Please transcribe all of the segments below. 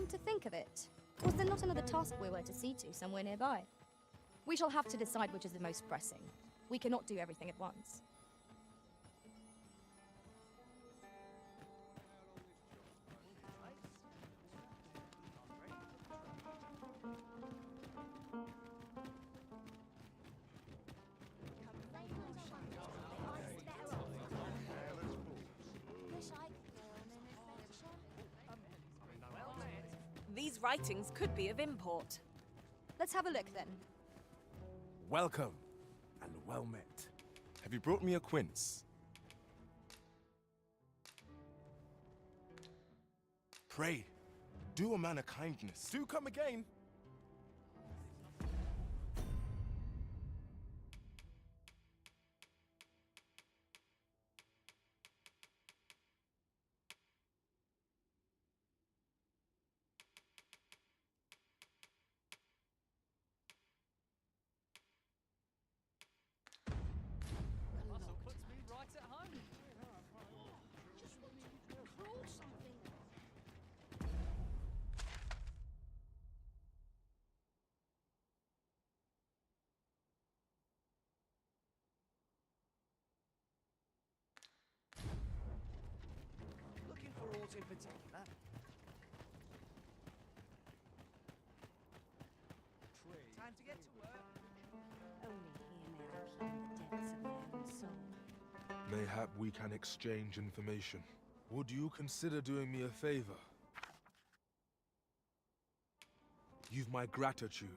to think of it, was there not another task we were to see to somewhere nearby? We shall have to decide which is the most pressing. We cannot do everything at once. These writings could be of import. Let's have a look then. Welcome, and well met. Have you brought me a quince? Pray, do a man a kindness. Do come again. Looking for aught in particular? Time to get to work. Only here may I plumb the depths of my own soul. Mayhap we can exchange information. Would you consider doing me a favor? You've my gratitude.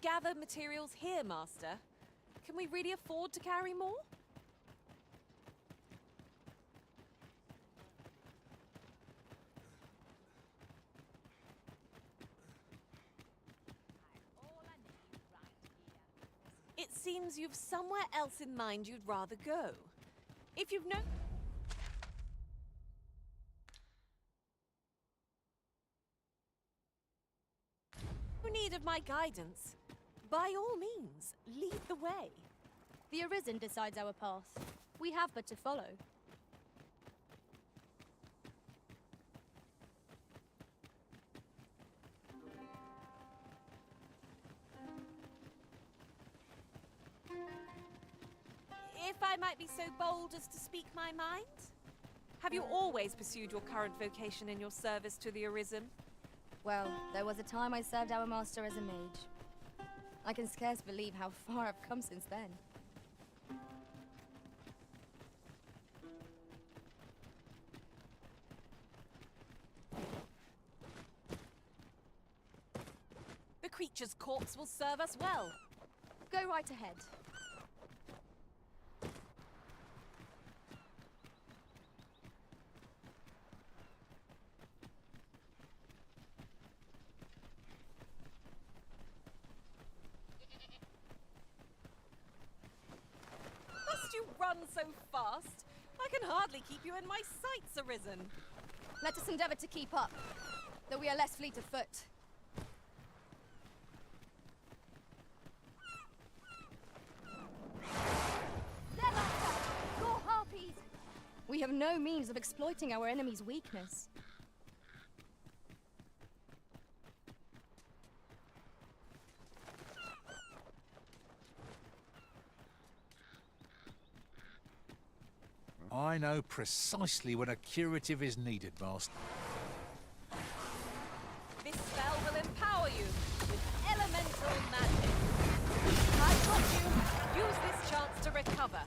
gather materials here, Master. Can we really afford to carry more? It seems you've somewhere else in mind you'd rather go. If you've no need of my guidance, by all means, lead the way. The Arisen decides our path. We have but to follow. If I might be so bold as to speak my mind? Have you always pursued your current vocation in your service to the Arisen? Well, there was a time I served our master as a mage. I can scarce believe how far I've come since then. The creature's corpse will serve us well. Go right ahead. Must you run so fast? I can hardly keep you in my sights, Arisen. Let us endeavor to keep up, though we are less fleet of foot. There, Master! Your harpies! We have no means of exploiting our enemy's weakness. I know precisely when a curative is needed, Master. This spell will empower you with elemental magic. I've got you. Use this chance to recover.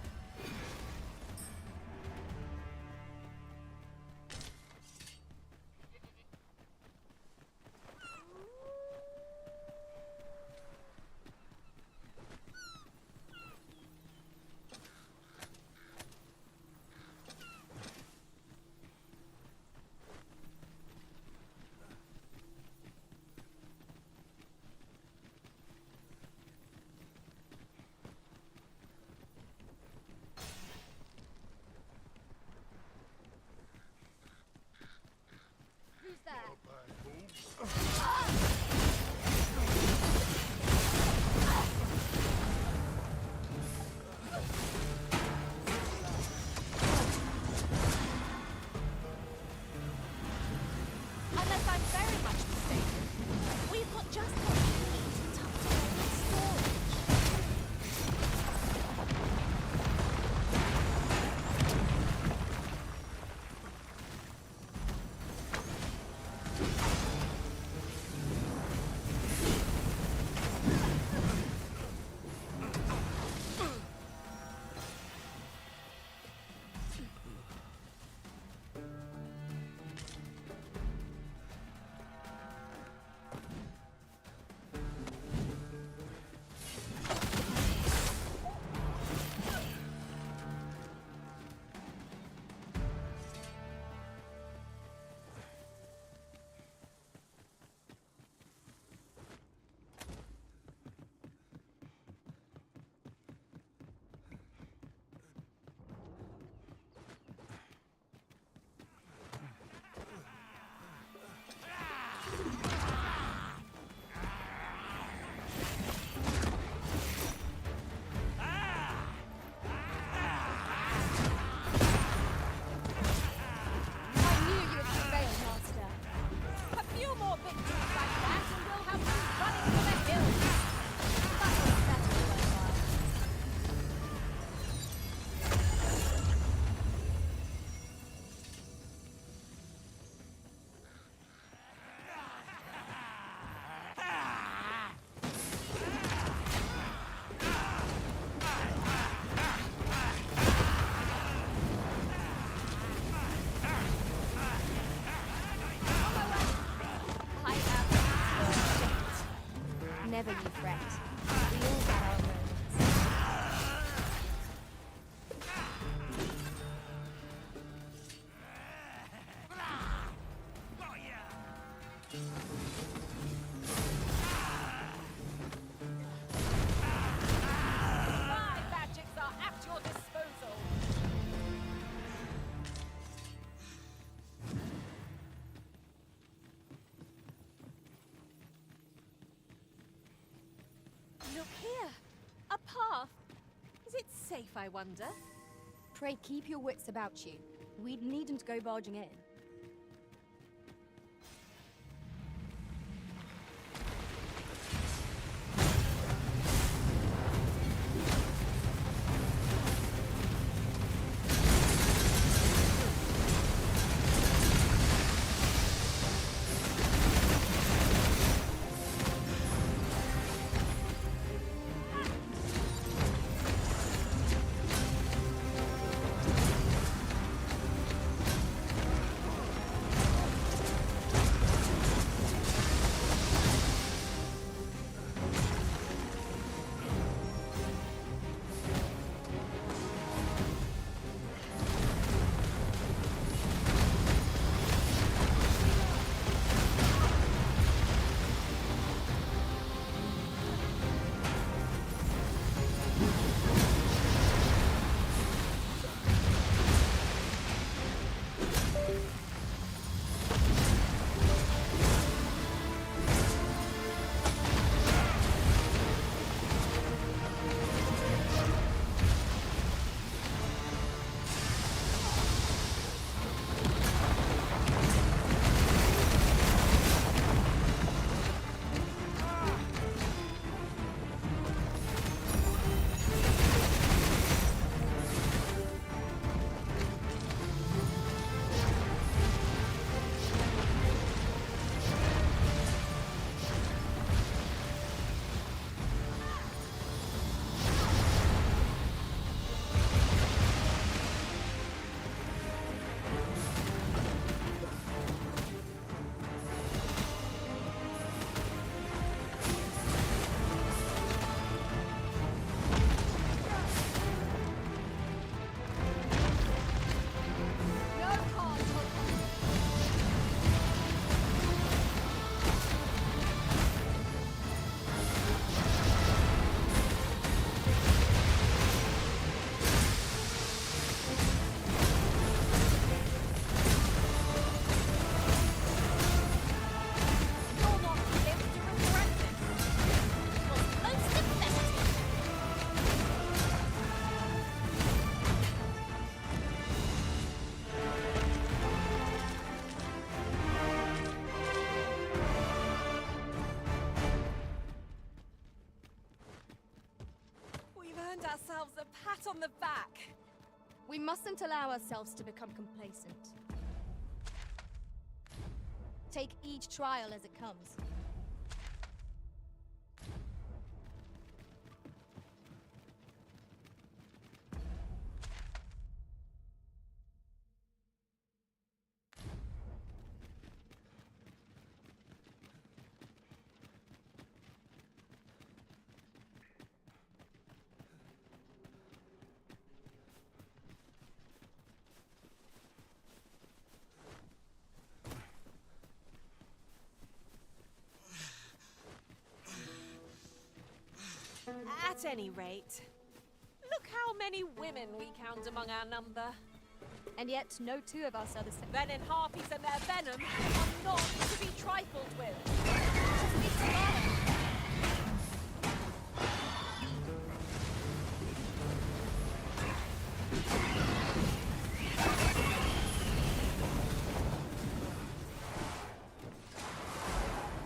bother you, friend. We all got our moments. My magics are at your disposal. Look here. A path. Is it safe, I wonder? Pray keep your wits about you. We needn't go barging in. ourselves a pat on the back. We mustn't allow ourselves to become complacent. Take each trial as it comes. At any rate, look how many women we count among our number. And yet, no two of us are the same. Venin harpies and their venom are not to be trifled with.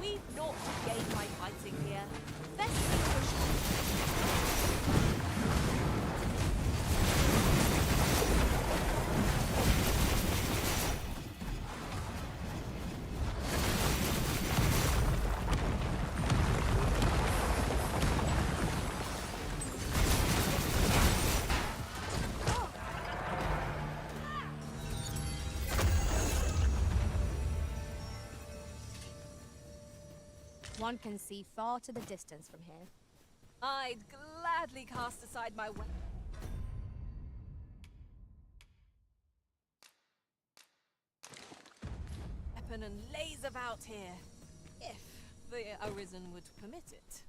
We've naught to gain by fighting here. Let's push on. One can see far to the distance from here. I'd gladly cast aside my weapon and laze about here, if the Arisen would permit it.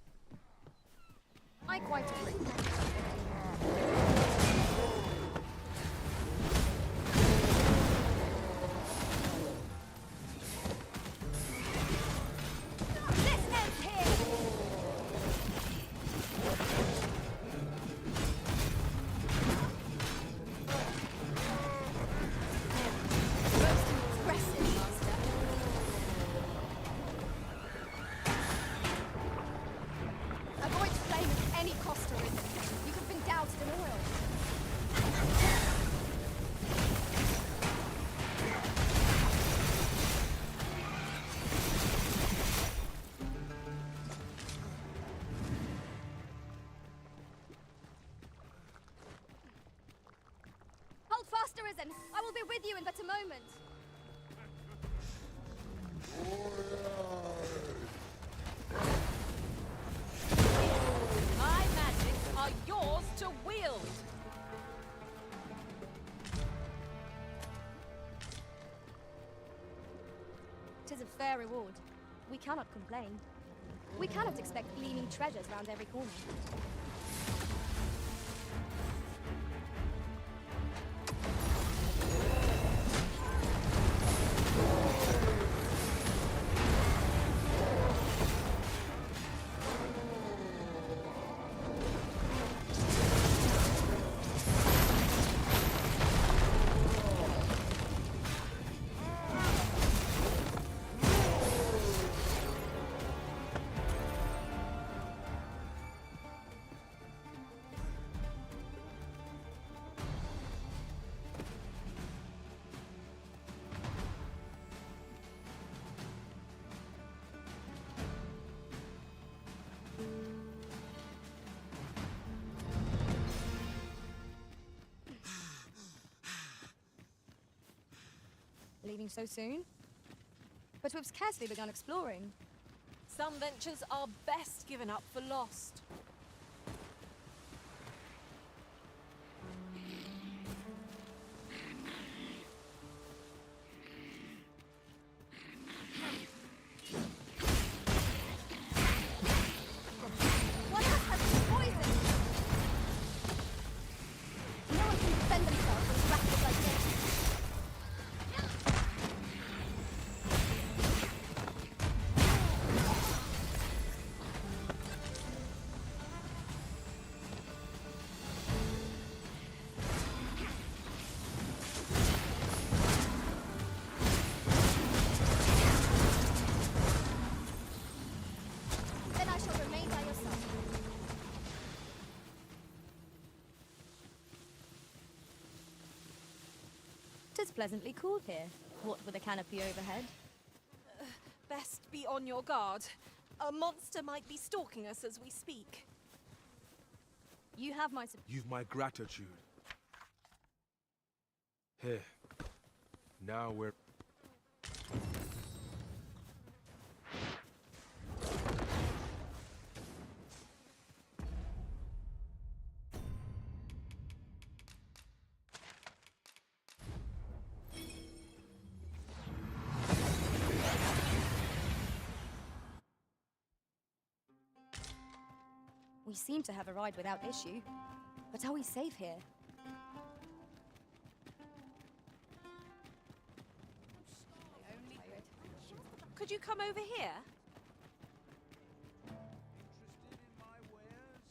I quite agree. This ends here! Most impressive, Master. Avoid flame at any cost, Arisen. You have been doused in oil. Hold fast, Arisen. I will be with you in but a moment. My magics are yours to wield! Tis a fair reward. We cannot complain. We cannot expect gleaming treasures round every corner. Leaving so soon? But we've scarcely begun exploring. Some ventures are best given up for lost. One of us has been poisoned! No one can defend themselves with rapids like this. Then I shall remain by your side. Tis pleasantly cool here, what with a canopy overhead. Best be on your guard. A monster might be stalking us as we speak. You have my You've my gratitude. Here. Now we're... We seem to have arrived without issue. But are we safe here? Could you come over here? Interested in my wares?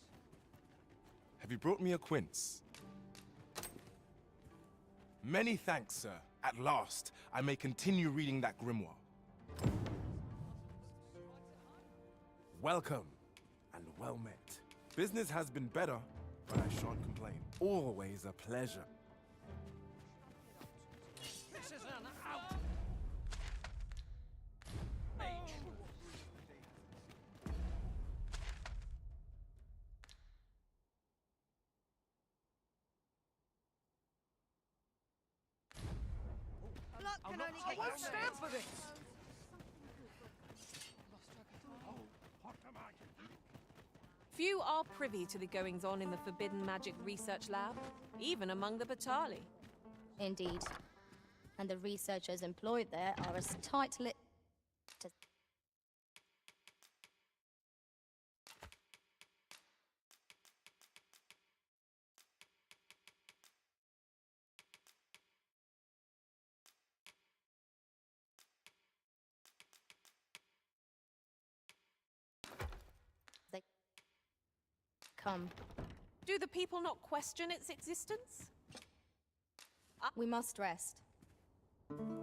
Have you brought me a quince? Many thanks, sir. At last, I may continue reading that grimoire. Welcome, and well met. Business has been better, but I shan't complain. Always a pleasure. This is an out! Blood can only get you stand for this! Few are privy to the goings-on in the Forbidden Magic Research Lab, even among the Batali. Indeed. And the researchers employed there are as tight-lipped as... they come. Do the people not question its existence? We must rest. Always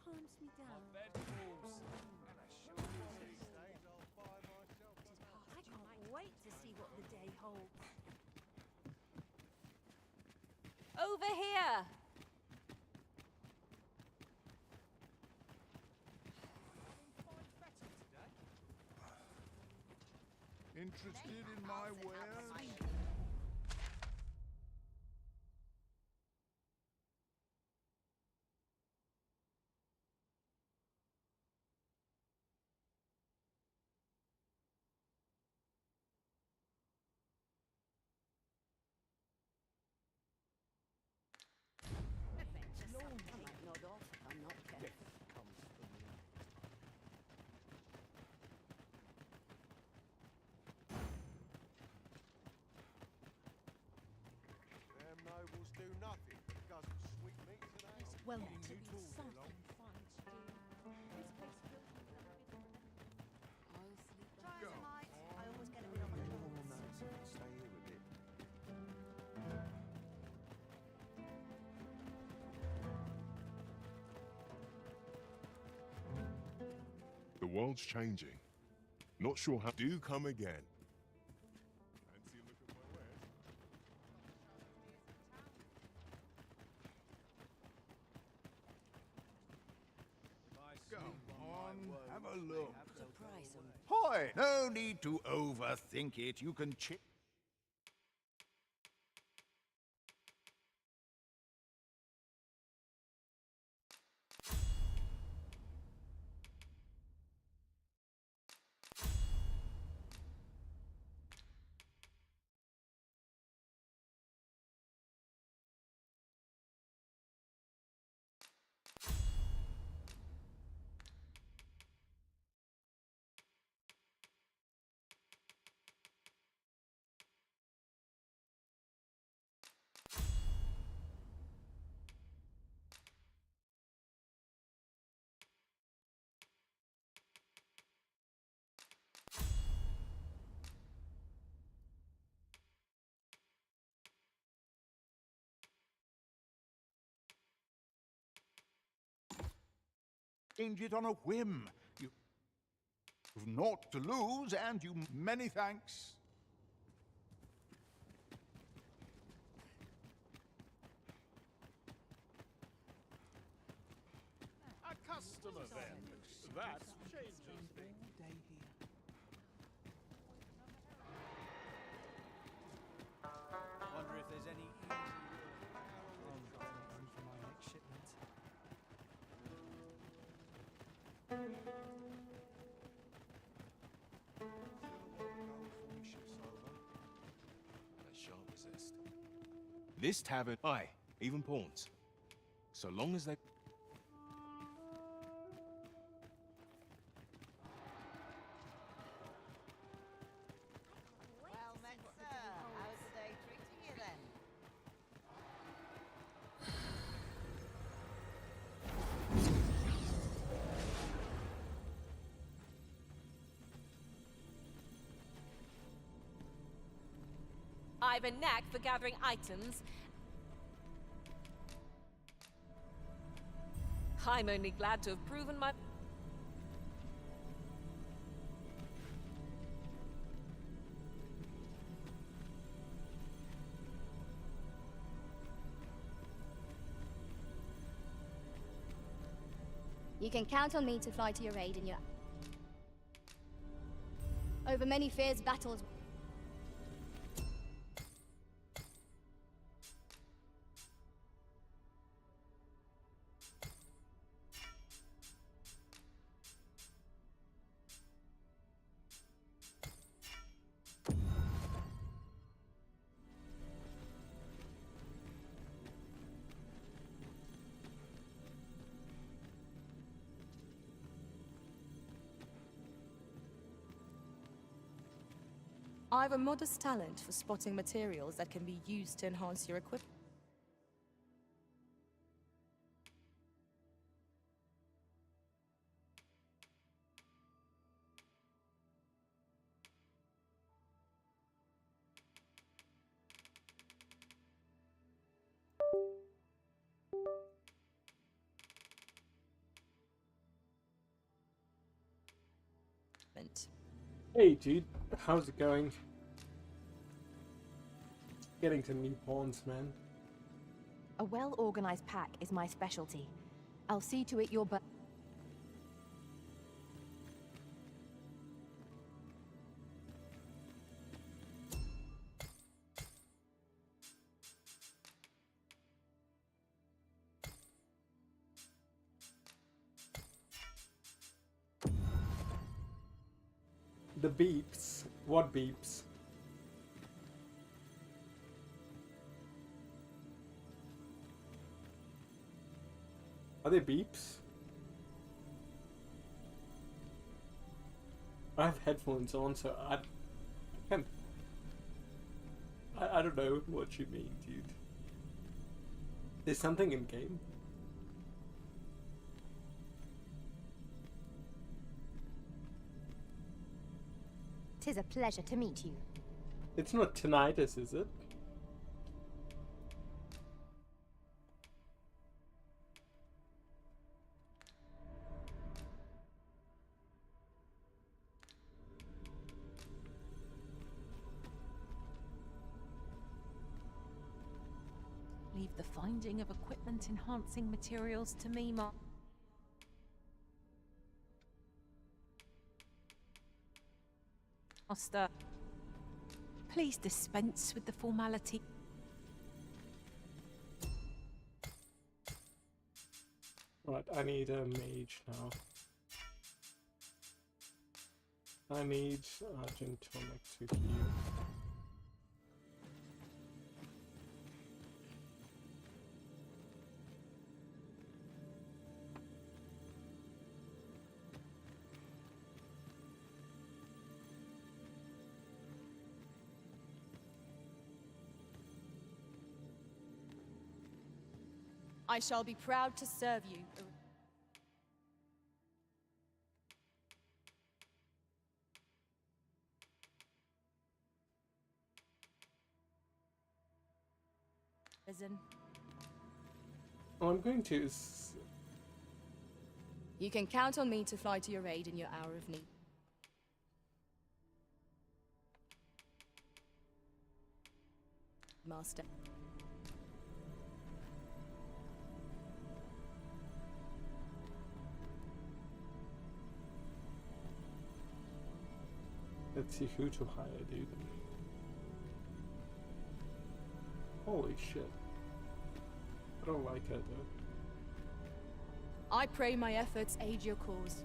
calms me down. I can't wait to see what the day holds. Over here! Interested in my wares? I might nod off if I'm not careful. Them nobles do nothing because of sweet meat today. Well, to be something fine to do. This place feels a little bit... I'll sleep Go I always get a bit on my nerves. Stay here a bit. The world's changing. Not sure how. Do come again. Fancy a look at my wares? Go on, have a look. Surprise 'em. Hoy! No need to overthink it. You can chip. Change it on a whim. You've naught to lose, and you many thanks. A customer then. That changes things. Wonder if there's any easy for my next shipment. They shan't resist. This tavern, aye, even pawns. So long as they... Well met, sir. How's the day treating you then? I've a knack for gathering items. I'm only glad to have proven my... You can count on me to fly to your aid in your... Over many fierce battles... I've a modest talent for spotting materials that can be used to enhance your equipment. Hey dude, how's it going? Getting some new pawns, man. A well-organized pack is my specialty. I'll see to it your The beeps. What beeps? Are they beeps? I have headphones on, so I can't. I don't know what you mean, dude. There's something in game. "'Tis a pleasure to meet you." It's not tinnitus, is it? Leave the finding of equipment enhancing materials to me, Master. Please dispense with the formality. Right, I need a mage now. I need Argent Tonic to heal. I shall be proud to serve you. Arisen. I'm going to. You can count on me to fly to your aid in your hour of need. Master. Let's see who to hire, dude. Holy shit. I don't like her though. I pray my efforts aid your cause.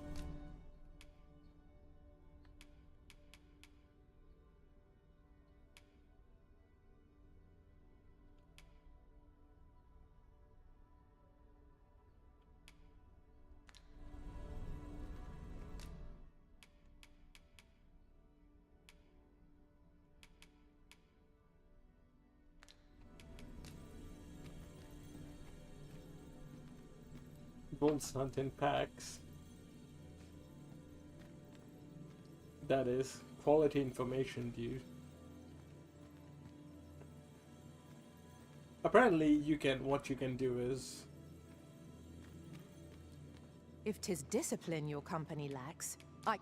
Bulls hunt in packs. That is quality information, dude. Apparently, what you can do is, If 'tis discipline your company lacks, I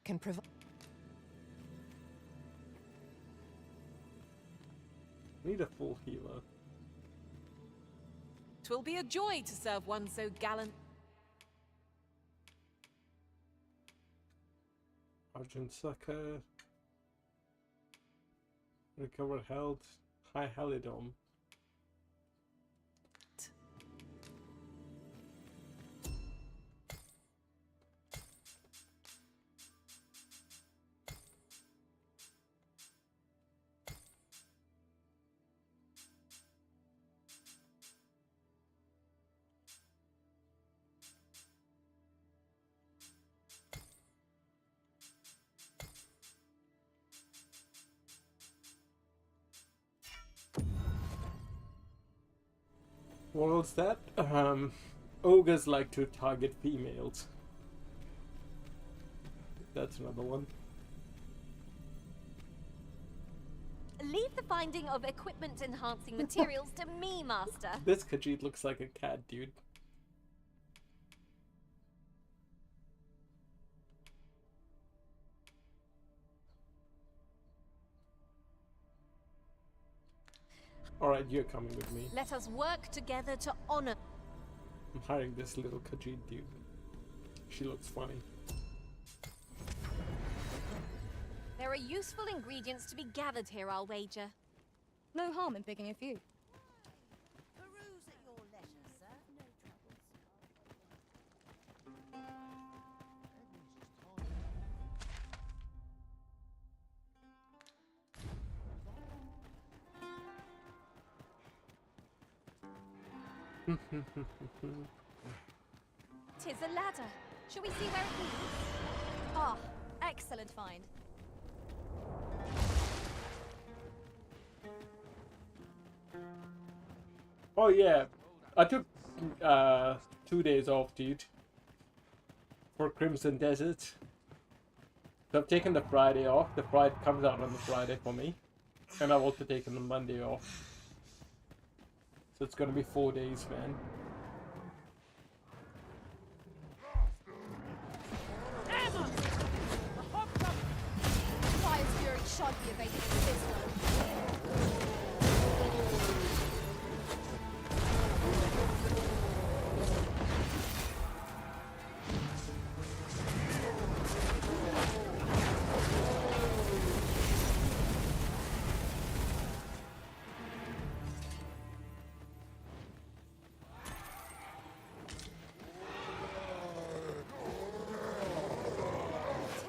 can provide. need a full healer. "'Twill be a joy to serve one so gallant." Argent Sucker. Recover health. High Halidom. What was that? Ogres like to target females. That's another one. Leave the finding of equipment-enhancing materials to me, Master. This Khajiit looks like a cat, dude. Alright, you're coming with me. Let us work together to honor. I'm hiring this little Khajiit dude. She looks funny. There are useful ingredients to be gathered here, I'll wager. No harm in picking a few. Peruse at your leisure, sir. No troubles. Tis a ladder. Shall we see where it leads? Ah, excellent find. Oh yeah, I took 2 days off, dude, for Crimson Desert. So I've taken the Friday off. The Friday comes out on the Friday for me, and I've also taken the Monday off. So it's gonna be 4 days, man. Fire's fury shan't be evaded with this one.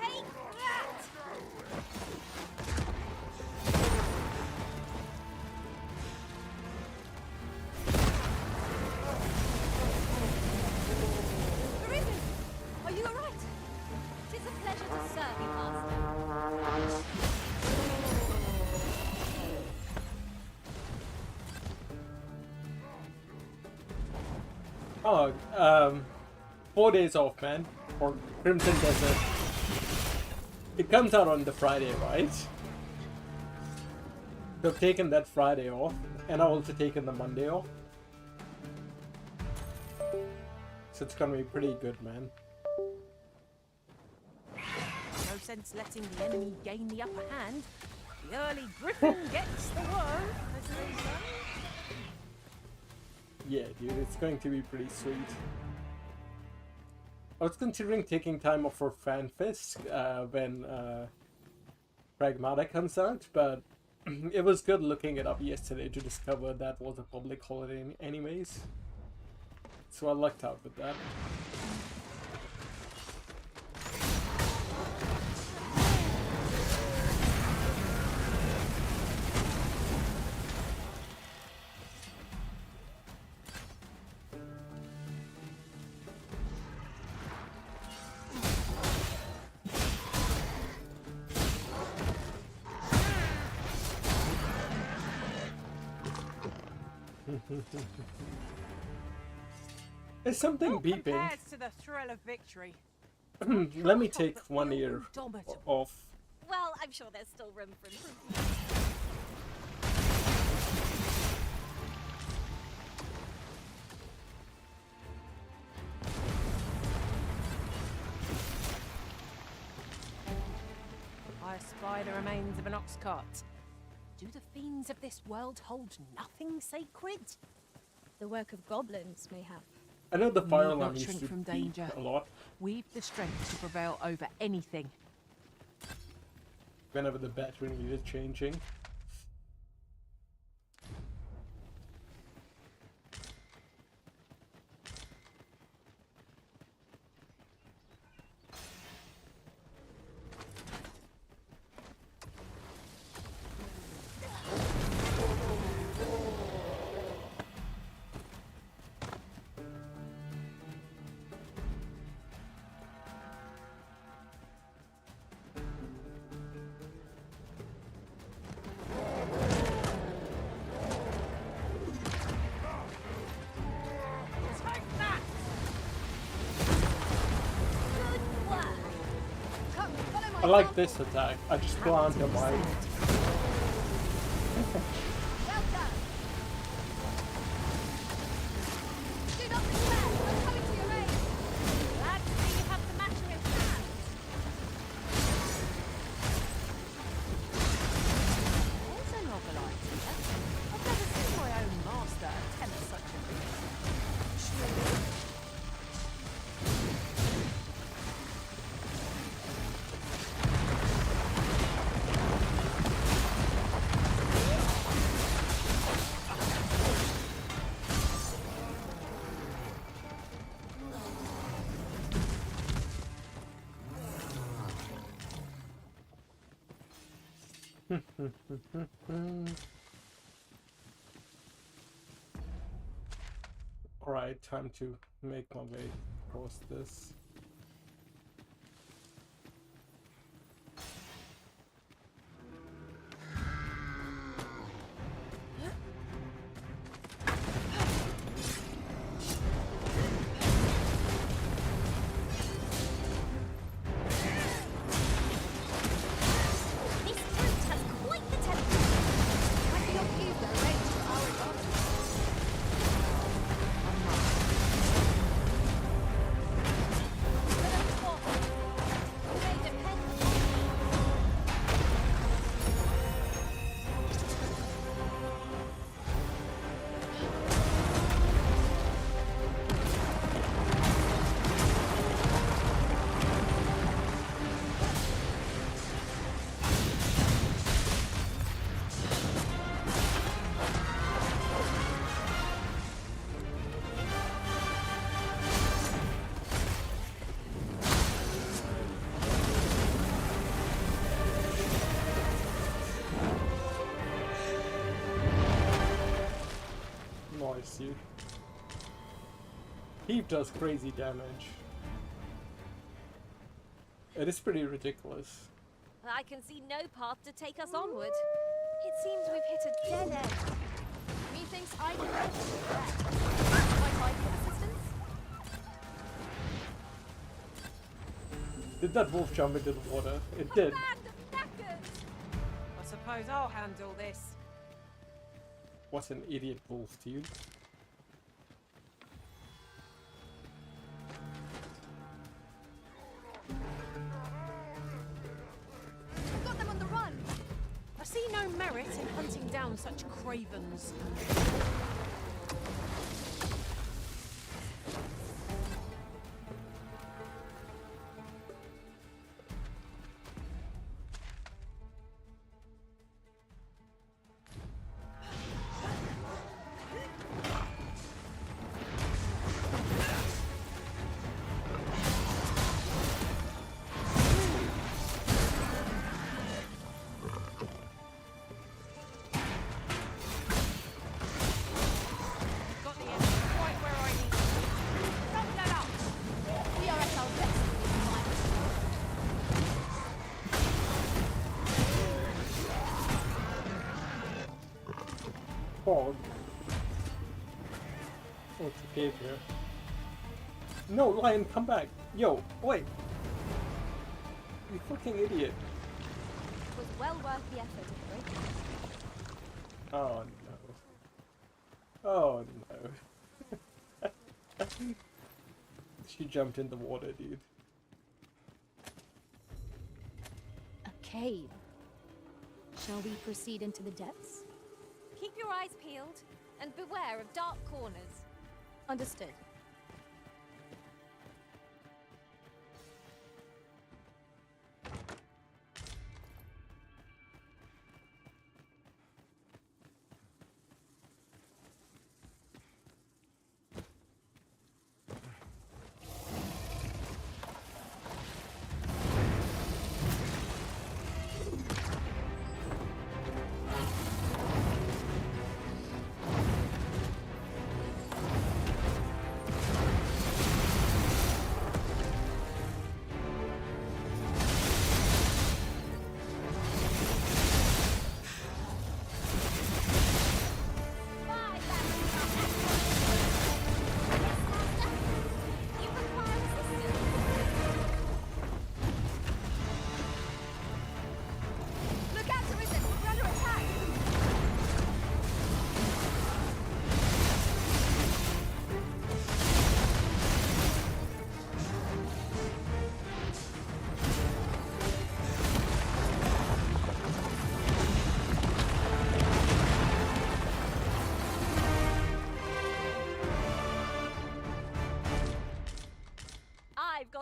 Take that! Arisen! Are you alright? Tis a pleasure to serve you, Master. Oh, 4 days off, man, for Crimson Desert. It comes out on the Friday, right? So I've taken that Friday off, and I've also taken the Monday off. So it's gonna be pretty good, man. No sense letting the enemy gain the upper hand. The early griffin gets the worm, as they say. Yeah, dude, it's going to be pretty sweet. I was considering taking time off for FanFest when Pragmata comes out, but it was good looking it up yesterday to discover that was a public holiday anyways. So I lucked out with that. Is something beeping? Compares to the thrill of victory. Let me take 1 ear off. Well, I'm sure there's still room for improvement. I espy the remains of an ox cart. Do the fiends of this world hold nothing sacred? The work of goblins, mayhap. I know the fire Need alarm not used shrink to from beep danger. a lot We've the strength to prevail over anything. whenever the battery needed changing. like this attack. I just plant a mine. Well done. Do not despair. I'm coming to your aid. Glad to see you have the matter in hand. There's a novel idea. I've never seen my own master attempt such a feat. Surely. Alright, time to make my way across this. This fruit has quite the temper. I cannot use their range for our advantage. But of what? They depend on me. Nice, you. Heave does crazy damage. It is pretty ridiculous. I can see no path to take us onward. It seems we've hit a dead end. Methinks I can help you with that. Might I give assistance? Did that wolf jump into the water? It did. Band of knackers! I suppose I'll handle this. What an idiot wolf, dude. I've got them on the run. I see no merit in hunting down such cravens. Got the end right where I need it. Stop that up! We are at our best. Fog. Oh, it's a cave here. No, lion, come back! Yo, wait! You fucking idiot. It was well worth the effort of breaking. Oh no. Oh no. She jumped in the water, dude. A cave. Shall we proceed into the depths? Keep your eyes peeled and beware of dark corners. Understood.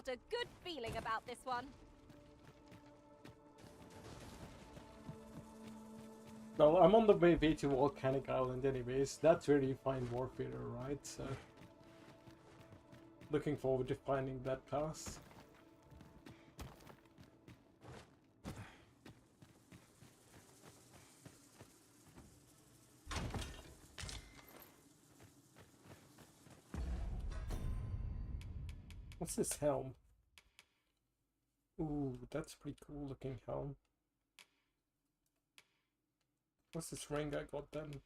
got a good feeling about this one. Well, I'm on the way to Volcanic Island anyways. That's where you find Warfare, right? So, looking forward to finding that class. What's this helm? Ooh, that's a pretty cool looking helm. What's this ring I got then?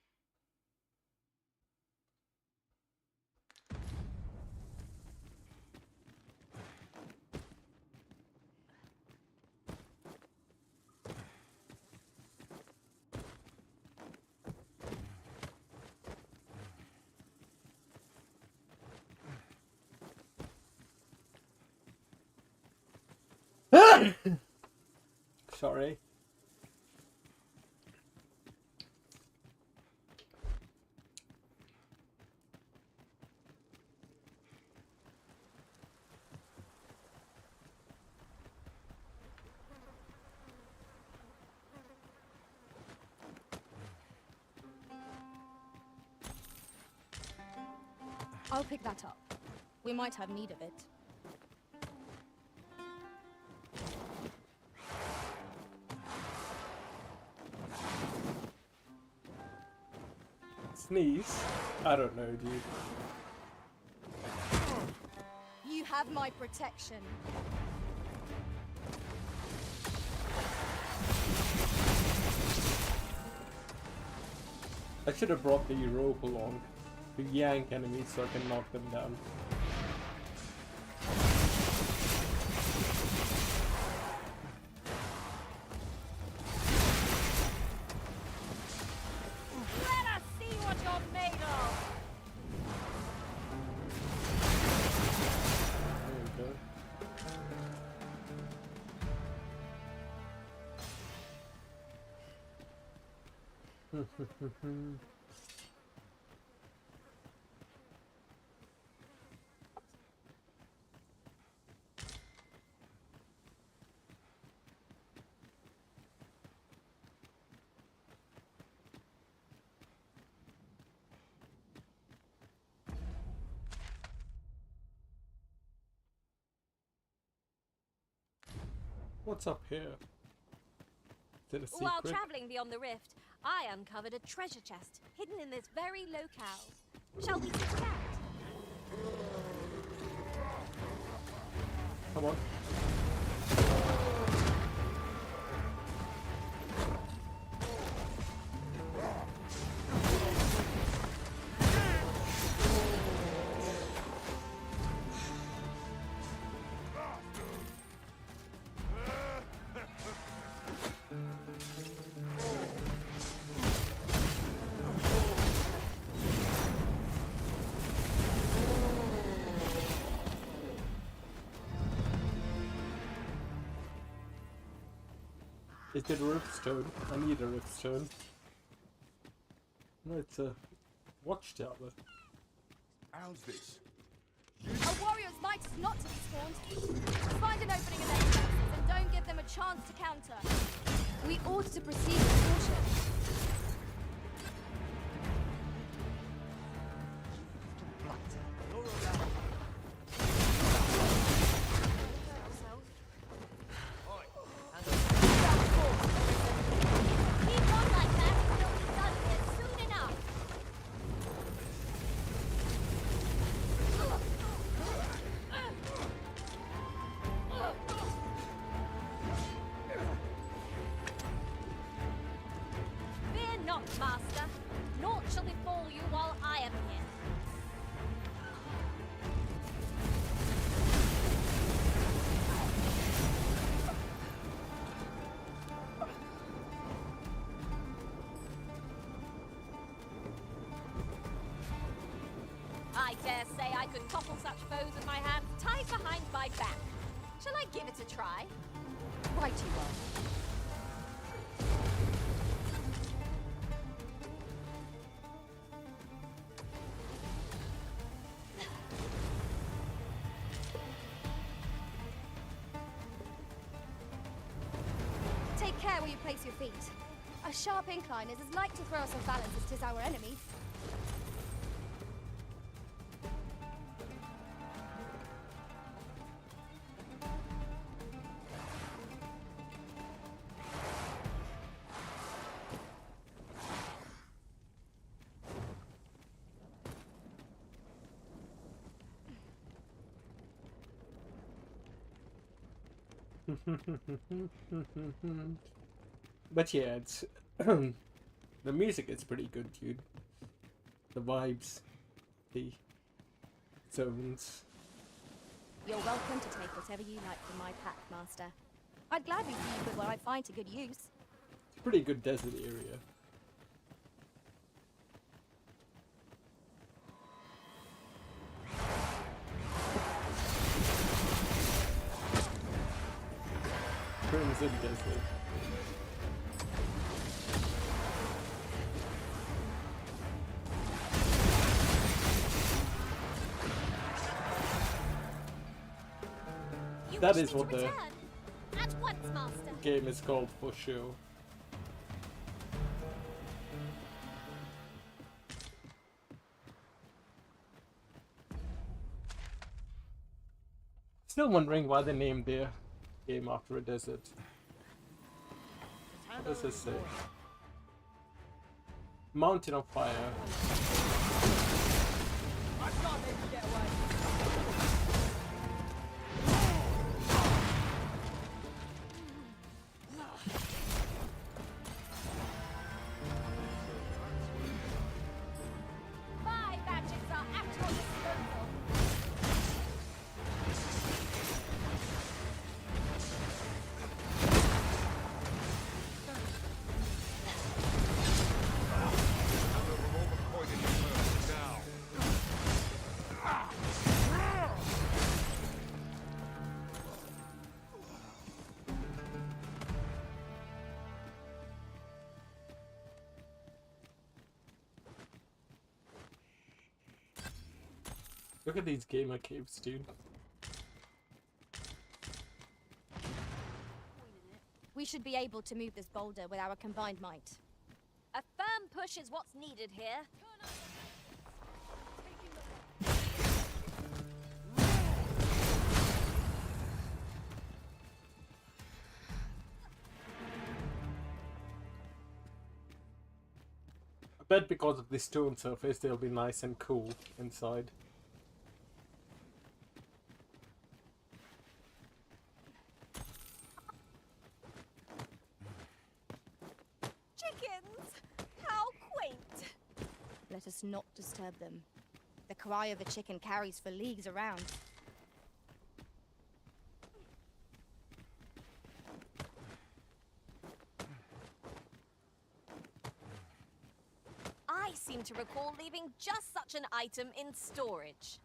Sorry. I'll pick that up. We might have need of it. Sneeze? I don't know, dude. You have my protection. I should have brought the rope along to yank enemies so I can knock them down. Let us see what you're made of! There we go. What's up here? Is it a secret? While travelling beyond the rift, I uncovered a treasure chest hidden in this very locale. Shall we sit down? Come on. Is it a riftstone? I need a riftstone. No, it's a watchtower. How's this? A warrior's might is not to be scorned. Find an opening in their defenses and don't give them a chance to counter. We ought to proceed with caution. Keep on like that and we'll be done here soon enough. Fear not, master. Naught shall befall you while I am here. I dare say I could topple such foes with my hands tied behind my back. Shall I give it a try? Right you are. care where you place your feet. A sharp incline is as like to throw us off balance as 'tis our enemy. But yeah, it's the music is pretty good, dude. The vibes, the zones. You're welcome to take whatever you like from my pack, Master. I'd gladly see you put what I find to good use. It's a pretty good desert area. Crimson Desert. That is what the At once, Master. game is called for sure. Still wondering why they named their game after a desert. What does this say? Mountain of Fire. I can't let you get away. My magics are at your disposal. Look at these gamer caves, dude. We should be able to move this boulder with our combined might. A firm push is what's needed here. I bet because of the stone surface, they'll be nice and cool inside. Chickens! How quaint! Let us not disturb them. The cry of a chicken carries for leagues around. I seem to recall leaving just such an item in storage.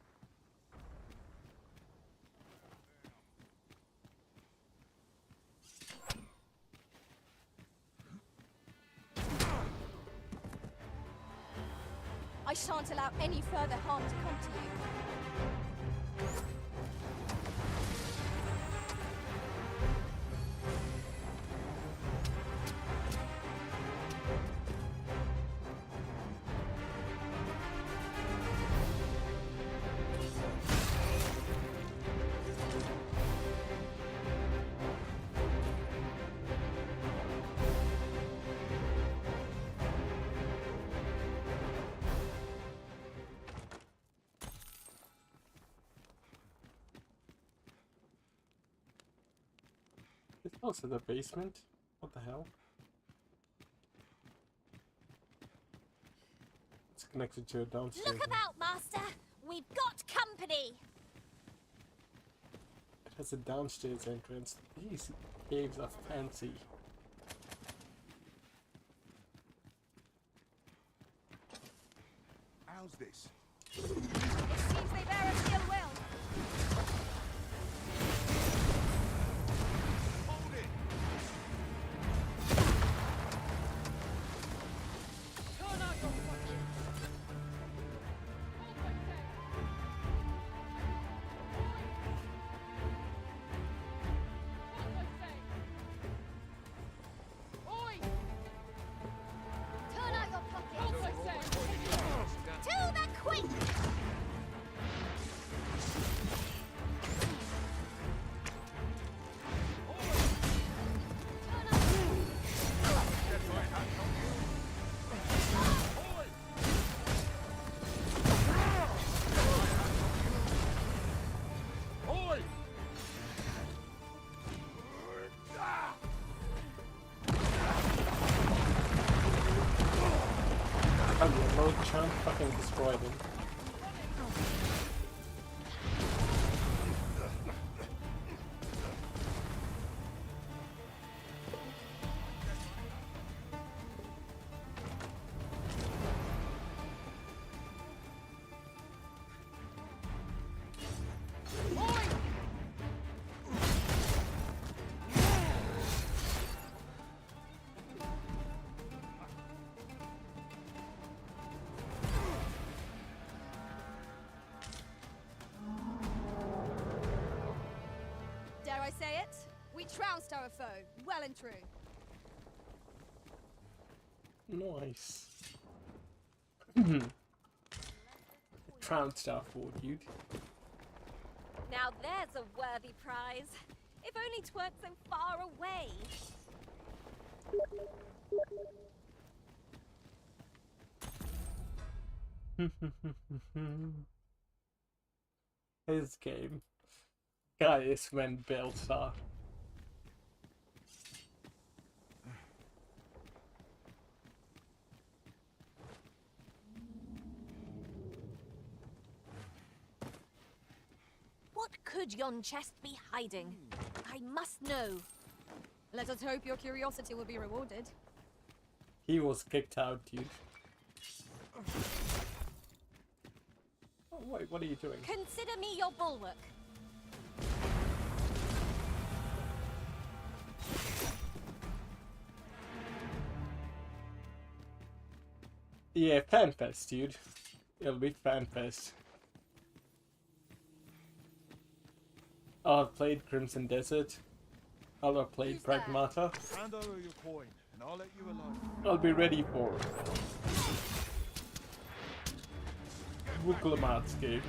I shan't allow any further harm to come to you. It's also the basement. What the hell? It's connected to a downstairs. Look about, Master! We've got company! It has a downstairs entrance. These caves are fancy. How's this? It seems they bear us ill will. Hold it! Turn out your fucking... Shan't fucking destroy them. Dare I say it? We trounced our foe, well and true. Nice. Trounced our fort, dude. Now there's a worthy prize. If only 'tweren't so far away. His game. Guys, when built are. What could yon chest be hiding? I must know. Let us hope your curiosity will be rewarded. He was kicked out, dude. Oh, wait, what are you doing? Consider me your bulwark. Yeah, FanFest, dude. It'll be FanFest. I'll have played Crimson Desert. I'll have played Pragmata. Hand over your coin, and I'll let you alone. I'll be ready for Wukulamat's game.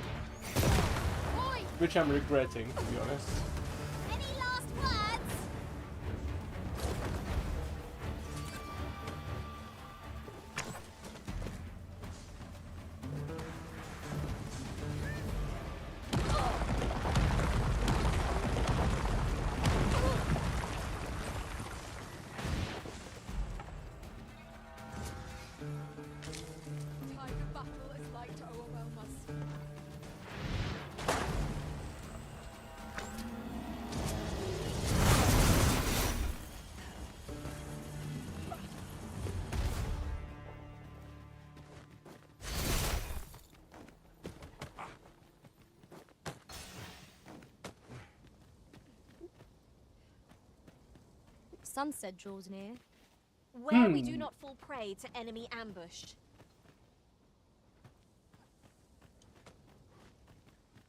Which I'm regretting, to be honest. Any last words? Tide of battle is like to overwhelm us. Sunset draws near. Where we do not fall prey to enemy ambush.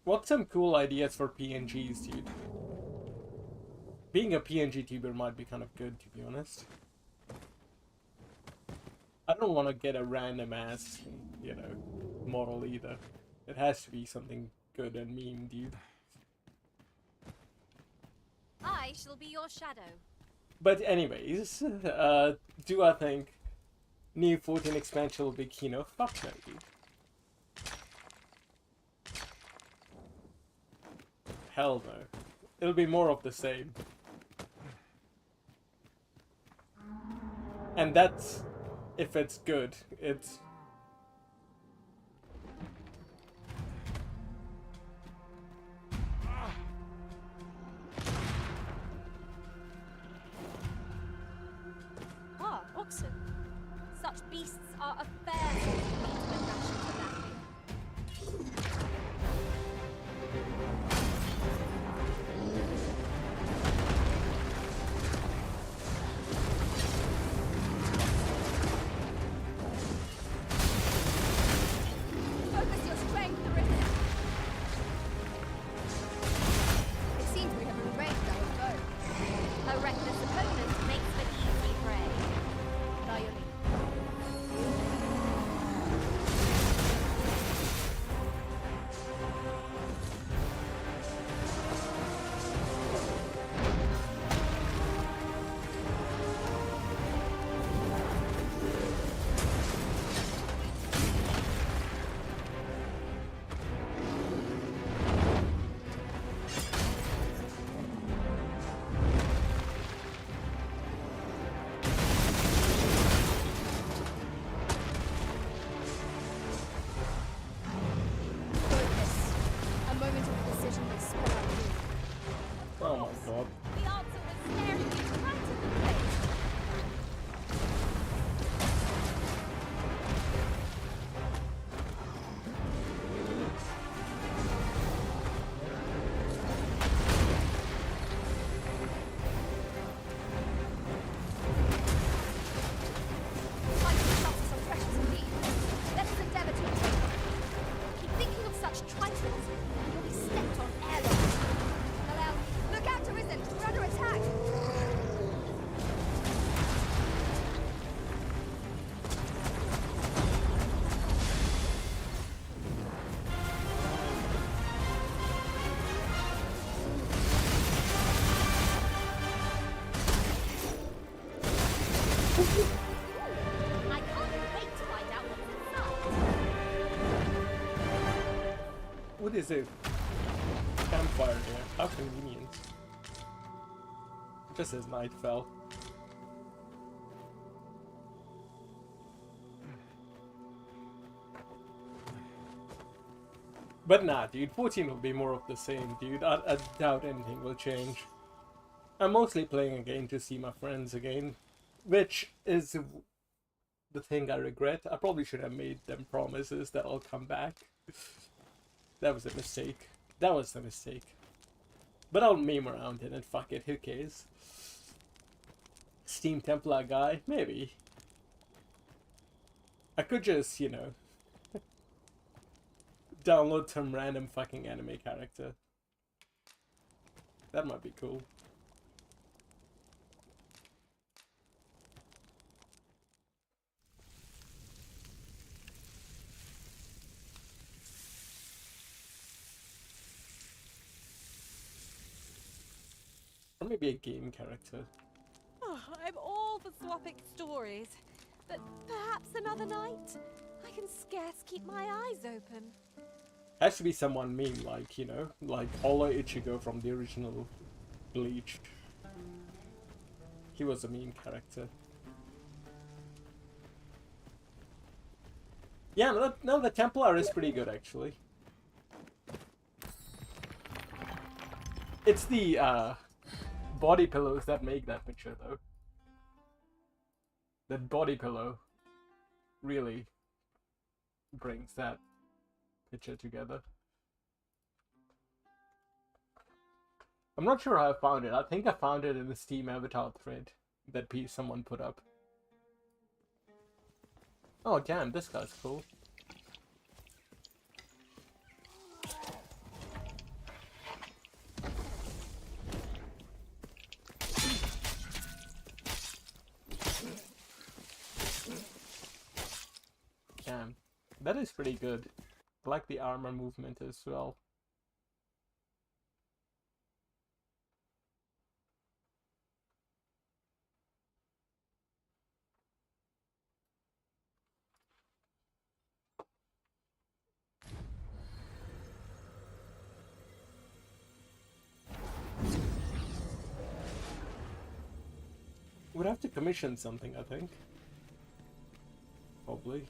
What's some cool ideas for PNGs, dude? Being a PNG tuber might be kind of good, to be honest. I don't want to get a random ass, you know, model either. It has to be something good and meme, dude. I shall be your shadow. But anyways, do I think new 14 expansion will be Kino? Fuck no, dude. Hell no. It'll be more of the same. And that's if it's good. It's Oxen. Such beasts are a fair sort of meat when rationed for lacking. Focus your strength, Arithia. It seems we have enraged our foe. A reckless opponent makes for easy prey. By your leave. What is it? Campfire here. How convenient. Just as night fell. But nah, dude, 14 will be more of the same, dude. I doubt anything will change. I'm mostly playing again to see my friends again, which is the thing I regret. I probably should have made them promises that I'll come back. That was a mistake. That was a mistake. But I'll meme around in it, fuck it, who cares? Steam Templar guy? Maybe. I could just, you know, download some random fucking anime character. That might be cool. Or maybe a game character. Oh, I'm all for swapping stories, but perhaps another night? I can scarce keep my eyes open. Has to be someone mean, like, you know, like Holo Ichigo from the original Bleach. He was a mean character. Yeah, no, the Templar is pretty good, actually. It's the, body pillows that make that picture, though. That body pillow really brings that picture together. I'm not sure how I found it. I think I found it in the Steam avatar thread that someone put up. Oh damn, this guy's cool. Damn, that is pretty good. I like the armor movement as well. We'd have to commission something, I think. Probably.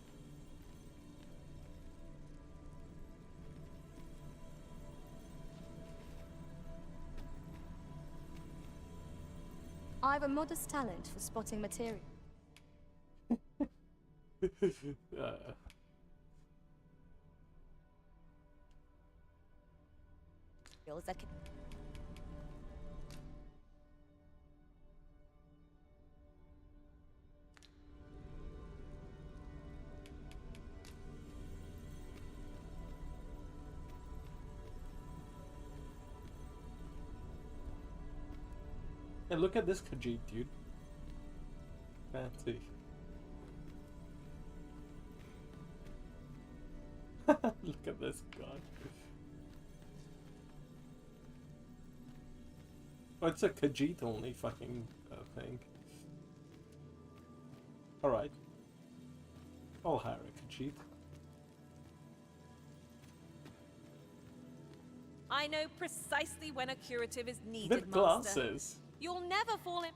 I have a modest talent for spotting material. That can... Hey, look at this Khajiit, dude. Fancy. Look at this god. Oh, it's a Khajiit only fucking thing. Alright. I'll hire a Khajiit. I know precisely when a curative is needed, With glasses. You'll never fall in...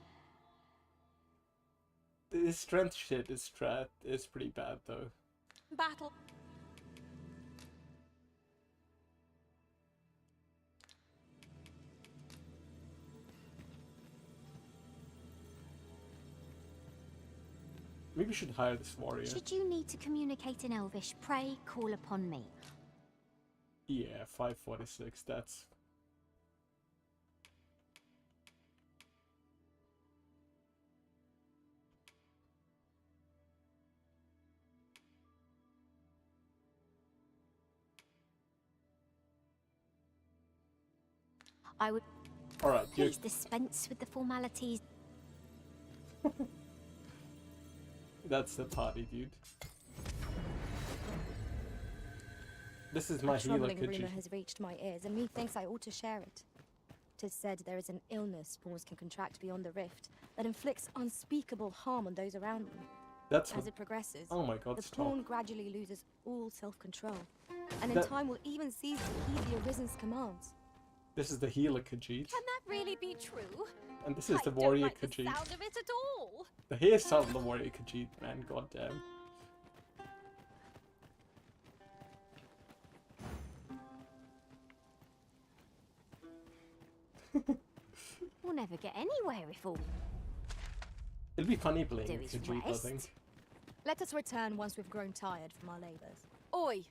His strength shit is pretty bad though. battle. Maybe we should hire this warrior. Should you need to communicate in Elvish, pray call upon me. Yeah, 546, that's... I would... Alright, please dispense with the formalities. That's the party, dude. This is my a healer troubling Khajiit. rumor has reached my ears, and methinks I ought to share it. 'Tis said there is an illness spawns can contract beyond the rift that inflicts unspeakable harm on those around them. That's As it progresses, oh my god, the stop. pawn gradually loses all self-control, and in That- time will even cease to heed the Arisen's commands. This is the healer Khajiit, Can that really be true? and this is I the don't warrior like the Khajiit. sound of it at all. The hairstyle of the warrior Khajiit, man, goddamn. We'll never get anywhere if all It'll be funny playing do is Khajiit, I rest. think. Let us return once we've grown tired from our labors. Oi!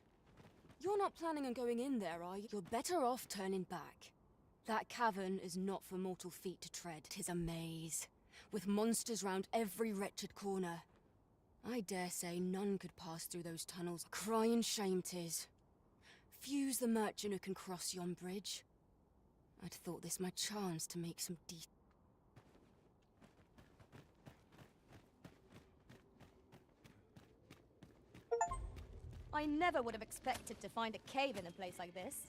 You're not planning on going in there, are you? You're better off turning back. That cavern is not for mortal feet to tread. 'Tis a maze, with monsters round every wretched corner. I dare say none could pass through those tunnels. Crying shame 'tis. Few's the merchant who can cross yon bridge. I'd thought this my chance to make some I never would have expected to find a cave in a place like this.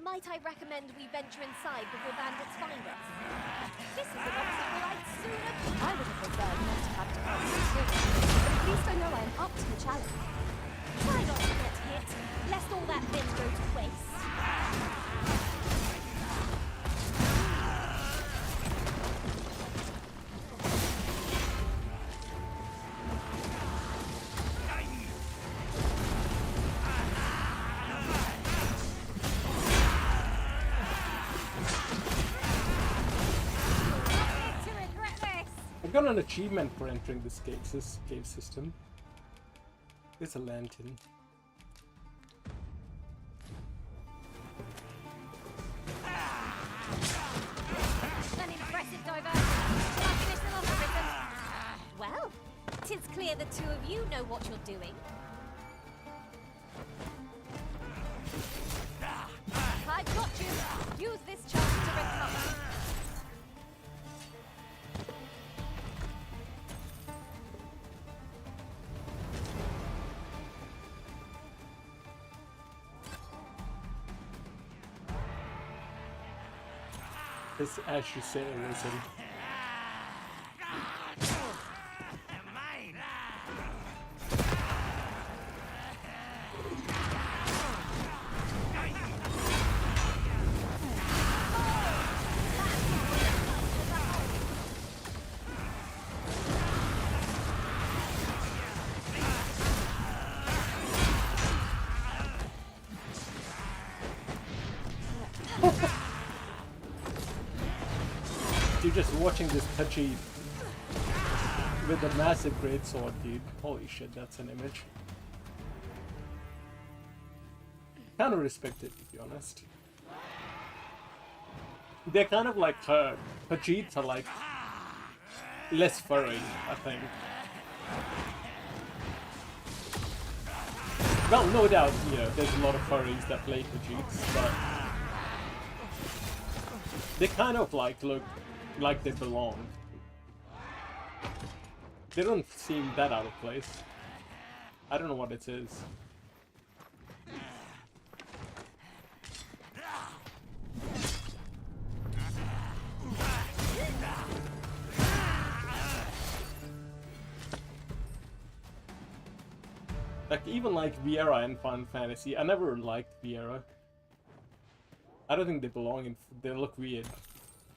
Might I recommend we venture inside before bandits find us? This is an obstacle I'd sooner... I would have preferred not to have to fight you too, but at least I know I am up to the challenge. Try not to get hit, lest all that vim go to waste. I got an achievement for entering this cave system. There's a lantern. An impressive diversion. Shall I finish them off, Arisen? Well, 'tis clear the two of you know what you're doing. I've got you! Use this chance to recover. It's as you say, Arisen. You're just watching this Khajiit with a massive greatsword, dude. Holy shit, that's an image. Kinda respect it, to be honest. They're kind of like her. Khajiits are like less furry, I think. Well, no doubt, you know, there's a lot of furries that play Khajiits, but they kind of like look like they belong. They don't seem that out of place. I don't know what it is. Like, even like Viera in Final Fantasy, I never liked Viera. I don't think they belong in... They look weird.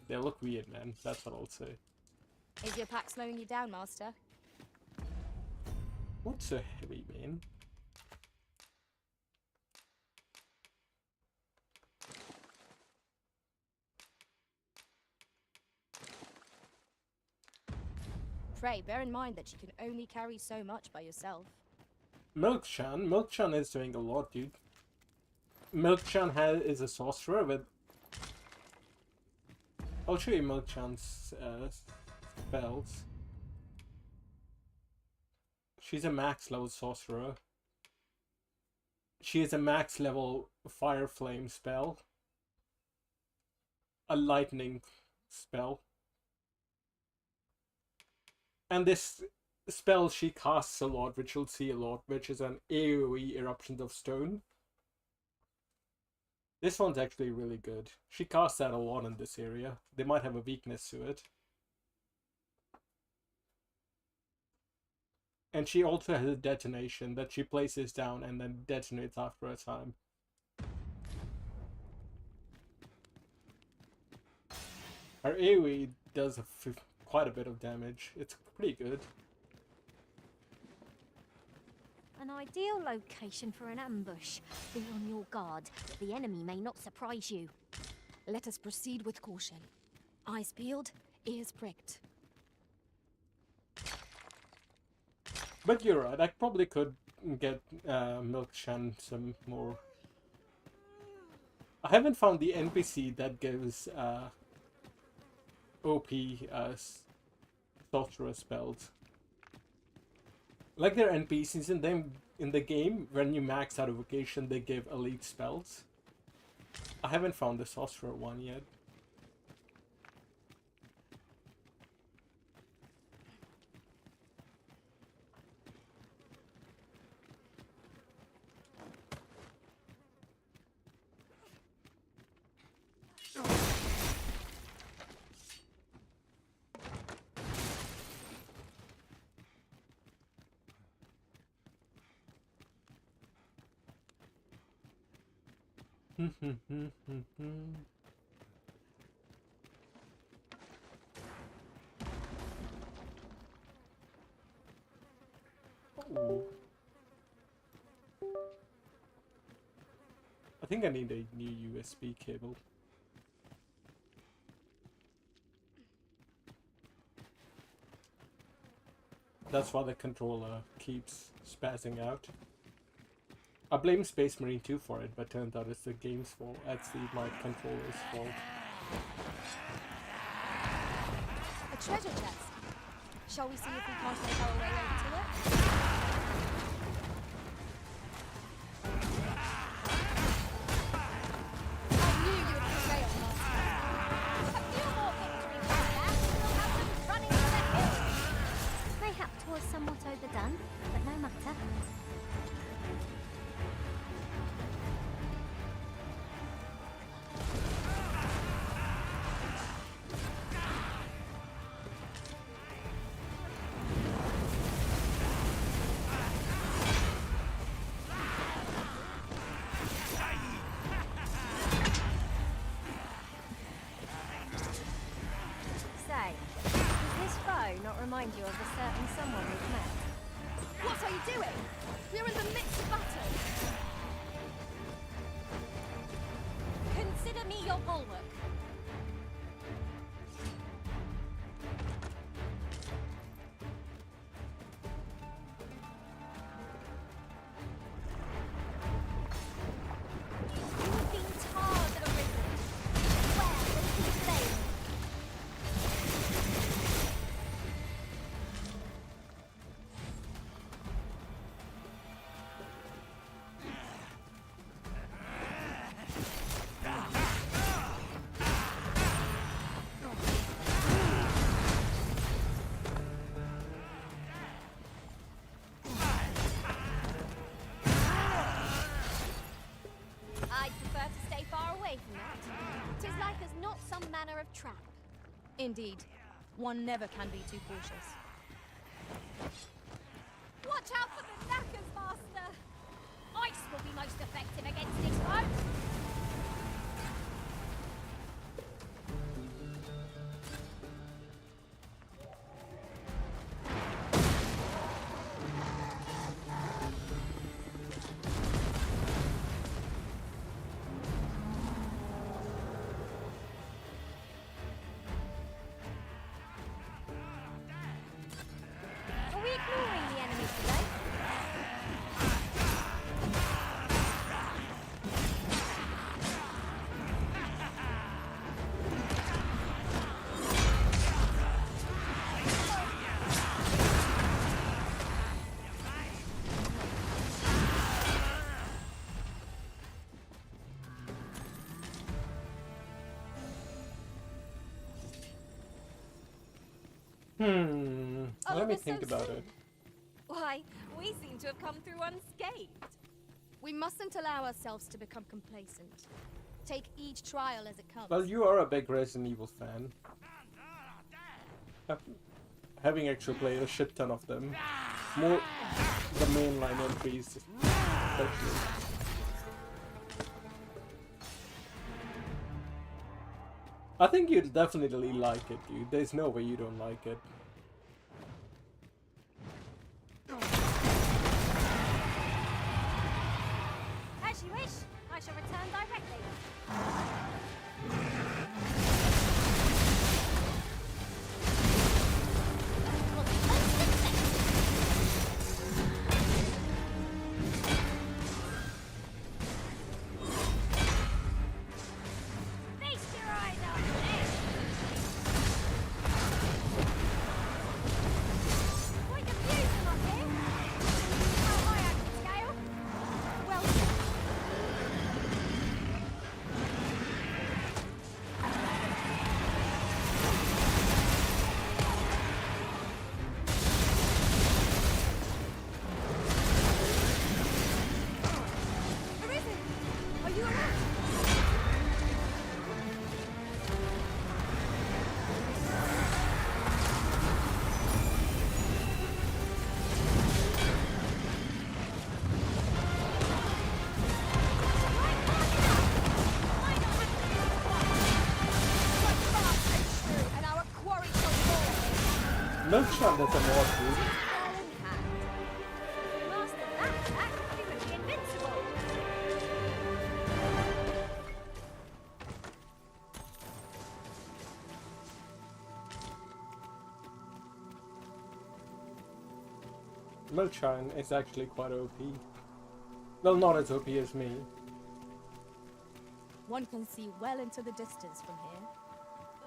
They look weird, man. That's what I'll say. Is your pack slowing you down, Master? What's so heavy, man? Pray, bear in mind that you can only carry so much by yourself. Milk-chan is doing a lot, dude. Milk-chan is a sorcerer with... I'll show you Milk-chan's spells. She's a max level sorcerer. She is a max level fire flame spell. A lightning spell. And this spell she casts a lot, which you'll see a lot, which is an AoE Eruptions of Stone. This one's actually really good. She casts that a lot in this area. They might have a weakness to it. And she also has a detonation that she places down and then detonates after a time. Her AoE does quite a bit of damage. It's pretty good. An ideal location for an ambush. Be on your guard. The enemy may not surprise you. Let us proceed with caution. Eyes peeled, ears pricked. But you're right, I probably could get Milk Shan some more. I haven't found the NPC that gives OP sorcerer spells. Like there are NPCs in the game, when you max out a vocation, they give elite spells. I haven't found the sorcerer one yet. Ooh. I think I need a new USB cable. That's why the controller keeps spazzing out. I blame Space Marine 2 for it, but turns out it's the game's fault. That's my controller's fault. A treasure chest. Shall we see if we can't make our way over to it? I knew you would prevail, Master. A few more victories like that, and we'll have them running for the hills. Mayhap 'twas somewhat overdone, but no matter. Say, does this foe not remind you of a certain someone we've met? What are you doing? We're in the midst of battle. Consider me your bulwark. You have been tarred at a river. Where will it be slain? I'd prefer to stay far away from that. 'Tis like as not some manner of trap. Indeed. One never can be too cautious. Watch out for the knackers, Master! Ice will be most effective against this foe. Are we ignoring the enemy today? Let me think about it. Why, we seem to have come through unscathed. We mustn't allow ourselves to become complacent. Take each trial as it comes. Well, you are a big Resident Evil fan. Having actually played a shit ton of them More the mainline entries, especially. I think you'd definitely like it, dude. There's no way you don't like it. As you wish, I shall return directly. Feast your eyes on this! Quite confusing up here. How high I can scale? Well, Arisen, are you around? And our quarry shall fall. No shot that's a mod, dude. Well in hand. If we mastered that attack, we would be invincible. Milchine is actually quite OP. Well, not as OP as me. One can see well into the distance from here.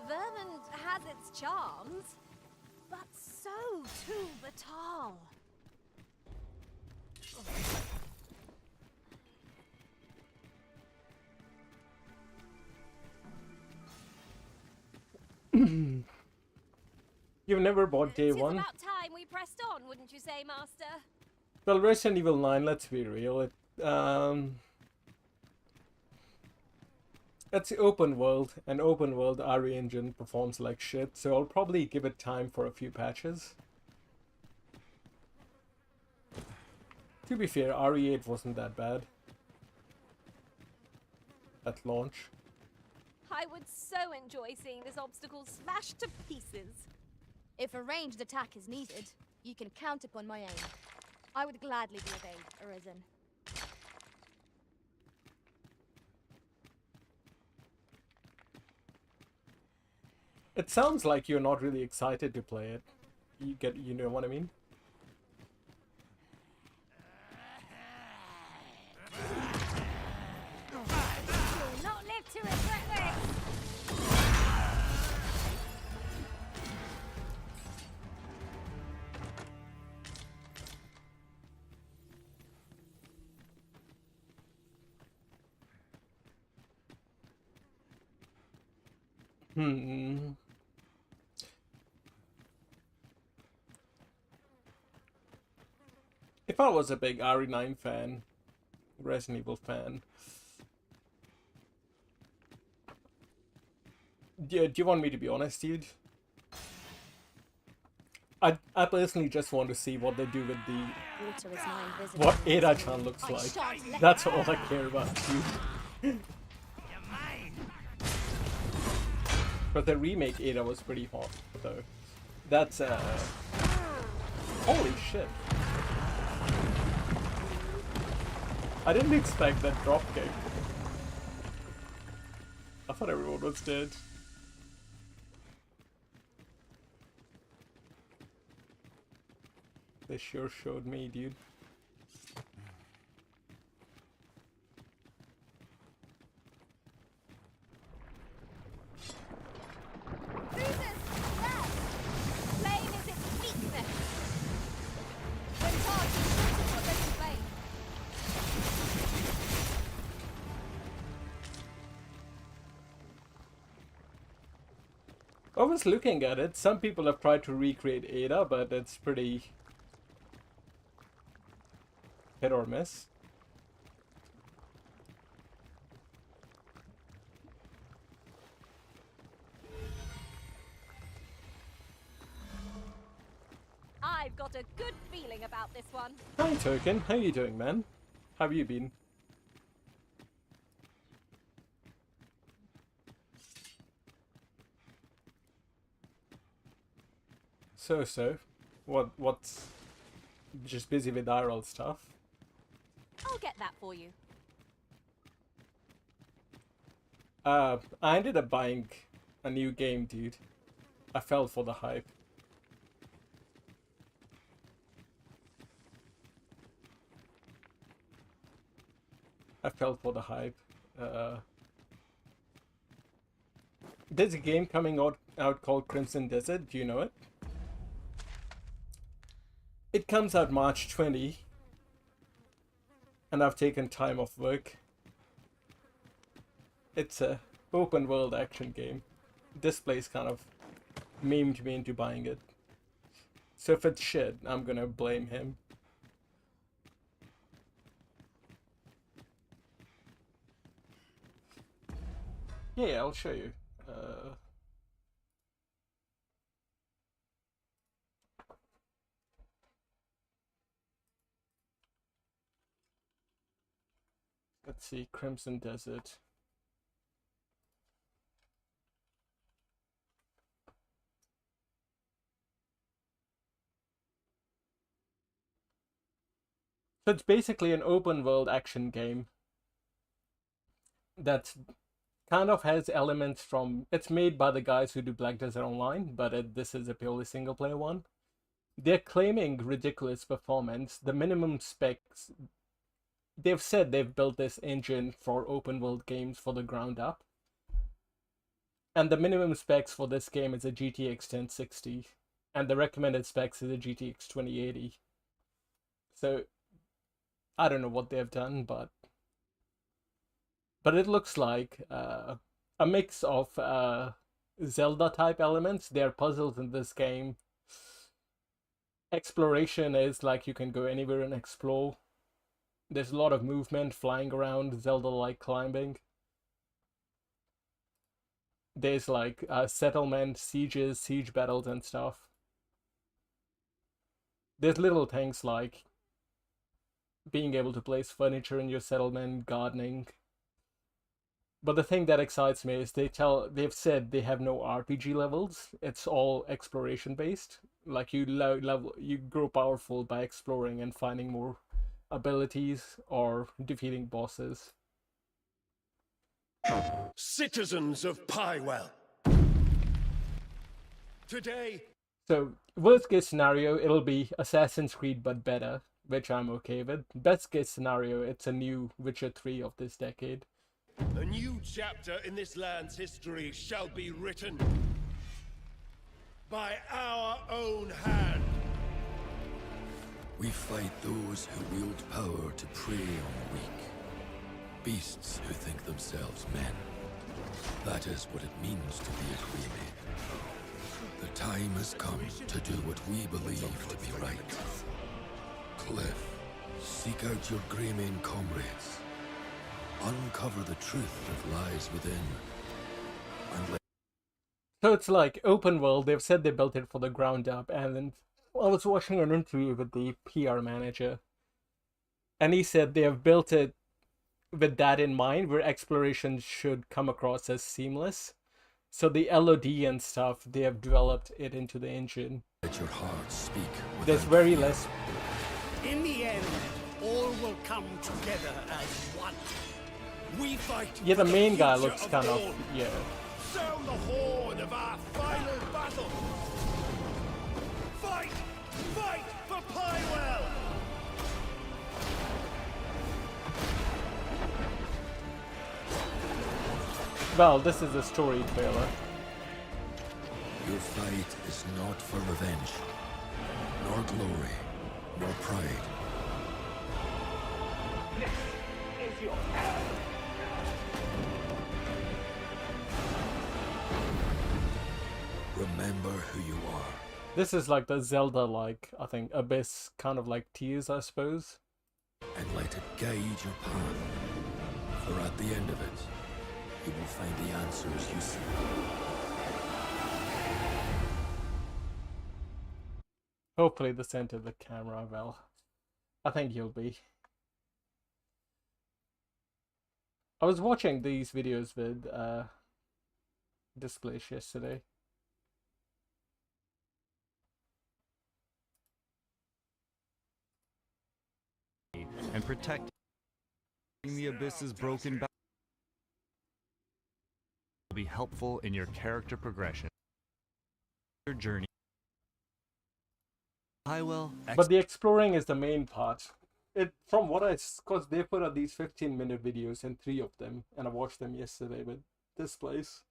Vermont has its charms, but so too Batal. You've never bought day It's one? about time we pressed on, wouldn't you say, Master? Well, Resident Evil 9, let's be real. It's open world, and open world RE engine performs like shit, so I'll probably give it time for a few patches. To be fair, RE8 wasn't that bad at launch. I would so enjoy seeing this obstacle smashed to pieces. If a ranged attack is needed, you can count upon my aim. I would gladly be of aid, Arisen. It sounds like you're not really excited to play it. You know what I mean? You'll not live to regret this. If I was a big RE9 fan, Resident Evil fan, do you want me to be honest, dude? I personally just want to see what they do with the Water is now invisible. what Ada-chan looks I like. shan't let That's you all I down. care about, dude. But the remake Ada was pretty hot, though. That's holy shit! I didn't expect that dropkick. I thought everyone was dead. They sure showed me, dude. Who's this? There! Flame is its weakness. When charged, you shoot it with a flame. I was looking at it. Some people have tried to recreate Ada, but it's pretty hit or miss. I've got a good feeling about this one. Hi, Token. How you doing, man? How have you been? So. What's... Just busy with IRL stuff? I'll get that for you. I ended up buying a new game, dude. I fell for the hype. There's a game coming out called Crimson Desert. Do you know it? It comes out March 20. And I've taken time off work. It's a open world action game. This place kind of memed me into buying it. So if it's shit, I'm gonna blame him. Yeah, I'll show you. Let's see, Crimson Desert. So it's basically an open world action game that kind of has elements from... It's made by the guys who do Black Desert Online, but this is a purely single player one. They're claiming ridiculous performance. The minimum specs... They've said they've built this engine for open world games for the ground up. And the minimum specs for this game is a GTX 1060. And the recommended specs is a GTX 2080. So, I don't know what they've done, but it looks like a mix of Zelda-type elements. There are puzzles in this game. Exploration is like you can go anywhere and explore. There's a lot of movement, flying around, Zelda-like climbing. There's like settlement, sieges, siege battles and stuff. There's little things like being able to place furniture in your settlement, gardening. But the thing that excites me is they've said they have no RPG levels. It's all exploration based. Like you grow powerful by exploring and finding more abilities or defeating bosses. Citizens of Pywell. Today. So worst case scenario, it'll be Assassin's Creed but better, which I'm okay with. Best case scenario, it's a new Witcher 3 of this decade. A new chapter in this land's history shall be written by our own hand. We fight those who wield power to prey on the weak. Beasts who think themselves men. That is what it means to be a Freeman. The time has come to do what we believe to be right. Cliff, seek out your Greymane comrades. Uncover the truth that lies within. And So it's like open world. They've said they built it for the ground up, and then I was watching an interview with the PR manager, and he said they have built it with that in mind, where exploration should come across as seamless. So the LOD and stuff, they have developed it into the engine. Let your heart speak. There's very less. In the end, all will come together as one. We fight. Yeah, the main guy future looks kind of, all. yeah. Sound the horn of our final battle. Fight! Fight for Pywell! Well, this is a story trailer. Your fight is not for revenge, nor glory, nor pride. This is your hour. Remember who you are. This is like the Zelda-like, I think, Abyss, kind of like Tears, I suppose. And let it guide your path. For at the end of it, you will find the answers you seek. Hopefully the center of the camera well. I think you'll be. I was watching these videos with Displays yesterday. And protecting the Abyss's broken back will be helpful in your character progression. Your journey. But the exploring is the main part. From what because they put out these 15-minute videos and 3 of them, and I watched them yesterday with Displays.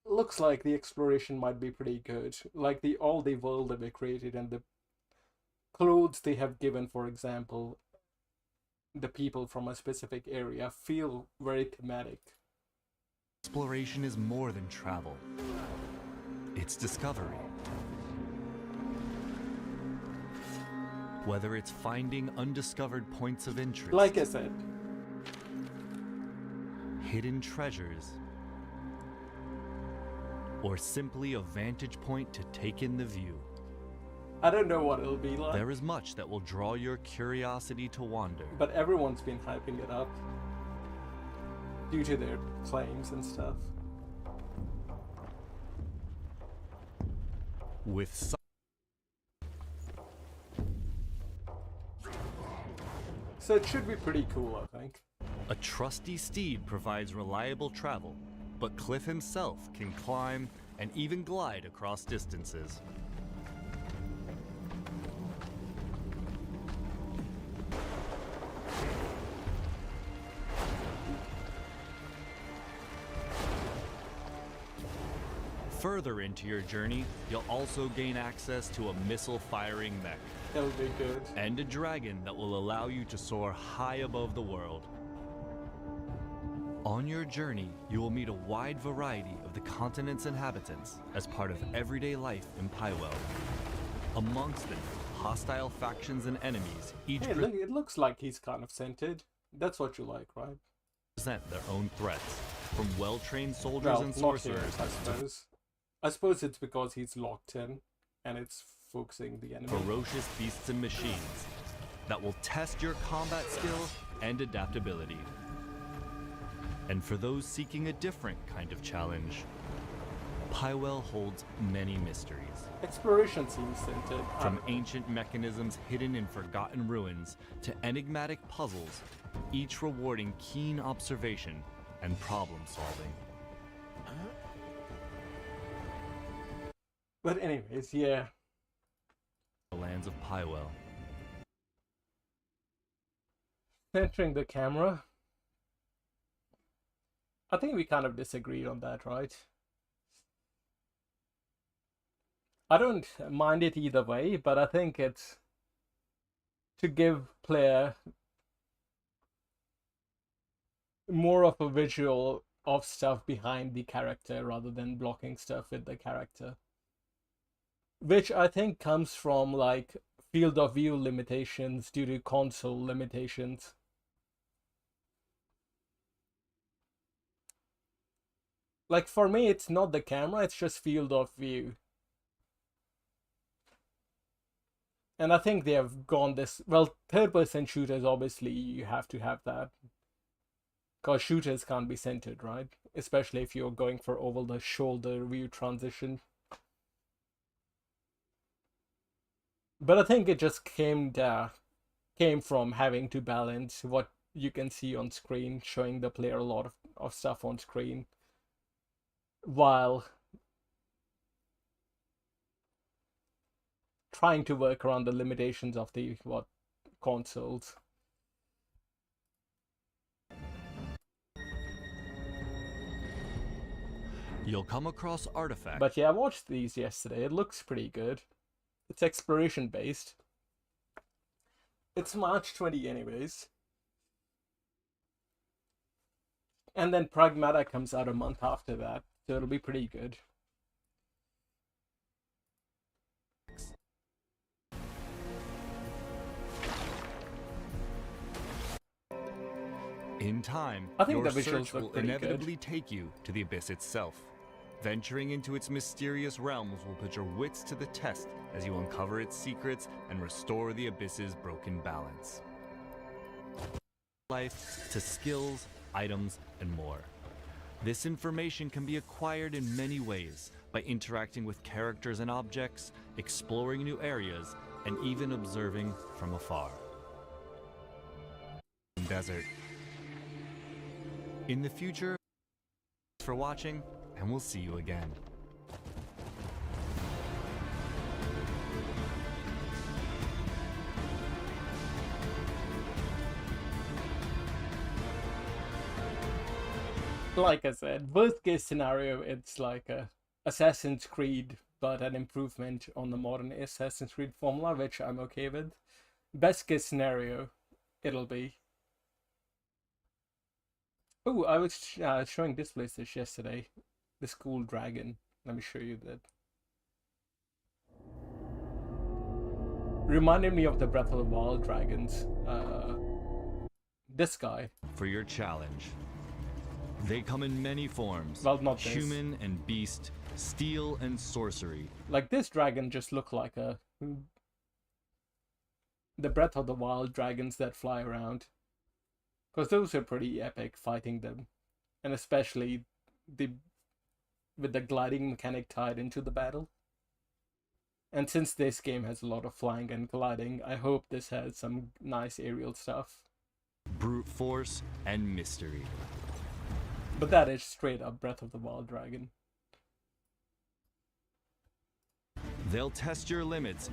Looks like the exploration might be pretty good. Like all the world that they created and the clothes they have given, for example, the people from a specific area feel very thematic. Exploration is more than travel. It's discovery. Whether it's finding undiscovered points of interest, like I said, hidden treasures, or simply a vantage point to take in the view. I don't know what it'll be like. There is much that will draw your curiosity to wander. But everyone's been hyping it up due to their claims and stuff. With some so it should be pretty cool, I think. A trusty steed provides reliable travel, but Cliff himself can climb and even glide across distances. Further into your journey, you'll also gain access to a missile-firing mech. That'll be good. And a dragon that will allow you to soar high above the world. On your journey, you will meet a wide variety of the continent's inhabitants as part of everyday life in Pywell. Amongst them, hostile factions and enemies, each it looks like he's kind of scented. That's what you like, right? present their own threats, from well-trained soldiers and sorcerers. I suppose it's because he's locked in, and it's focusing the enemy. Ferocious beasts and machines that will test your combat skill and adaptability. And for those seeking a different kind of challenge, Pywell holds many mysteries. Exploration seems scented. From ancient mechanisms hidden in forgotten ruins to enigmatic puzzles, each rewarding keen observation and problem solving. But anyways, yeah. The lands of Pywell. Centering the camera. I think we kind of disagreed on that, right? I don't mind it either way, but I think it's to give player more of a visual of stuff behind the character rather than blocking stuff with the character. Which I think comes from like field of view limitations due to console limitations. Like for me, it's not the camera, it's just field of view. And I think they have gone this, well, third-person shooters, obviously, you have to have that. Because shooters can't be centered, right? Especially if you're going for over-the-shoulder view transition. But I think it just came from having to balance what you can see on screen, showing the player a lot of stuff on screen, while trying to work around the limitations of the consoles. You'll come across artifacts. But yeah, I watched these yesterday. It looks pretty good. It's exploration based. It's March 20 anyways. And then Pragmata comes out a month after that, so it'll be pretty good. In time, I think your the visuals search look will pretty inevitably take you to the Abyss itself. Venturing into its mysterious realms will put your wits to the test as you uncover its secrets and restore the abyss's broken balance. Life to skills, items, and more. This information can be acquired in many ways, by interacting with characters and objects, exploring new areas, and even observing from afar. Desert. In the future, thanks for watching, and we'll see you again. Like I said, worst case scenario, it's like a Assassin's Creed, but an improvement on the modern Assassin's Creed formula, which I'm okay with. Best case scenario, it'll be... Oh, I was showing this place this yesterday. This cool dragon. Let me show you that. Reminded me of the Breath of the Wild dragons. This guy. For your challenge. They come in many forms. Well, not this. Human and beast, steel and sorcery. Like this dragon just looked like the Breath of the Wild dragons that fly around. Because those are pretty epic fighting them. And especially with the gliding mechanic tied into the battle. And since this game has a lot of flying and gliding, I hope this has some nice aerial stuff. Brute force and mystery. But that is straight up Breath of the Wild dragon. They'll test your limits.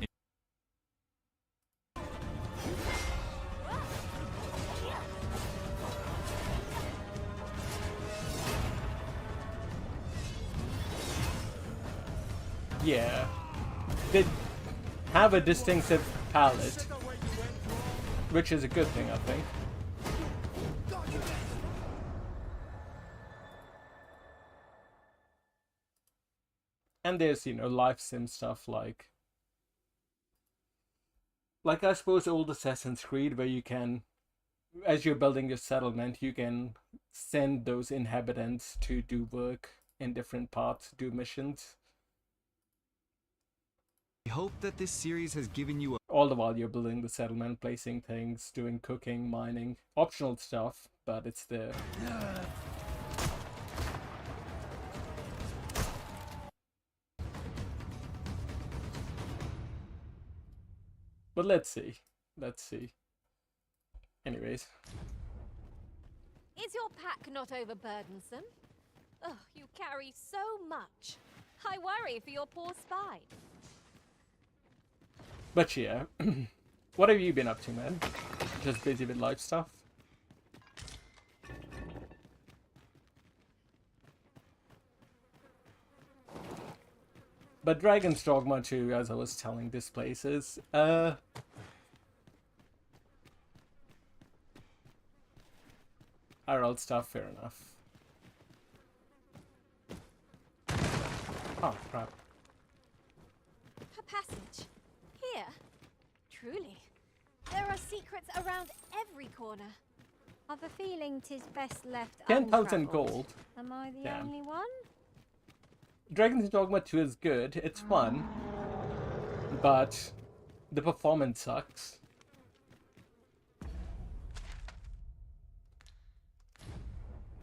Yeah. They have a distinctive palette, which is a good thing, I think. And there's, life sim stuff like I suppose old Assassin's Creed, where you can, as you're building your settlement, you can send those inhabitants to do work in different parts, do missions. I hope that this series has given you all the while you're building the settlement, placing things, doing cooking, mining, optional stuff, but it's there. But let's see. Anyways. Is your pack not overburdensome? Oh, you carry so much. I worry for your poor spine. But yeah, what have you been up to, man? Just busy with life stuff? But Dragon's Dogma 2, as I was telling this place, is, IRL stuff, fair enough. Oh, crap. A passage. Here. Truly. There are secrets around every corner. I've a feeling 'tis best left 10,000 untravelled. gold. Am I the Damn. only one? Dragon's Dogma 2 is good, it's fun, but the performance sucks.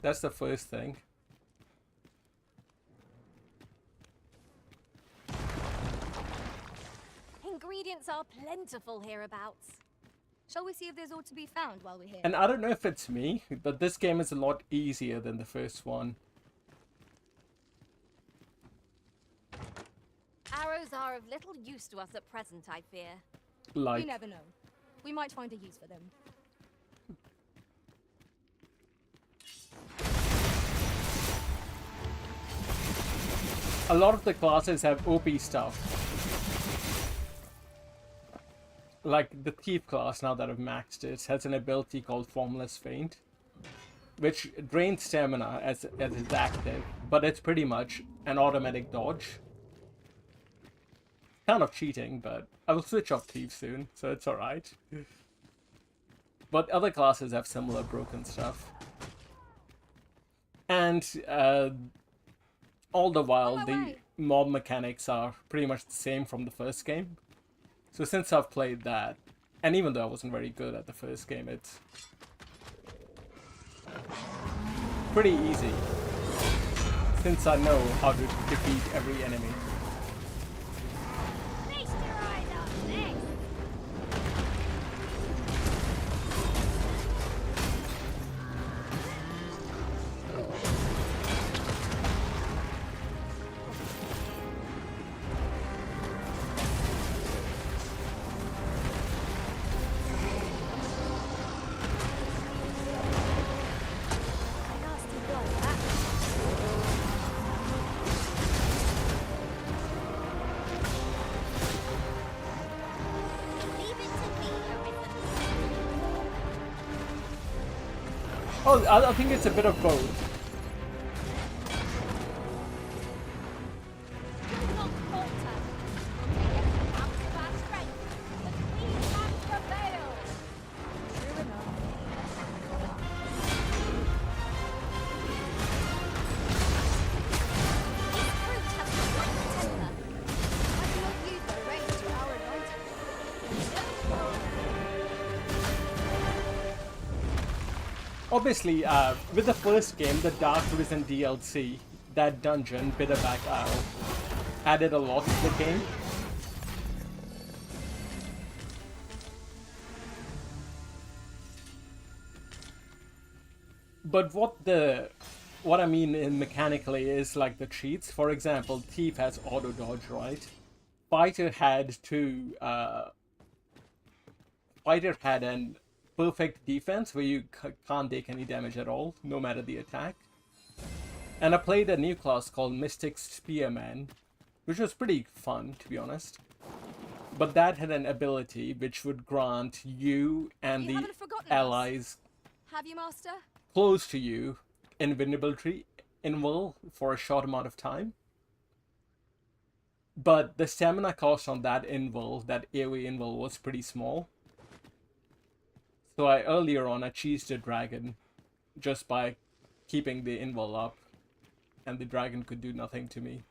That's the first thing. Ingredients are plentiful hereabouts. Shall we see if there's all to be found while we're here? And I don't know if it's me, but this game is a lot easier than the first one. Arrows are of little use to us at present, I fear. Like, You never know. We might find a use for them. a lot of the classes have OP stuff. Like the Thief class, now that I've maxed it, has an ability called Formless Feint, which drains stamina as it's active, but it's pretty much an automatic dodge. Kind of cheating, but I will switch off Thief soon, so it's alright. But other classes have similar broken stuff. And all the while, the mob mechanics are pretty much the same from the first game. So since I've played that, and even though I wasn't very good at the first game, it's pretty easy. Since I know how to defeat every enemy. Oh, I think it's a bit of both. Obviously, with the first game, the Dark Risen DLC, that dungeon, Bitterback Isle, added a lot to the game. But what I mean in mechanically is like the cheats. For example, Thief has auto dodge, right? Fighter had an perfect defense where you can't take any damage at all, no matter the attack. And I played a new class called Mystic Spearman, which was pretty fun, to be honest. But that had an ability which would grant you and the allies Have you, Master? close to you invulnerability for a short amount of time. But the stamina cost on that that AoE invul, was pretty small. So earlier on I cheesed a dragon just by keeping the invul up, and the dragon could do nothing to me.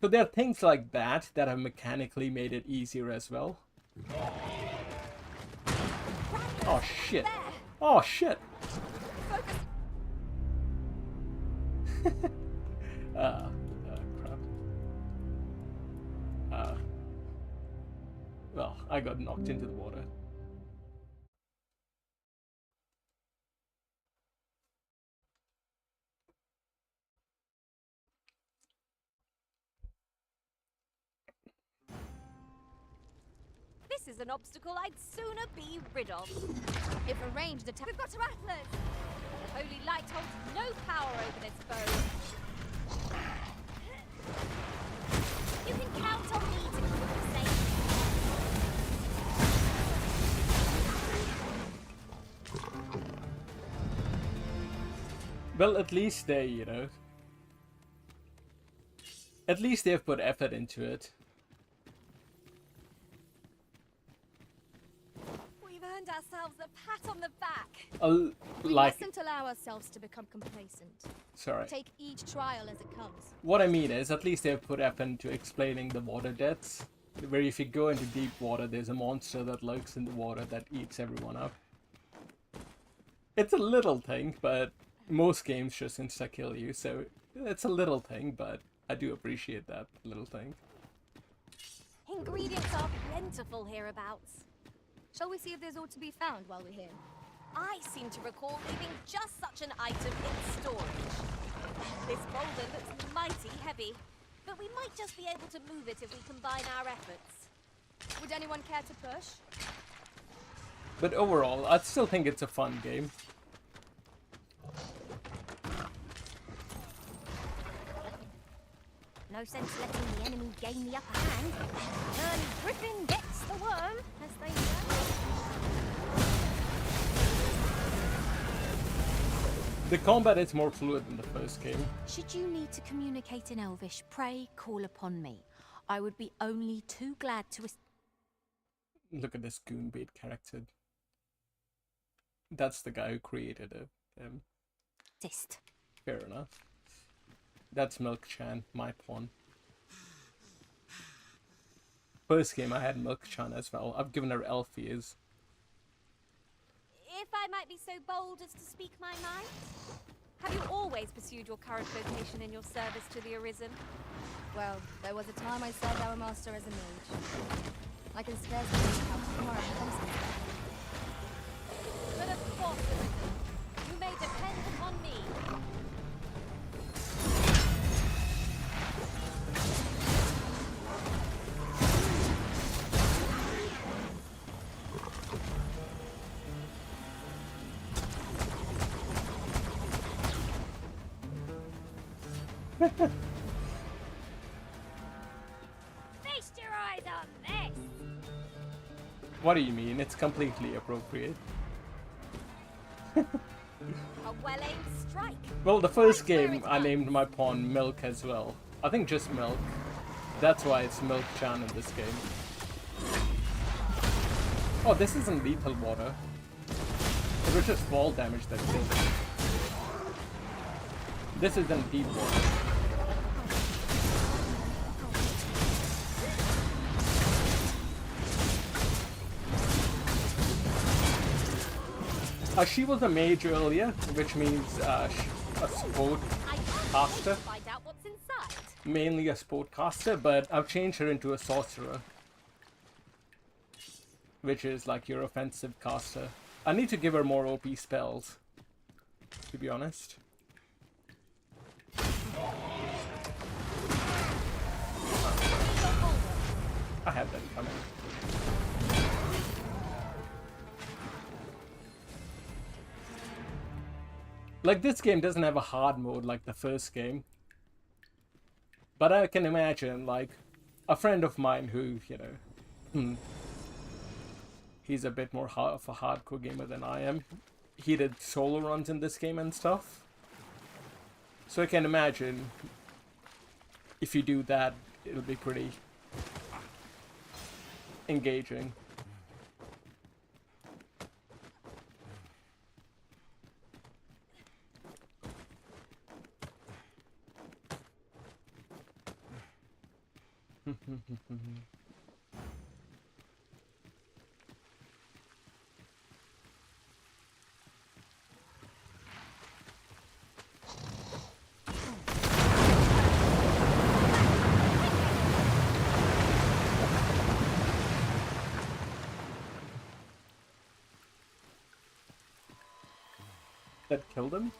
So there are things like that that have mechanically made it easier as well. Oh shit. Oh shit. Crap. Well, I got knocked into the water. This is an obstacle I'd sooner be rid of. If a ranged attack... We've got rattlers! The Holy Light holds no power over this foe. You can count on me to keep you safe. Well, at least they, at least they've put effort into it. We've earned ourselves a pat on the back. We mustn't allow ourselves to become complacent. Sorry. Take each trial as it comes. What I mean is, at least they've put effort into explaining the water deaths, where if you go into deep water, there's a monster that lurks in the water that eats everyone up. It's a little thing, but most games just insta-kill you, so it's a little thing, but I do appreciate that little thing. Ingredients are plentiful hereabouts. Shall we see if there's aught to be found while we're here? I seem to recall leaving just such an item in storage. This boulder looks mighty heavy, but we might just be able to move it if we combine our efforts. Would anyone care to push? But overall, I still think it's a fun game. No sense letting the enemy gain the upper hand. Early Griffin gets the worm, as they say. The combat is more fluid than the first game. Should you need to communicate in Elvish, pray call upon me. I would be only too glad to... Look at this goonbait character. That's the guy who created it. Assist. Fair enough. That's Milk-chan, my pawn. First game I had Milk-chan as well. I've given her elf ears. If I might be so bold as to speak my mind, have you always pursued your current vocation in your service to the Arisen? Well, there was a time I served our master as a mage. I can scarcely think how tomorrow comes to that. But of course, Arisen, you may depend upon me. Feast your eyes on this! What do you mean? It's completely appropriate. A well-aimed strike. Well, the first game I named my pawn Milk as well. I think just Milk. That's why it's Milk-chan in this game. Oh, this isn't lethal water. It was just fall damage that killed me. This isn't deep water. She was a mage earlier, which means a sport caster. Find out what's inside. Mainly a sport caster, but I've changed her into a sorcerer. Which is like your offensive caster. I need to give her more OP spells, to be honest. I have that coming. Like, this game doesn't have a hard mode like the first game. But I can imagine, like, a friend of mine who, you know, he's a bit more of a hardcore gamer than I am. He did solo runs in this game and stuff. So I can imagine if you do that, it'll be pretty engaging. That killed him?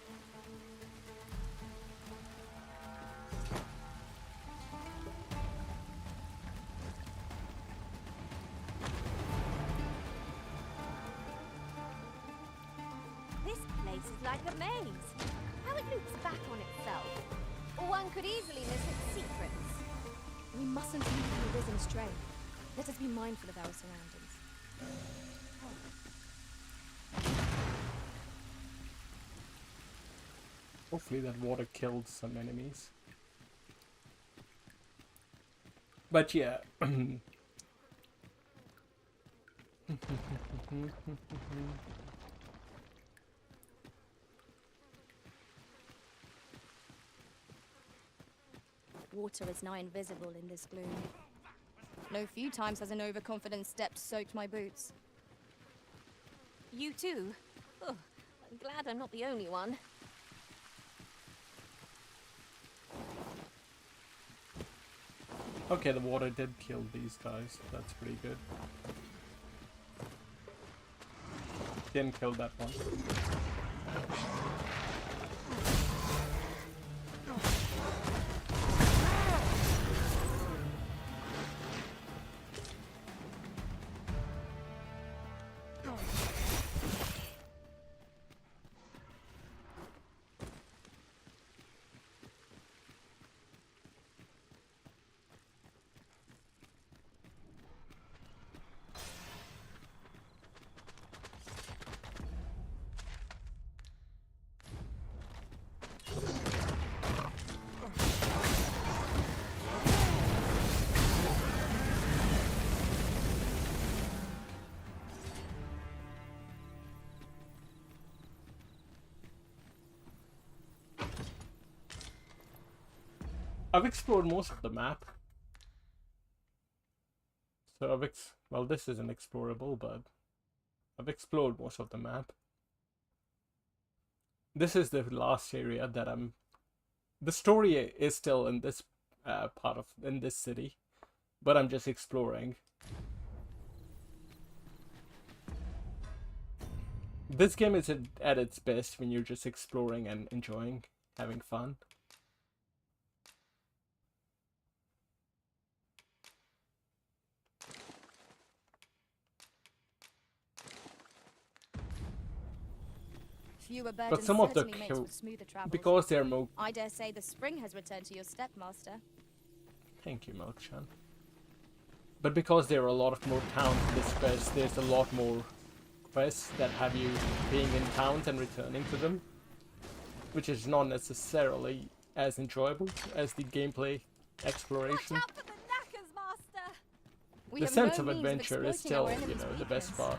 This place is like a maze. How it loops back on itself. One could easily miss its secrets. We mustn't leave the Arisen astray. Let us be mindful of our surroundings. Hopefully that water killed some enemies. But yeah. Water is nigh invisible in this gloom. No few times has an overconfident step soaked my boots. You too? Oh, I'm glad I'm not the only one. Okay, the water did kill these guys. That's pretty good. Didn't kill that one. I've explored most of the map. So well, this isn't explorable, but I've explored most of the map. This is the last area that the story is still in this in this city, but I'm just exploring. This game is at its best when you're just exploring and enjoying, having fun. Fewer But burdens some of the certainly makes for smoother travels. because they're more. I dare say the spring has returned to your stepmaster. Thank you, Milk-chan. But because there are a lot of more towns in this quest, there's a lot more quests that have you being in towns and returning to them, which is not necessarily as enjoyable as the gameplay exploration. Watch out for the knackers, Master! We The have sense no of means adventure is exploiting our still, enemy's the best weakness. part.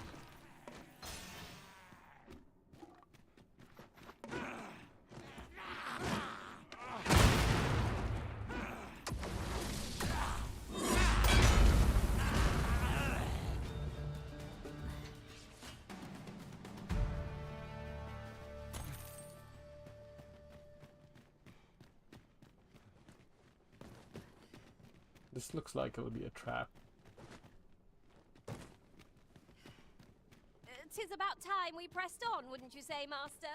This looks like it'll be a trap. 'Tis about time we pressed on, wouldn't you say, Master?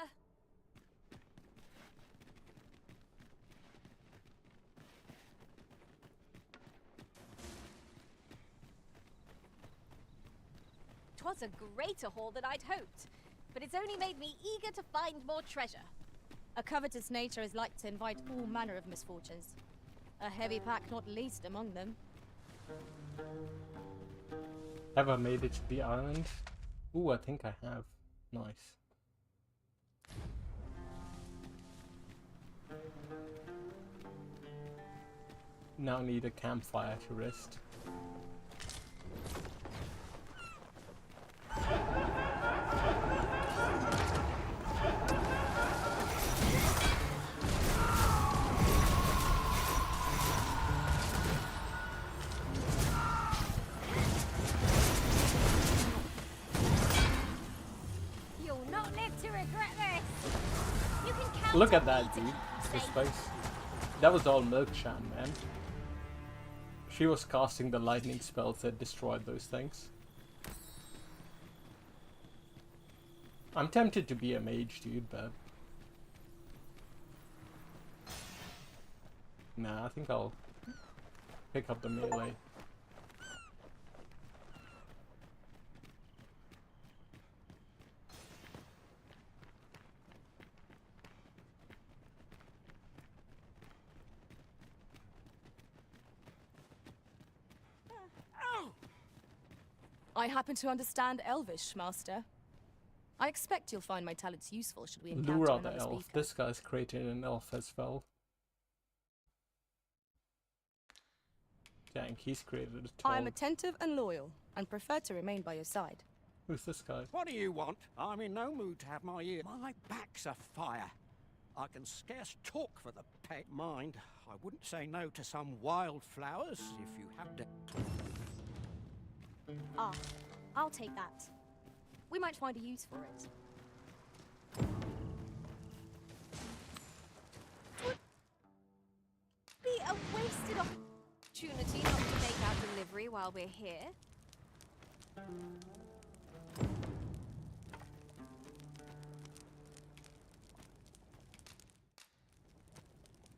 Twas a greater haul than I'd hoped, but it's only made me eager to find more treasure. A covetous nature is like to invite all manner of misfortunes. A heavy pack not least among them. Have I made it to the island? Ooh, I think I have. Nice. Now need a campfire to rest. You'll not live to regret this. You can count Look on at that, me to dude. keep His safe. face. That was all Milk-chan, man. She was casting the lightning spells that destroyed those things. I'm tempted to be a mage, dude, but... Nah, I think I'll pick up the melee. I happen to understand Elvish, Master. I expect you'll find my talents useful should we encounter Lura another the elf. speaker. This guy's created an elf as well. Dang, he's created a tall... I'm attentive and loyal, and prefer to remain by your side. Who's this guy? What do you want? I'm in no mood to have my ear. My back's afire. I can scarce talk for the pet mind. I wouldn't say no to some wildflowers if you have to. Ah, I'll take that. We might find a use for it. Be a wasted opportunity not to make our delivery while we're here.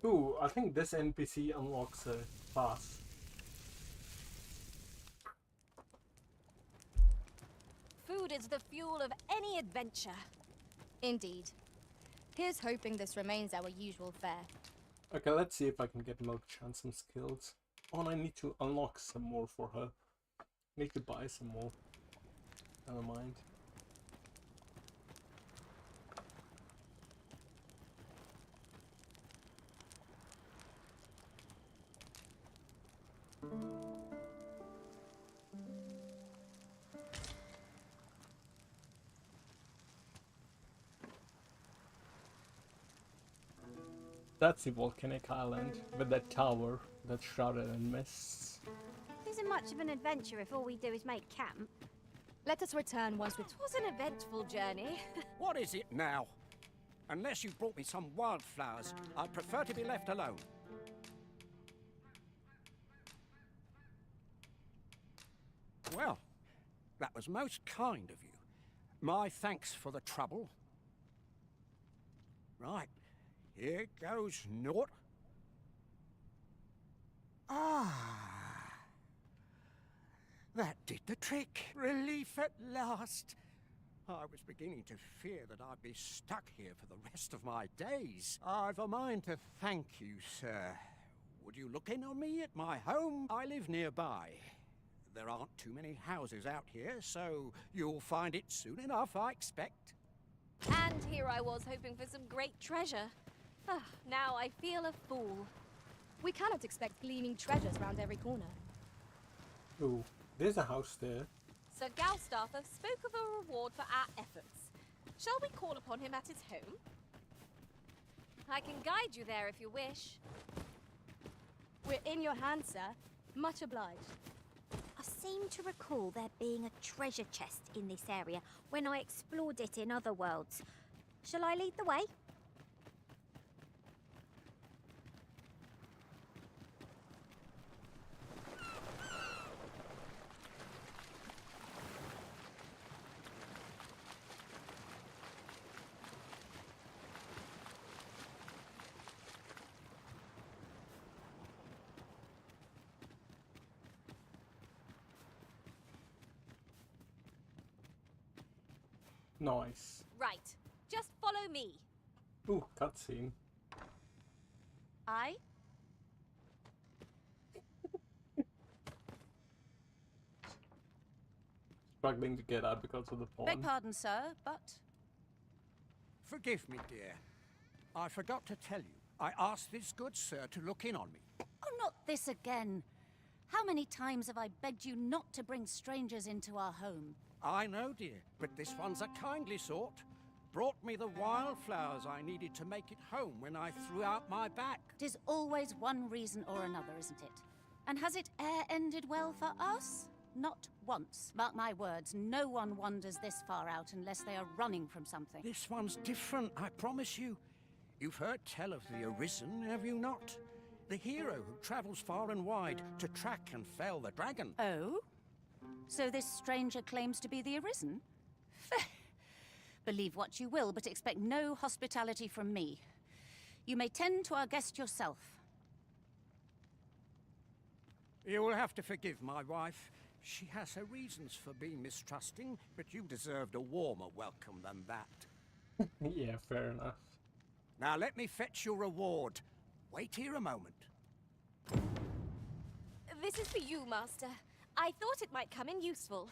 Ooh, I think this NPC unlocks a pass. Food is the fuel of any adventure. Indeed. Here's hoping this remains our usual fare. Okay, let's see if I can get Milk-chan some skills. Oh, and I need to unlock some more for her. Need to buy some more. Never mind. That's the volcanic island with that tower that's shrouded in mists. Isn't much of an adventure if all we do is make camp. Let us return once we've... It was an eventful journey. What is it now? Unless you brought me some wildflowers, I'd prefer to be left alone. Well, that was most kind of you. My thanks for the trouble. Right, here goes naught. Ah, that did the trick. Relief at last. I was beginning to fear that I'd be stuck here for the rest of my days. I've a mind to thank you, sir. Would you look in on me at my home? I live nearby. There aren't too many houses out here, so you'll find it soon enough, I expect. And here I was hoping for some great treasure. Ah, now I feel a fool. We cannot expect gleaming treasures round every corner. Ooh, there's a house there. Sir Galstaffer spoke of a reward for our efforts. Shall we call upon him at his home? I can guide you there if you wish. We're in your hands, sir. Much obliged. I seem to recall there being a treasure chest in this area when I explored it in other worlds. Shall I lead the way? Nice. Right. Just follow me. Ooh, cutscene. I? Struggling to get out because of the pawn. Beg pardon, sir, but... Forgive me, dear. I forgot to tell you. I asked this good sir to look in on me. Oh, not this again. How many times have I begged you not to bring strangers into our home? I know, dear, but this one's a kindly sort. Brought me the wildflowers I needed to make it home when I threw out my back. 'Tis always one reason or another, isn't it? And has it e'er ended well for us? Not once. Mark my words, no one wanders this far out unless they are running from something. This one's different, I promise you. You've heard tell of the Arisen, have you not? The hero who travels far and wide to track and fell the dragon. Oh? So this stranger claims to be the Arisen? Believe what you will, but expect no hospitality from me. You may tend to our guest yourself. You will have to forgive my wife. She has her reasons for being mistrusting, but you deserved a warmer welcome than that. Yeah, fair enough. Now let me fetch your reward. Wait here a moment. This is for you, Master. I thought it might come in useful.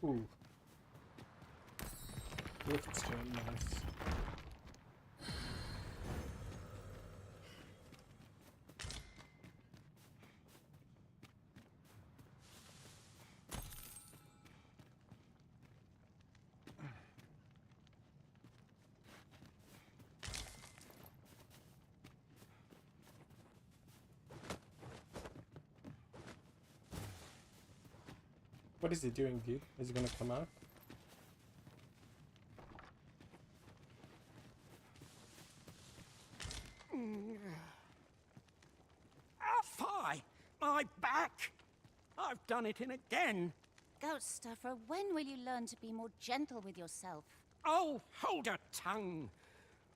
Ooh. Looks really nice. What is he doing, dude? Is he gonna come out? Fie! My back! I've done it in again! Goatstuffer, when will you learn to be more gentle with yourself? Oh, hold your tongue!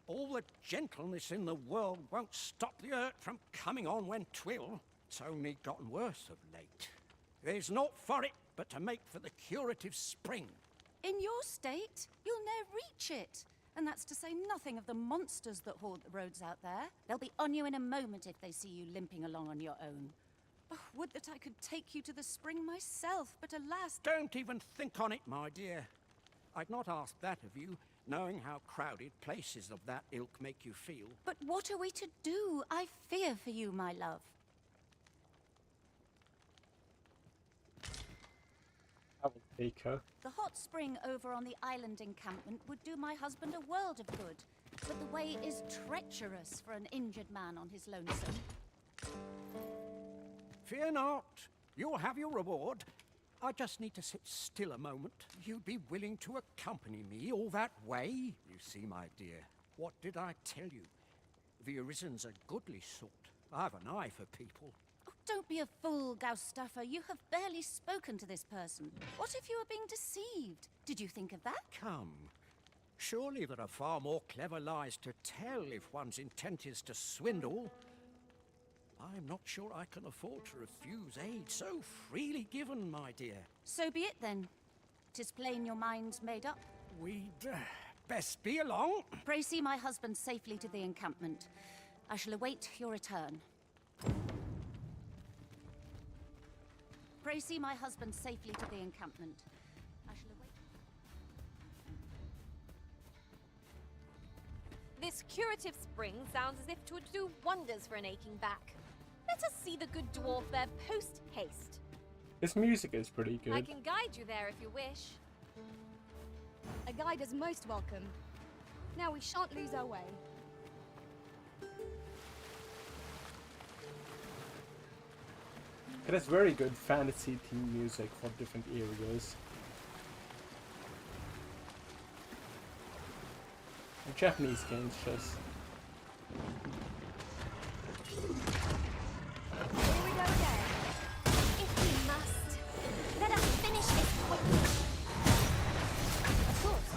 All the gentleness in the world won't stop the hurt from coming on when 'twill. It's only gotten worse of late. There's naught for it but to make for the curative spring. In your state, you'll ne'er reach it. And that's to say nothing of the monsters that haunt the roads out there. They'll be on you in a moment if they see you limping along on your own. Oh, would that I could take you to the spring myself, but alas... Don't even think on it, my dear. I'd not ask that of you, knowing how crowded places of that ilk make you feel. But what are we to do? I fear for you, my love. I will Baker. The hot spring over on the island encampment would do my husband a world of good, but the way is treacherous for an injured man on his lonesome. Fear not. You'll have your reward. I just need to sit still a moment. You'd be willing to accompany me all that way? You see, my dear, what did I tell you? The Arisen's a goodly sort. I've an eye for people. Oh, don't be a fool, Gaustaffer. You have barely spoken to this person. What if you were being deceived? Did you think of that? Come. Surely there are far more clever lies to tell if one's intent is to swindle. I'm not sure I can afford to refuse aid so freely given, my dear. So be it then. 'Tis plain your mind's made up. We'd best be along. Pray see my husband safely to the encampment. I shall await your return. Pray see my husband safely to the encampment. I shall await... This curative spring sounds as if 'twould do wonders for an aching back. Let us see the good dwarf there post-haste. His music is pretty good. I can guide you there if you wish. A guide is most welcome. Now we shan't lose our way. It has very good fantasy theme music for different areas. The Japanese games just... Here we go again. If we must, let us finish this quickly. Of course.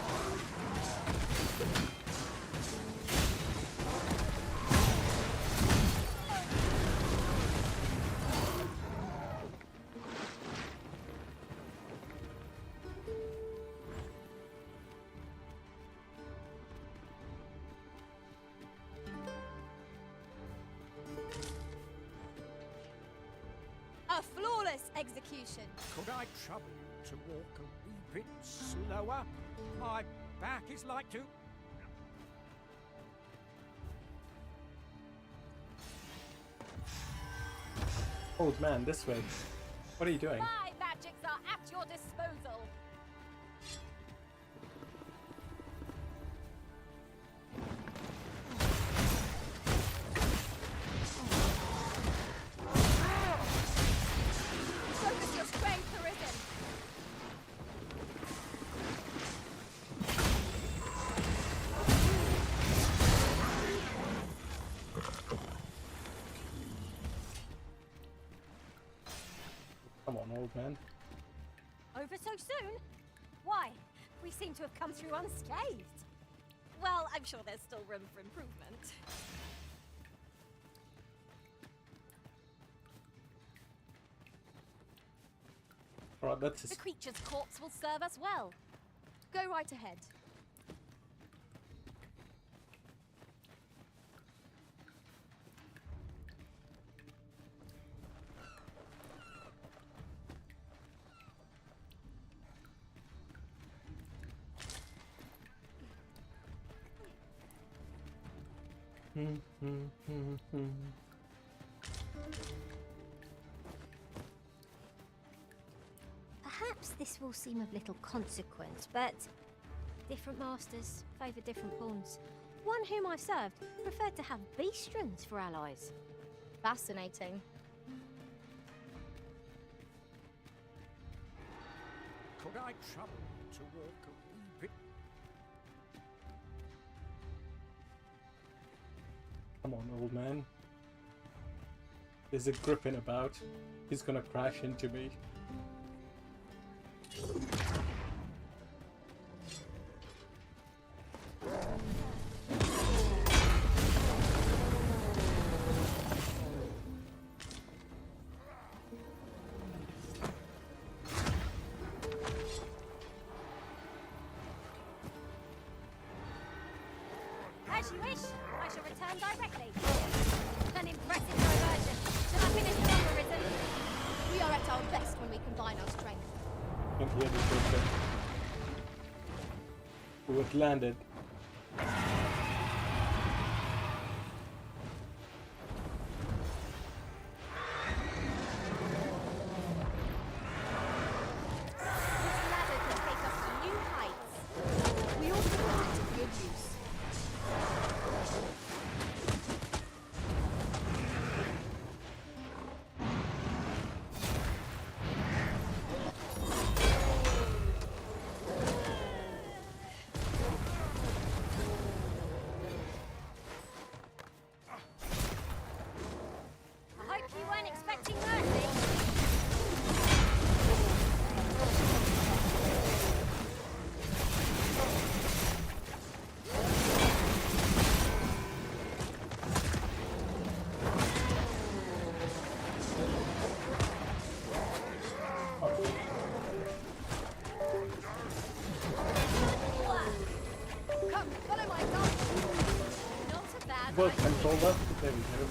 A flawless execution. Could I trouble you to walk a wee bit slower? My back is like to... Old man, this way. What are you doing? My magics are at your disposal. Focus your strength, Arisen. Come on, old man. Over so soon? Why? We seem to have come through unscathed. Well, I'm sure there's still room for improvement. Alright, that's The creature's corpse will serve us well. Go right ahead. Perhaps this will seem of little consequence, but different masters favour different pawns. One whom I've served preferred to have beastrons for allies. Fascinating. Could I trouble you to walk a wee bit... Come on, old man. There's a griffin about. He's gonna crash into me. As you wish. I shall return directly. An impressive diversion. Shall I finish the number, Risen? We are at our best when we combine our strength. Can hear the griffin. Who had landed. This Work controller. There we go.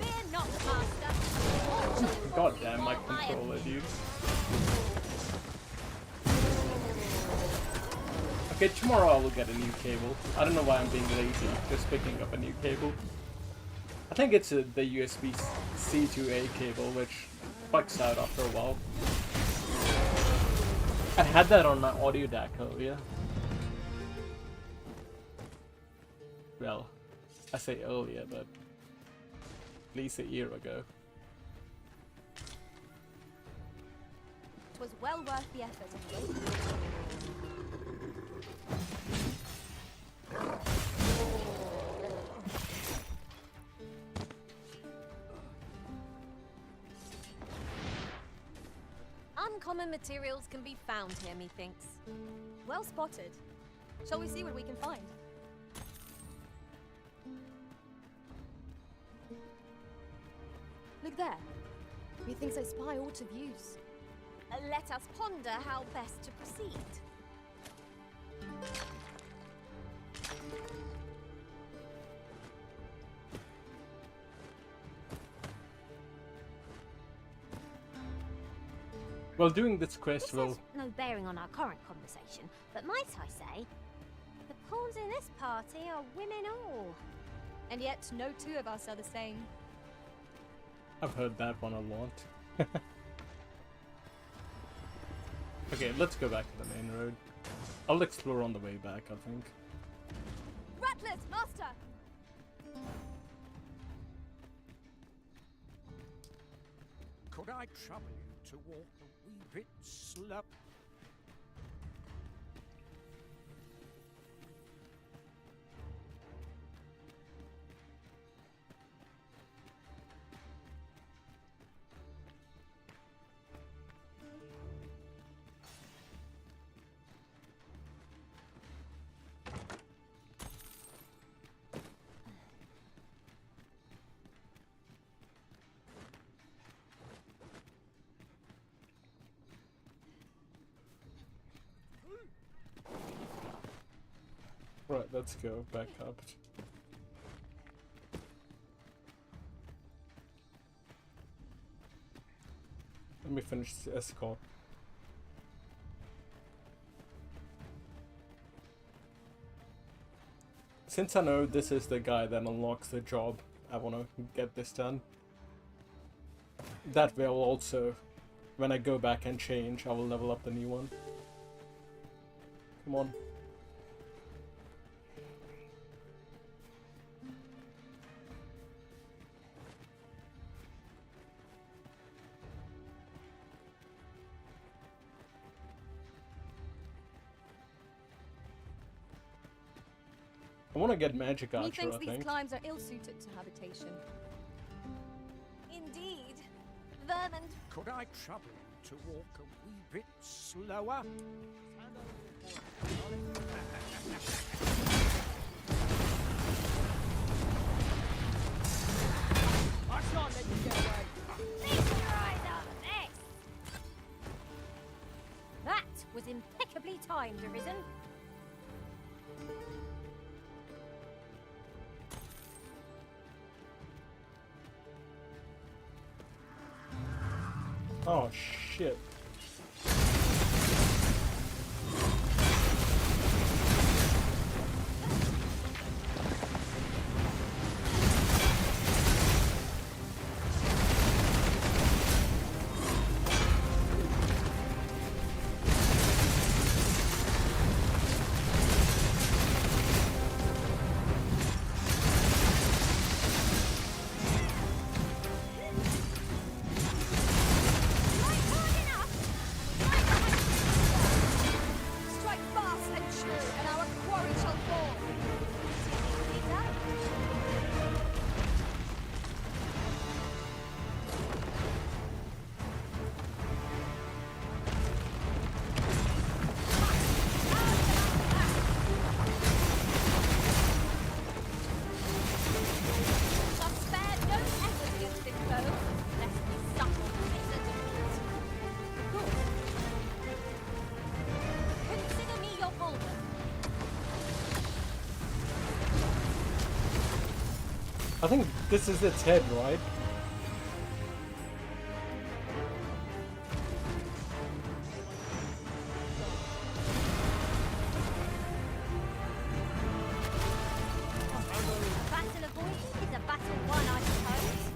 Fear not, Master. God damn my controller, dude. Okay, tomorrow I will get a new cable. I don't know why I'm being lazy, just picking up a new cable. I think it's the USB-C to A cable, which bugs out after a while. I had that on my audio DAC earlier. Well, I say earlier, but at least a year ago. It was well worth the effort, anyway. Uncommon materials can be found here, methinks. Well spotted. Shall we see what we can find? Look there. Methinks I spy aught of use. Let us ponder how best to proceed. Well, doing this quest This will... has no bearing on our current conversation, but might I say, the pawns in this party are women all. And yet, no two of us are the same. I've heard that one a lot. Okay, let's go back to the main road. I'll explore on the way back, I think. Rattlers, Master! Could I trouble you to walk a wee bit slow? Right, let's go back up. Let me finish the escort. Since I know this is the guy that unlocks the job, I want to get this done. That way I'll also, when I go back and change, I will level up the new one. Come on. I want to get Magic Archer, Methinks I these think. climbs are ill-suited to habitation. Indeed. Vermin. Could I trouble you to walk a wee bit slower? I shan't let you get away. Keep your eyes on this! That was impeccably timed, Arisen. Oh shit. I think this is its head, right? A battle avoided is a battle won, I suppose.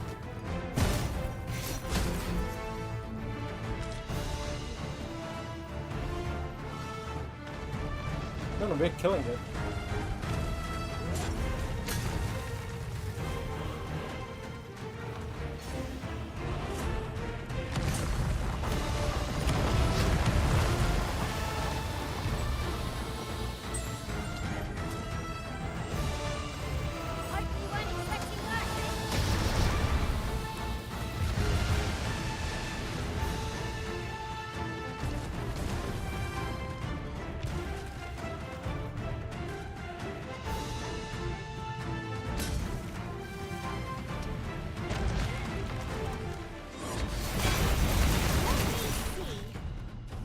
No, we're killing it. Hope you weren't expecting that.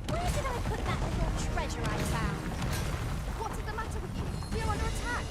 Where did I put that little treasure I found? What is the matter with you? We're under attack.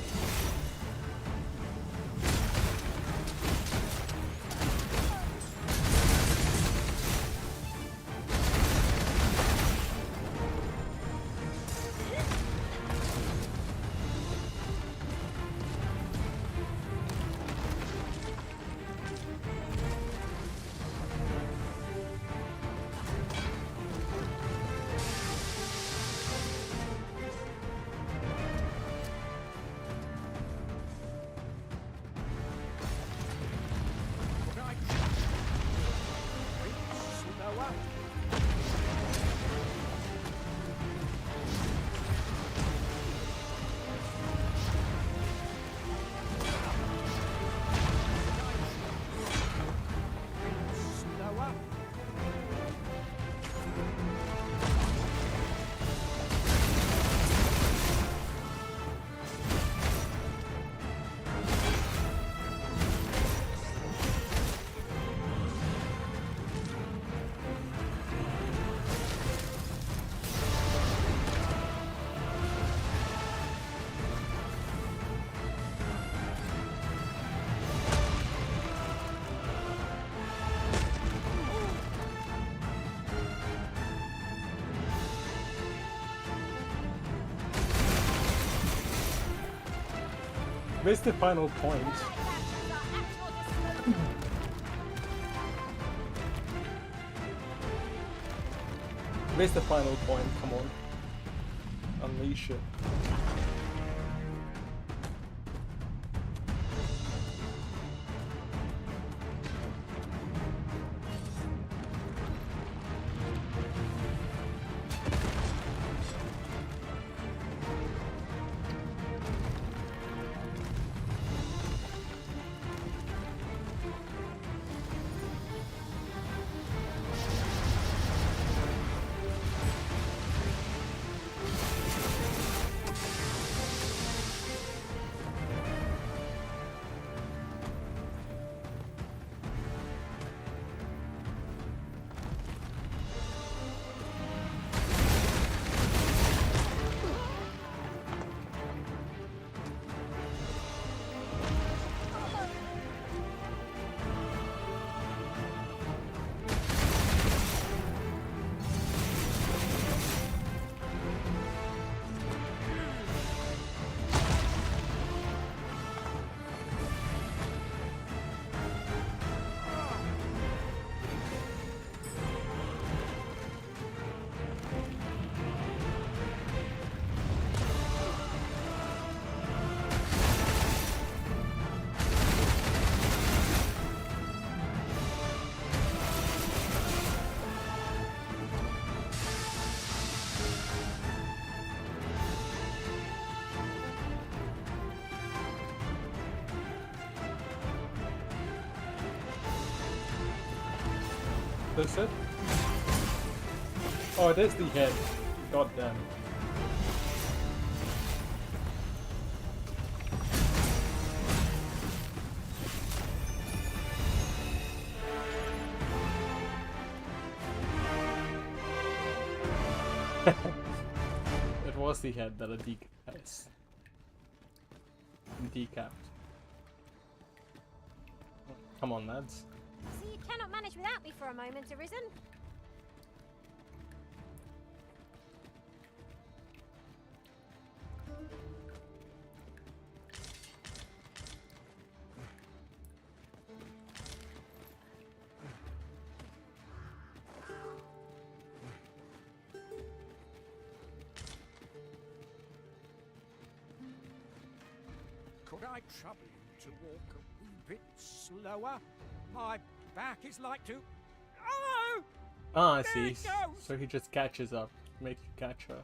Where's the final point? Where's the final point? Come on. Unleash it. That's it? Oh, it is the head. God damn. It was the head that I decapped. Come on, lads. So you cannot manage without me for a moment, Arisen? Could I trouble you to walk a wee bit slower? My back is like to... Oh! Ah, I There see. it goes! So he just catches up, makes you catch her.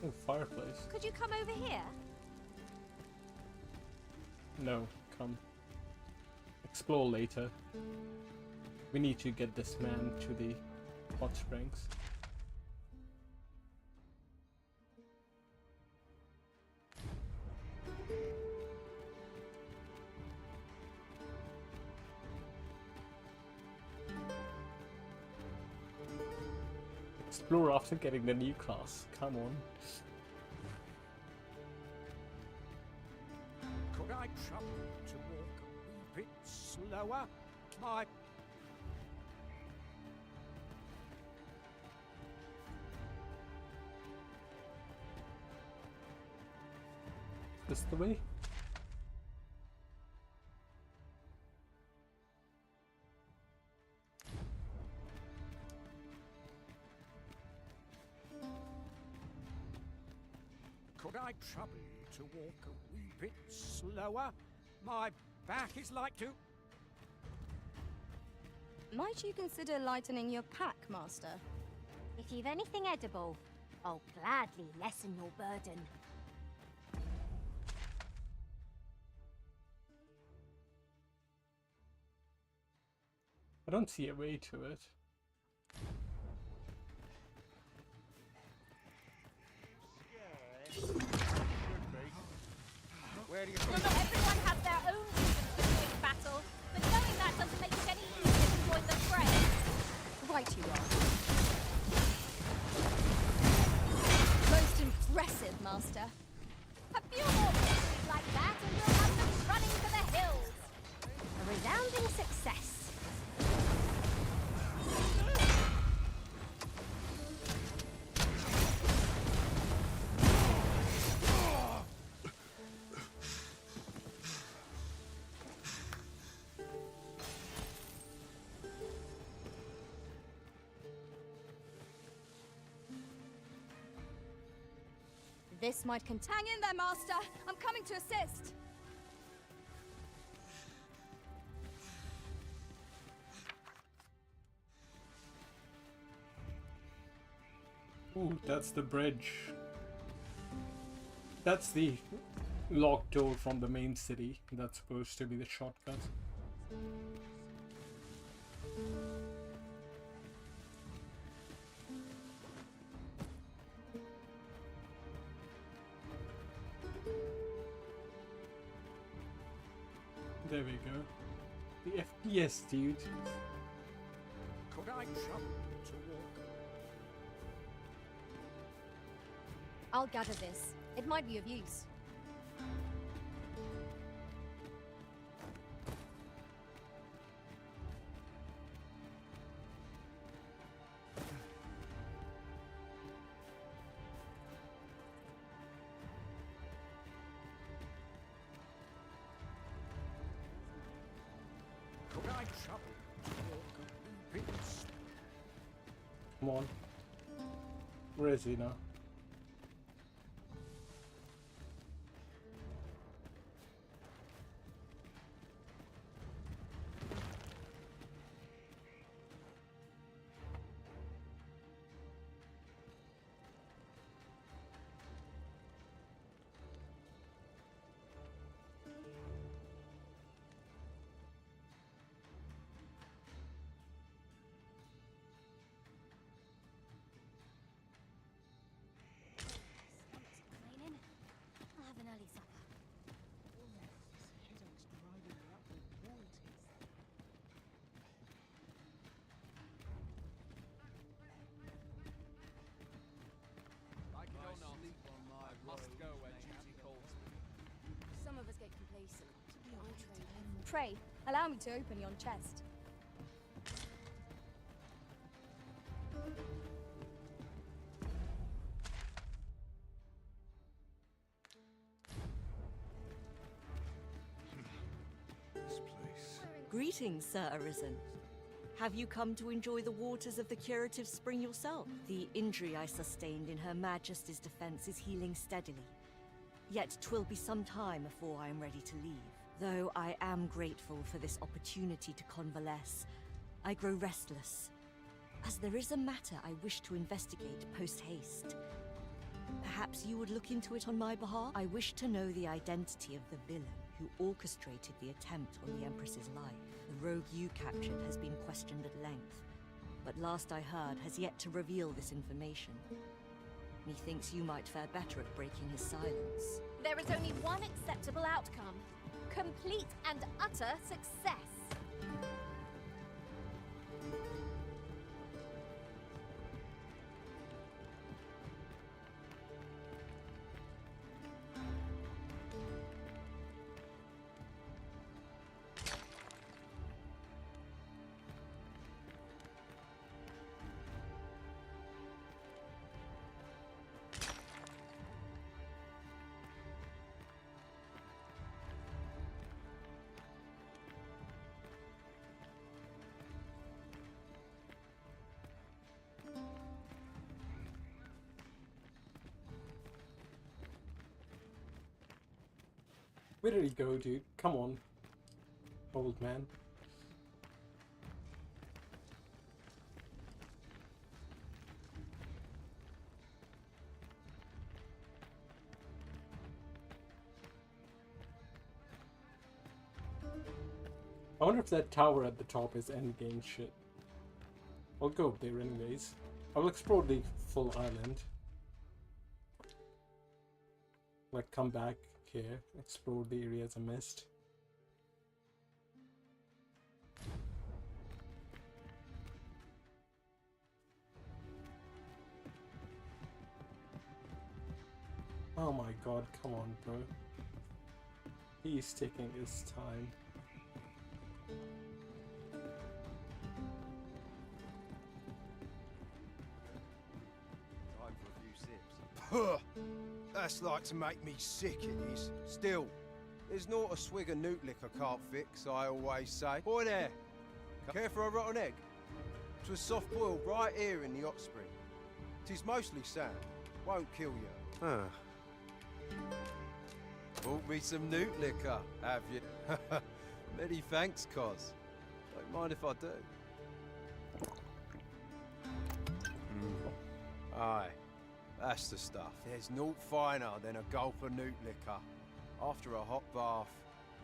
Oh, fireplace. Could you come over here? No, come. Explore later. We need to get this man to the hot springs. Explore after getting the new class. Come on. Could I trouble you to walk a wee bit slower? My... This the way? Could I trouble you to walk a wee bit slower? My back is like to... Might you consider lightening your pack, Master? If you've anything edible, I'll gladly lessen your burden. I don't see a way to it. Where do you Well, not everyone has their own reasons for doing battle, but knowing that doesn't make it any easier to join the fray. Right you are. Most impressive, Master. A few more victories like that and we'll have them running for the hills. A resounding success. This might hang in there, Master. I'm coming to assist. Ooh, that's the bridge. That's the locked door from the main city. That's supposed to be the shortcut. There we go. The FPS, dude. Could I trouble you to walk... I'll gather this. It might be of use. Could I trouble you to walk a wee bit slower? Come on. Where is he now? Jason to be my trainer. Pray, allow me to open yon chest. This place. Greetings, Sir Arisen. Have you come to enjoy the waters of the curative spring yourself? The injury I sustained in Her Majesty's defense is healing steadily. Yet 'twill be some time before I am ready to leave. Though I am grateful for this opportunity to convalesce, I grow restless, as there is a matter I wish to investigate post-haste. Perhaps you would look into it on my behalf? I wish to know the identity of the villain who orchestrated the attempt on the Empress's life. The rogue you captured has been questioned at length, but last I heard has yet to reveal this information. Methinks you might fare better at breaking his silence. There is only one acceptable outcome. Complete and utter success. Where did he go, dude? Come on, old man. I wonder if that tower at the top is endgame shit. I'll go up there anyways. I'll explore the full island. Like, come back here, explore the areas I missed. Oh my god, come on, bro. He's taking his time. Time for a few sips. Puh! That's like to make me sick, it is. Still, there's not a swig of newt lick I can't fix, I always say. Boy there, care for a rotten egg? 'Twas soft boiled right here in the hot spring. 'Tis mostly sand, won't kill you. Huh. Bought me some newt liquor, have you? Many thanks, Cos. Don't mind if I do. Aye. That's the stuff. There's naught finer than a gulp of newt liquor. After a hot bath,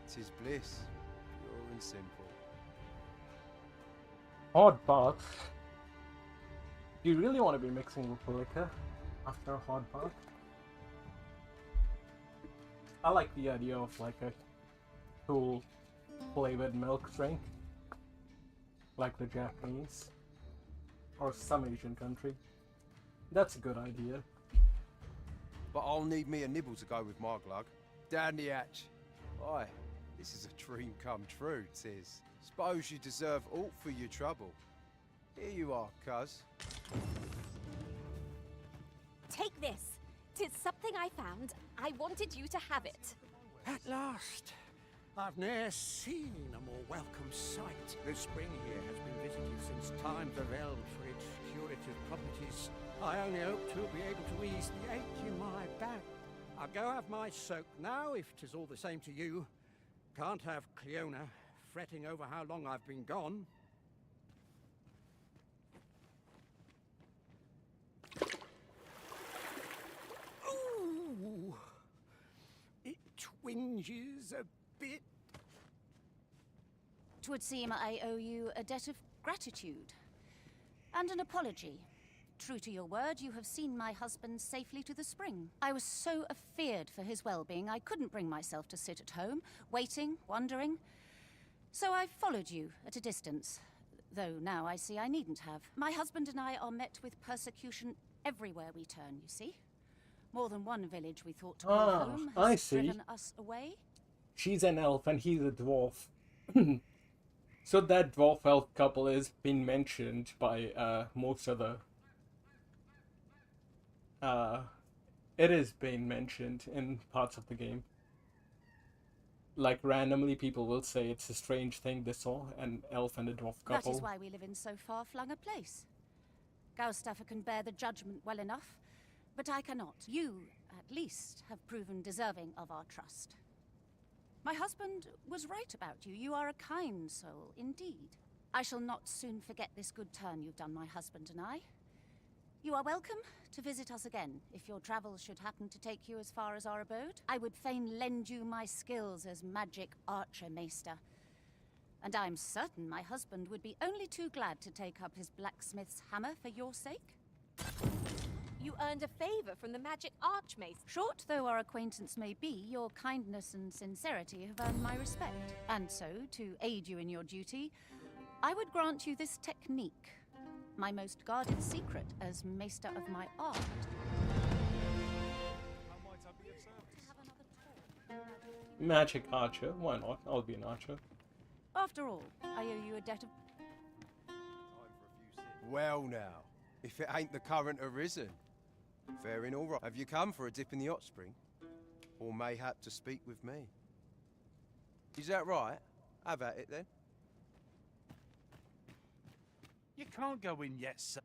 'tis bliss, pure and simple. Hot bath? Do you really want to be mixing with liquor after a hot bath? I like the idea of like a cool flavored milk drink, like the Japanese or some Asian country. That's a good idea. But I'll need me a nibble to go with my glug. Down the hatch. Aye, this is a dream come true, 'tis. Suppose you deserve aught for your trouble. Here you are, cuz. Take this. 'Tis something I found. I wanted you to have it. At last! I've ne'er seen a more welcome sight. The spring here has been visited since times of eld for its curative properties. I only hope to be able to ease the ache in my back. I'll go have my soak now, if 'tis all the same to you. Can't have Cleona fretting over how long I've been gone. Ooh! It twinges a bit. 'Twould seem I owe you a debt of gratitude. And an apology. True to your word, you have seen my husband safely to the spring. I was so afeared for his well-being, I couldn't bring myself to sit at home, waiting, wondering. So I followed you at a distance, though now I see I needn't have. My husband and I are met with persecution everywhere we turn, you see. More than one village we thought to call home has driven us away. she's an elf and he's a dwarf. So that dwarf elf couple is been mentioned by most of the it is being mentioned in parts of the game. Like randomly people will say it's a strange thing they saw an elf and a dwarf couple. That is why we live in so far-flung a place. Gaustaffer can bear the judgment well enough, but I cannot. You, at least, have proven deserving of our trust. My husband was right about you. You are a kind soul, indeed. I shall not soon forget this good turn you've done my husband and I. You are welcome to visit us again, if your travels should happen to take you as far as our abode. I would fain lend you my skills as magic archer maester. And I'm certain my husband would be only too glad to take up his blacksmith's hammer for your sake. You earned a favor from the magic archmaester. Short though our acquaintance may be, your kindness and sincerity have earned my respect. And so, to aid you in your duty, I would grant you this technique, my most guarded secret as maester of my art. How might I be of service? Magic archer, why not? I'll be an archer. After all, I owe you a debt of... Well now, if it ain't the current arisen. Fair in all right. Have you come for a dip in the hot spring? Or mayhap to speak with me? Is that right? Have at it then. You can't go in yet, sir.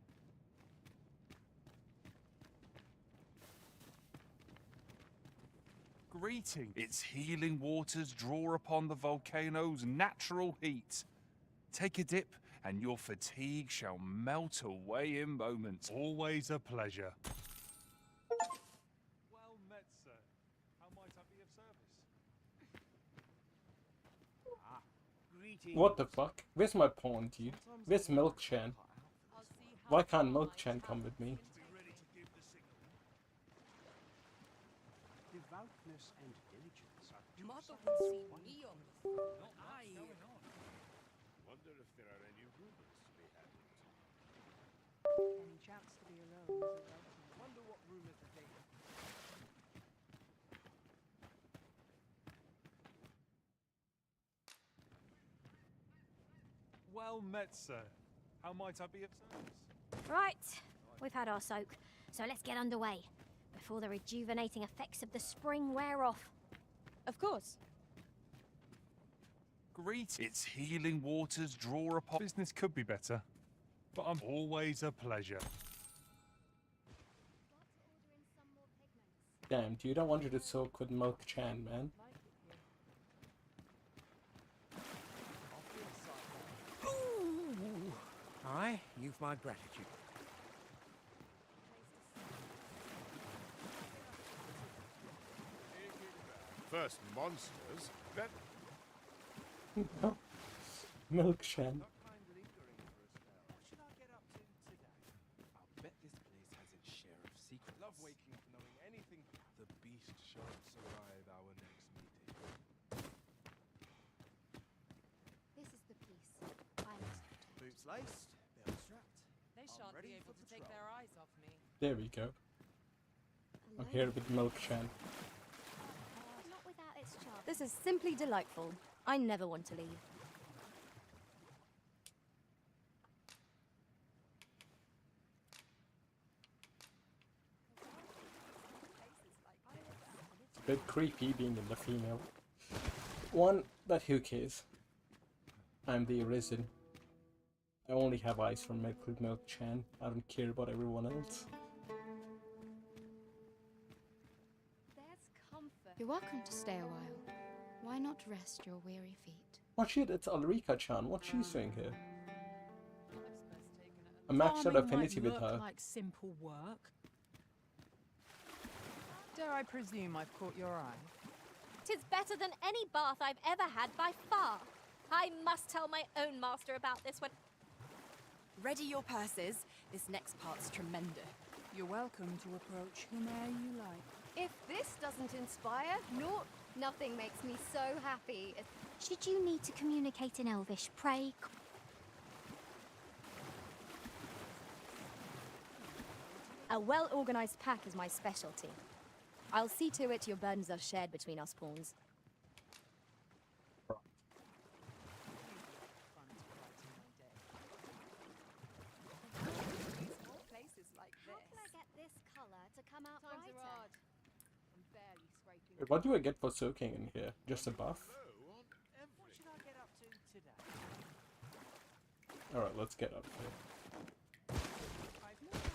Greeting. Its healing waters draw upon the volcano's natural heat. Take a dip, and your fatigue shall melt away in moments. Always a pleasure. Well met, sir. How might I be of service? What the fuck? Where's my pawn, dude? Where's Milk Chan? Why can't Milk Chan come with me? Devoutness and diligence are two Mother sides will of see one me on the coin. floor. Wonder if there are any rumors to be had. Any chance to be alone is a welcome. Wonder what rumors are they have. Well met, sir. How might I be of service? Right, we've had our soak, so let's get underway before the rejuvenating effects of the spring wear off. Of course. Greet. Its healing waters draw upon... Business could be better, but I'm Always a pleasure. Damn, dude, I wanted to soak with Milk Chan, man. Aye, you've my gratitude. First monsters, then... Milk Chan. What should I get up to today? I'll bet this place has its share of secrets. Love waking up knowing anything. The beast shan't survive our next meeting. This is the piece I must protect. Boots laced, belt strapped. They I'm shan't ready be able for to take patrol. their eyes off me. There we go. I'm here with Milk Chan. Not without its charm. This is simply delightful. I never want to leave. It's a bit creepy being in the female. One, but who cares? I'm the Arisen. I only have eyes for Milk Chan. I don't care about everyone else. There's comfort. You're welcome to stay a while. Why not rest your weary feet? Oh shit, it's Ulrika-chan. What's she doing here? I maxed out Farming affinity might with look her. like simple work. Dare I presume I've caught your eye? 'Tis better than any bath I've ever had by far. I must tell my own master about this when... Ready your purses. This next part's tremendous. You're welcome to approach whome'er you like. If this doesn't inspire, nothing makes me so happy. Should you need to communicate in Elvish, pray... A well-organized pack is my specialty. I'll see to it your burdens are shared between us pawns. What do I get for soaking in here? Just a buff? Alright, let's get up here.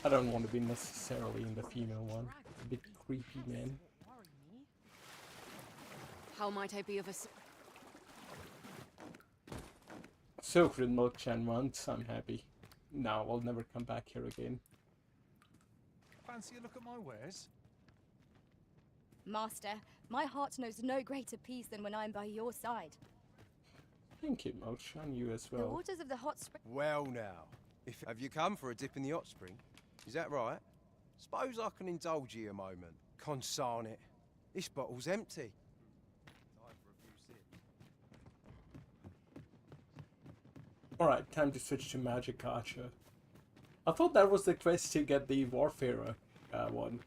I don't want to be necessarily in the female one. It's a bit creepy, man. How might I be of a... Soaked with milk chan once, I'm happy. Now I'll never come back here again. Fancy a look at my wares? Master, my heart knows no greater peace than when I'm by your side. Thank you, Milk-chan, you as The well. waters of the hot spring. Well now, have you come for a dip in the hot spring? Is that right? Suppose I can indulge you a moment. Consarn it. This bottle's empty. Time for a few sips. Alright, time to switch to Magic Archer. I thought that was the quest to get the Warfarer one.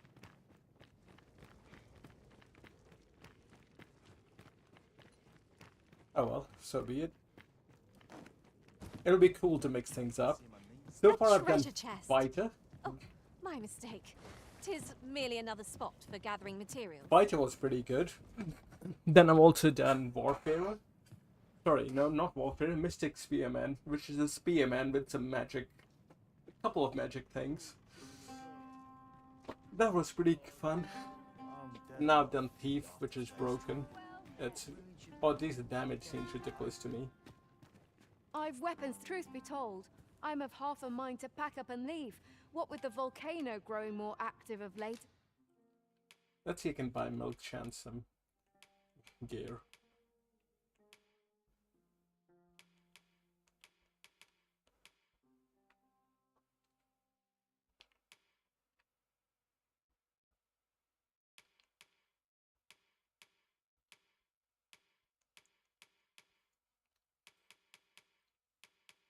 Oh well, so be it. It'll be cool to mix things up. So far I've done treasure chest. Fighter. Oh, my mistake. 'Tis merely another spot for gathering materials. Fighter was pretty good. Then I've also done Warfarer. Sorry, no, not Warfarer, Mystic Spearman, which is a spearman with some magic, a couple of magic things. That was pretty fun. Now I've done Thief, which is broken. It's, oh, at least the damage seems ridiculous to me. I've weapons, truth be told. I'm of half a mind to pack up and leave. What with the volcano growing more active of late. Let's see if I can buy Milk-chan some gear.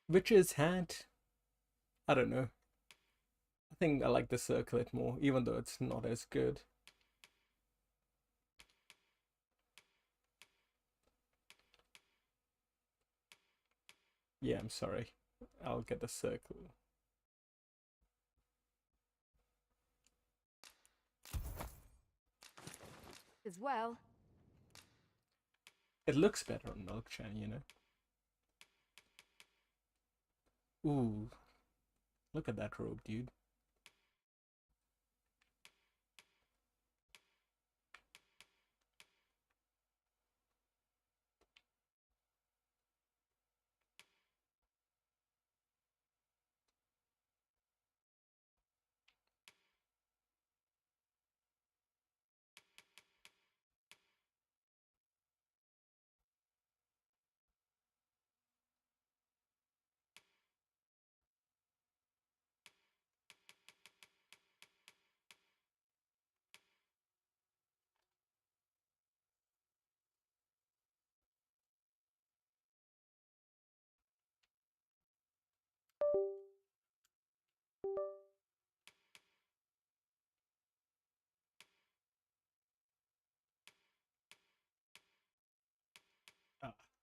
Witch's hat? I don't know. I think I like the circlet more, even though it's not as good. Yeah, I'm sorry. I'll get the circle. As well. It looks better on Milk-chan, you know. Ooh. Look at that robe, dude.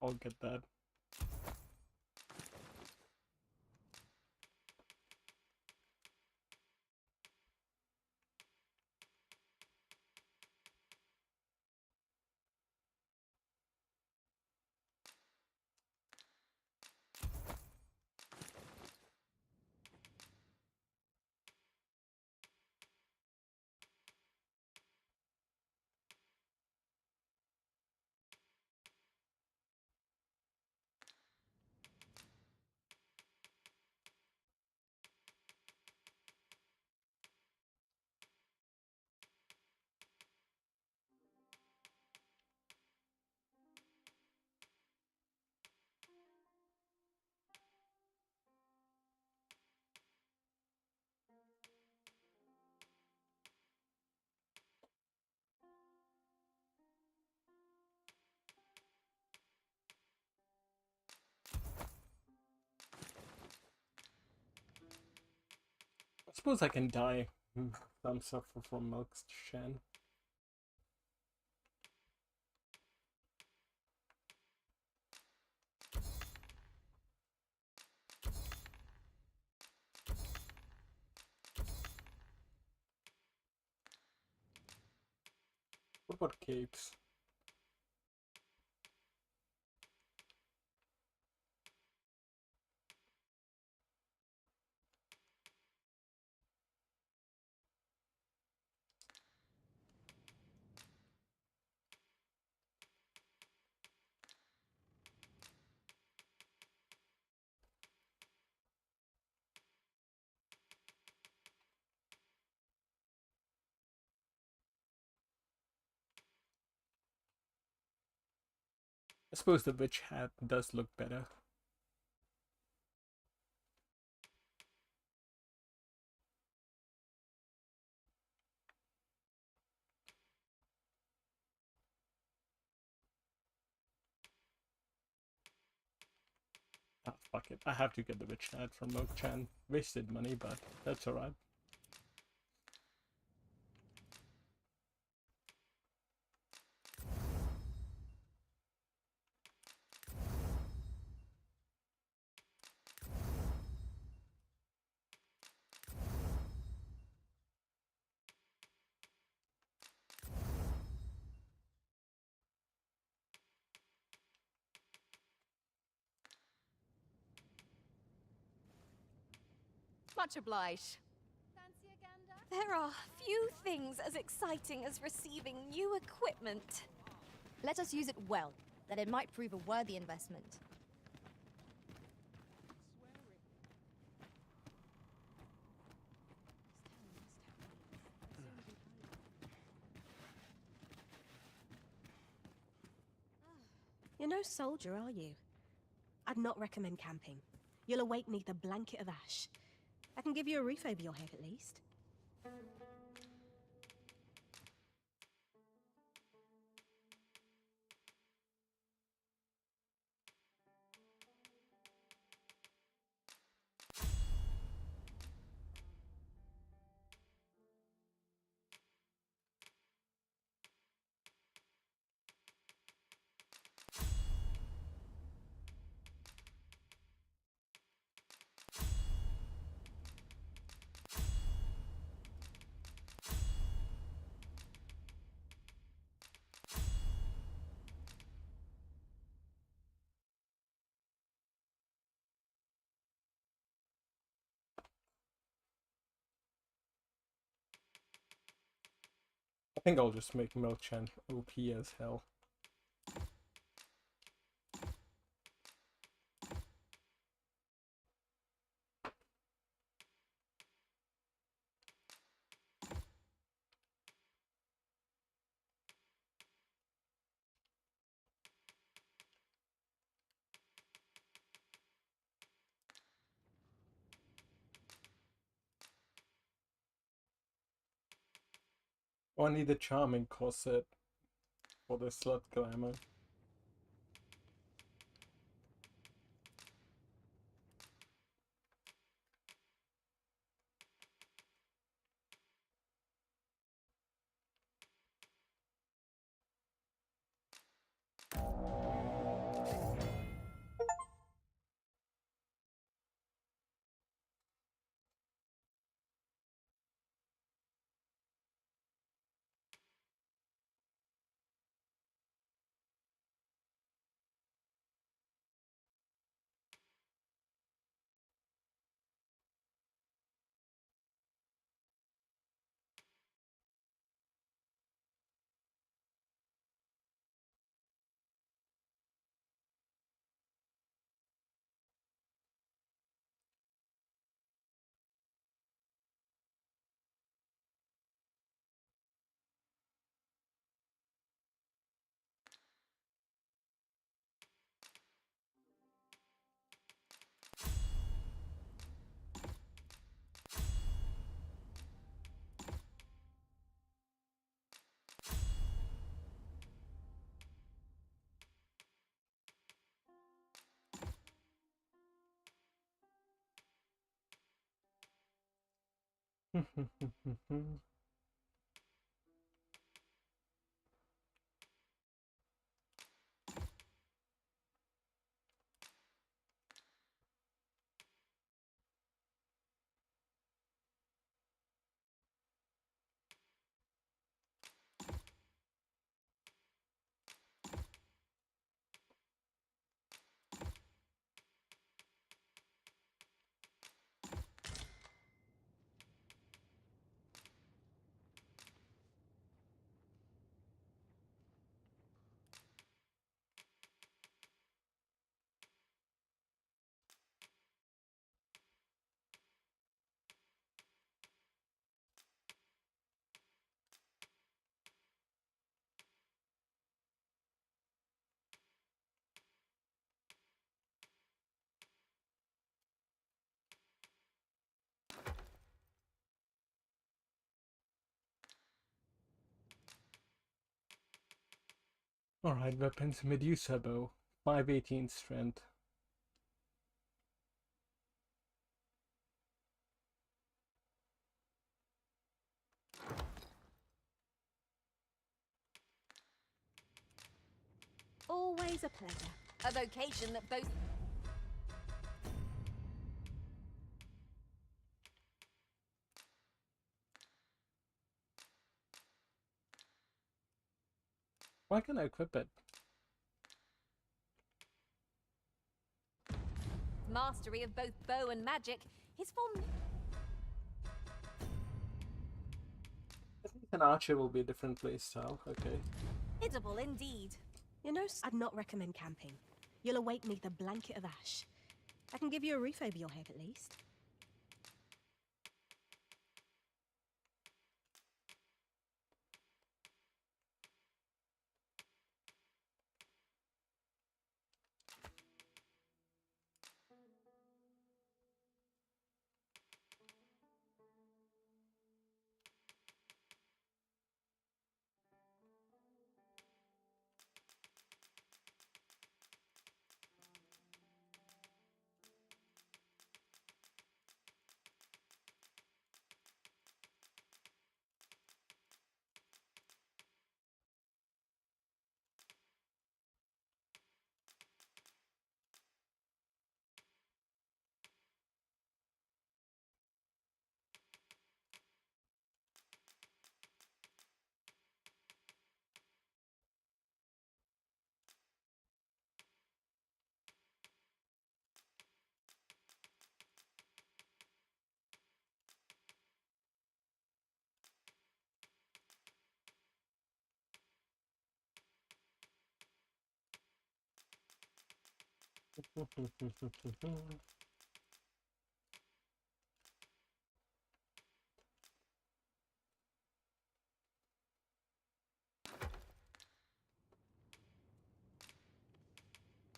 I'll get that. I suppose I can die. Some suffer from Milk-chan. about capes? I suppose the witch hat does look better. Ah, fuck it. I have to get the witch hat from Moke-chan. Wasted money, but that's alright. Much obliged. There are few things as exciting as receiving new equipment. Let us use it well, that it might prove a worthy investment. You're no soldier, are you? I'd not recommend camping. You'll awake neath a blanket of ash. I can give you a roof over your head at least. I think I'll just make Moke-chan OP as hell. Oh, I need the charming corset for the slut glamour. Alright, weapons. Medusa bow. 518 strength. Always a pleasure. A vocation that boasts. Why can't I equip it? Mastery of both bow and magic. His form. I think an archer will be a different playstyle. Okay. Formidable indeed. You know, I'd not recommend camping. You'll await neath a blanket of ash. I can give you a roof over your head at least.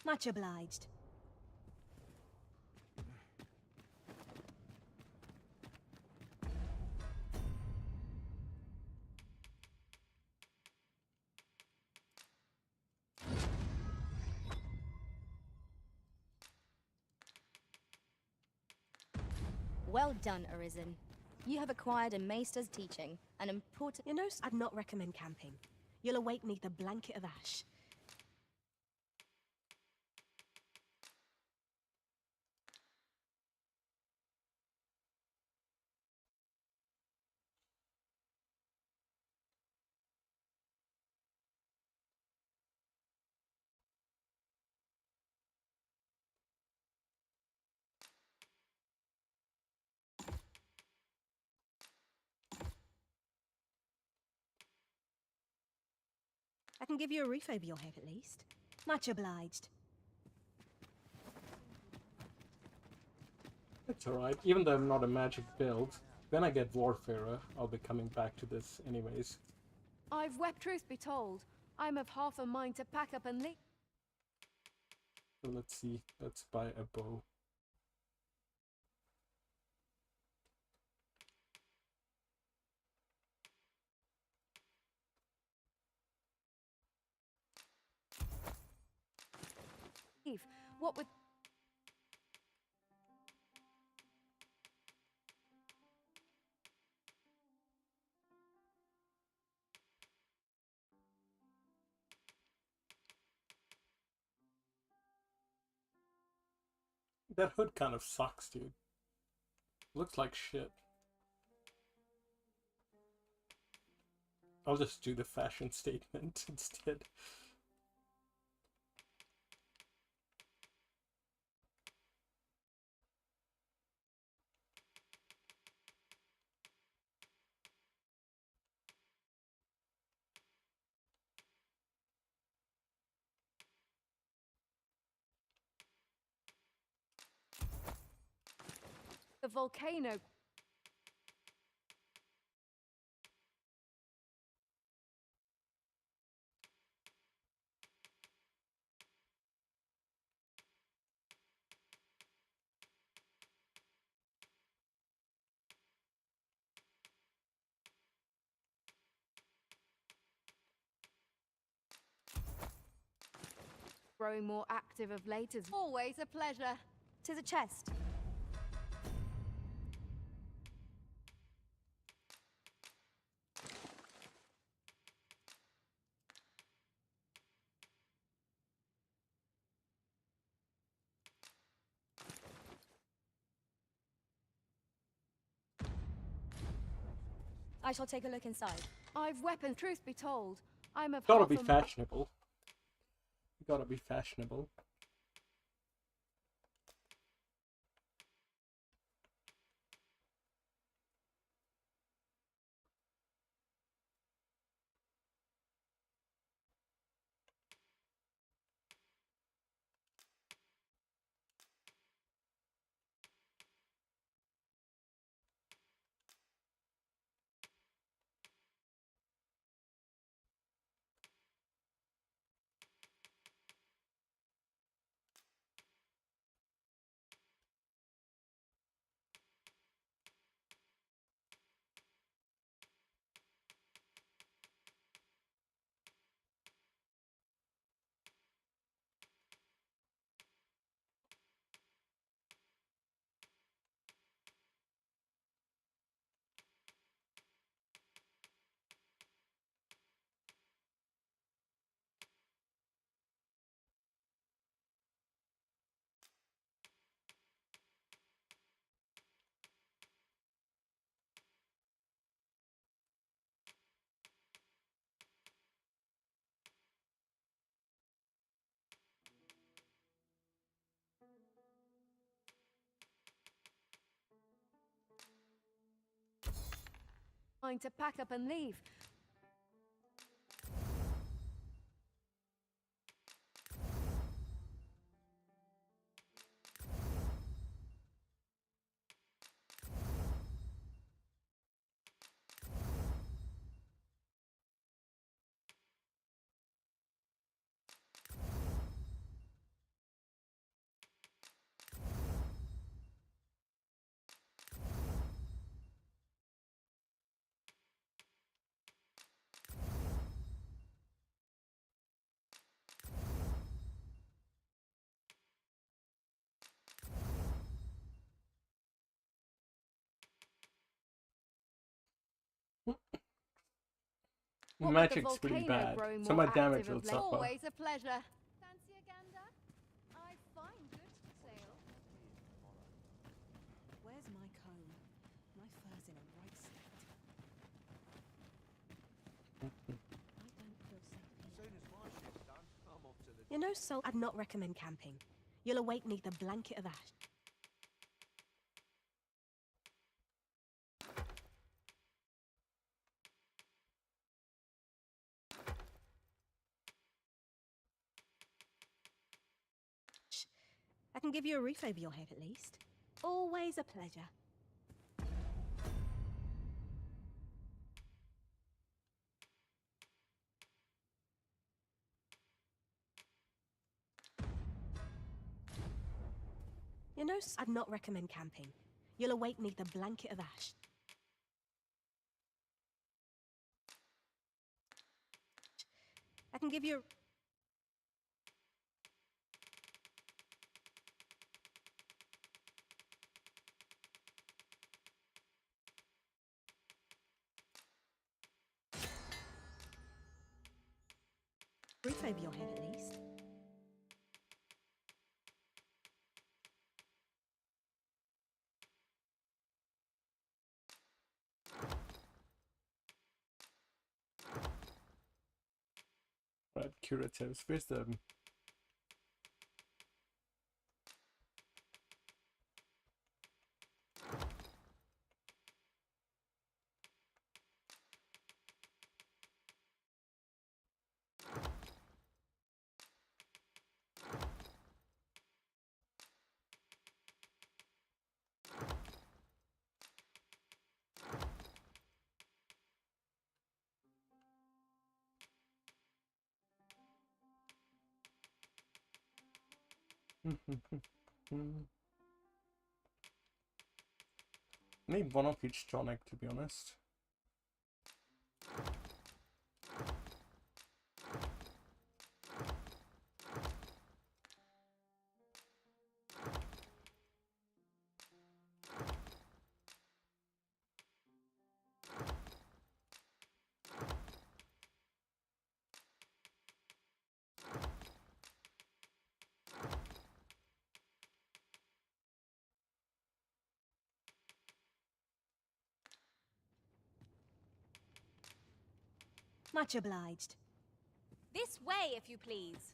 Much obliged. Well done, Arisen. You have acquired a maester's teaching, an important... You know, I'd not recommend camping. You'll await neath a blanket of ash. I can give you a roof over your head at least. Much obliged. It's alright. Even though I'm not a magic build, when I get Warfarer, I'll be coming back to this anyways. I've wept. Truth be told, I'm of half a mind to pack up and leave. So let's see. Let's buy a bow. What with... That hood kind of sucks, dude. Looks like shit. I'll just do the fashion statement instead. The volcano... growing more active of late is always a pleasure. To the chest. I shall take a look inside. I've weapons. Truth be told, I'm of Gotta half be a mi- fashionable. Gotta be fashionable. Time to pack up and leave. The magic's pretty bad. So my damage will suffer. Always a pleasure. Fancy a gander? I find good for sale. Where's my comb? My fur's in a right state. I don't feel safe here. As soon as my shift's done, I'm off to the... You know, Sol, I'd not recommend camping. You'll await neath a blanket of ash. I can give you a roof over your head at least. Always a pleasure. You know, I'd not recommend camping. You'll awake neath a blanket of ash. I can give you a... roof over your head at least. Right, curatives. Where's the... Need one of each tonic, to be honest. Much obliged. This way, if you please.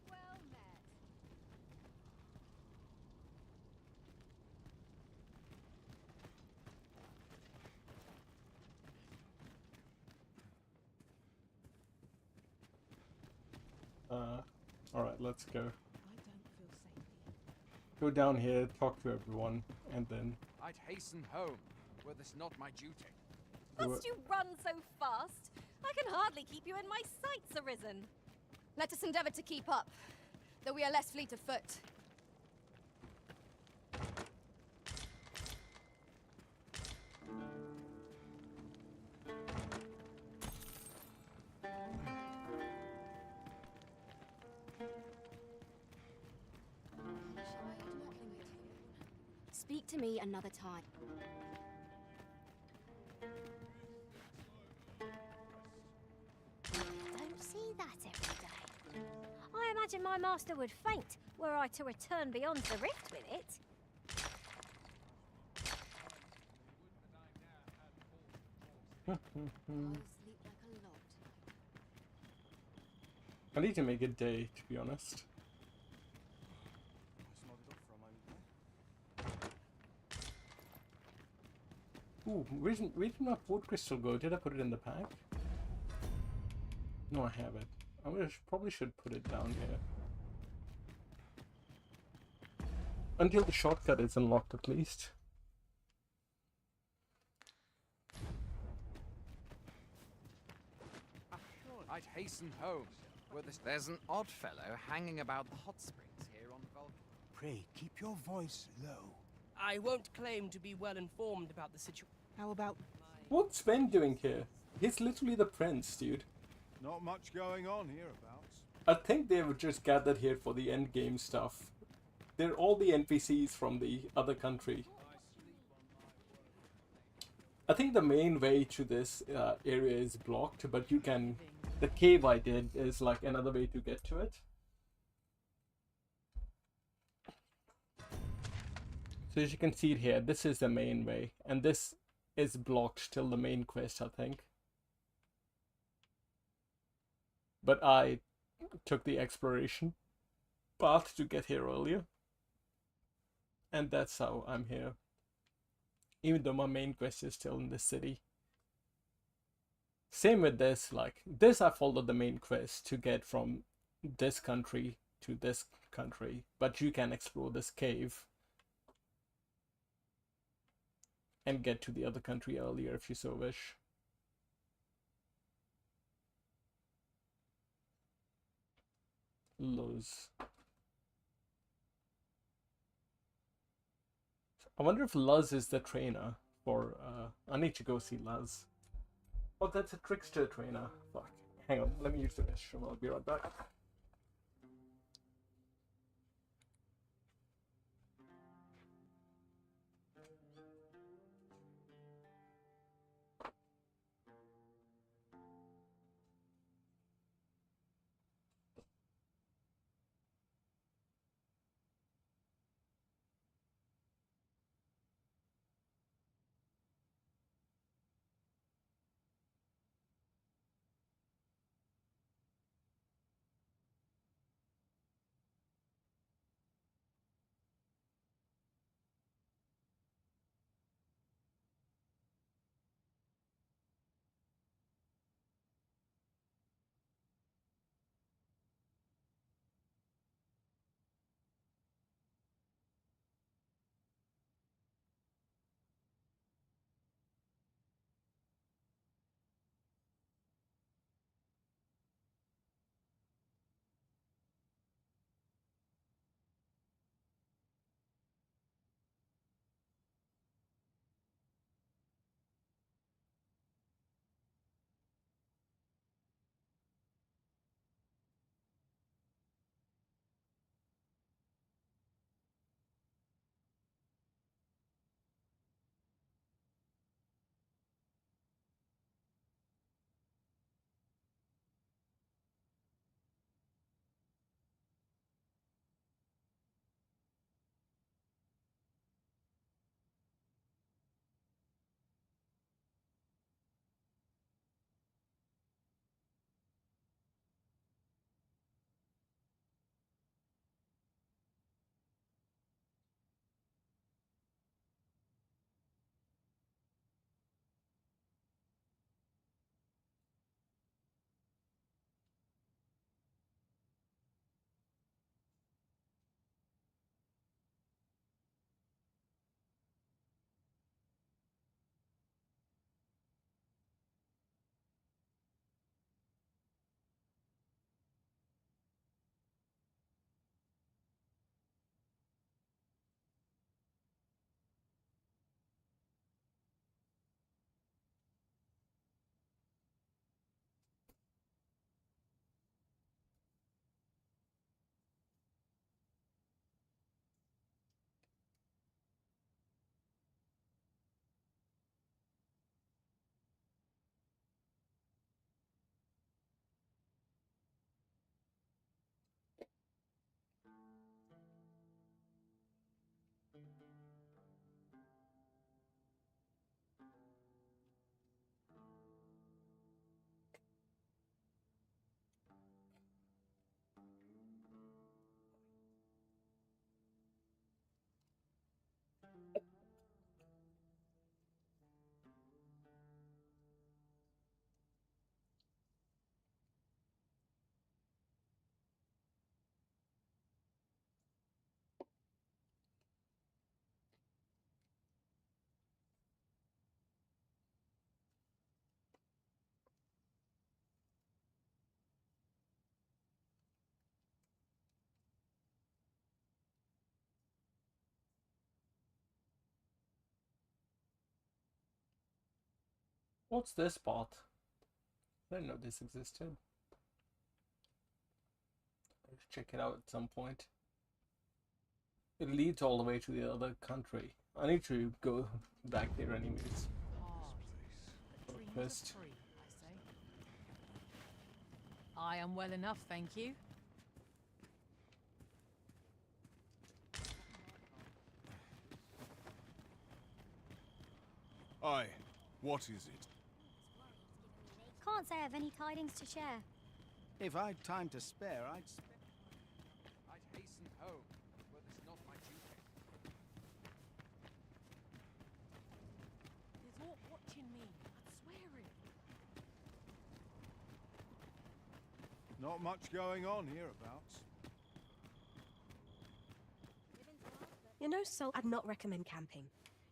Well met. Alright, let's go. Go down here, talk to everyone, and then... I'd hasten home, were this not my duty. Must you run so fast? I can hardly keep you in my sights, Arisen. Let us endeavor to keep up, though we are less fleet of foot. Speak to me another time. Don't see that every day. I imagine my master would faint were I to return beyond the rift with it. I need to make a day, to be honest. Ooh, where did my port crystal go? Did I put it in the pack? No, I haven't. Probably should put it down here. Until the shortcut is unlocked, at least. I'd hasten home. There's an odd fellow hanging about the hot springs here on Vulcan. Pray, keep your voice low. I won't claim to be well informed about the situation. How about... What's Sven doing here? He's literally the prince, dude. Not much going on hereabouts. I think they were just gathered here for the end game stuff. They're all the NPCs from the other country. I think the main way to this area is blocked, but you can... The cave I did is like another way to get to it. So as you can see it here, this is the main way, and this is blocked till the main quest, I think. But I took the exploration path to get here earlier. And that's how I'm here. Even though my main quest is still in this city. Same with this, like, this I followed the main quest to get from this country to this country. But you can explore this cave and get to the other country earlier if you so wish. Luz. I wonder if Luz is the trainer for, I need to go see Luz. Oh, that's a trickster trainer. Fuck. Hang on, let me use the restroom, I'll be right back. What's this spot? I didn't know this existed. Let's check it out at some point. It leads all the way to the other country. I need to go back there anyways. First. I am well enough, thank you. Aye, what is it? Can't say I have any tidings to share. If I'd time to spare, I'd hasten home, were this not my duty. There's all watching me. I'm swearing. Not much going on hereabouts. You're no soul. I'd not recommend camping.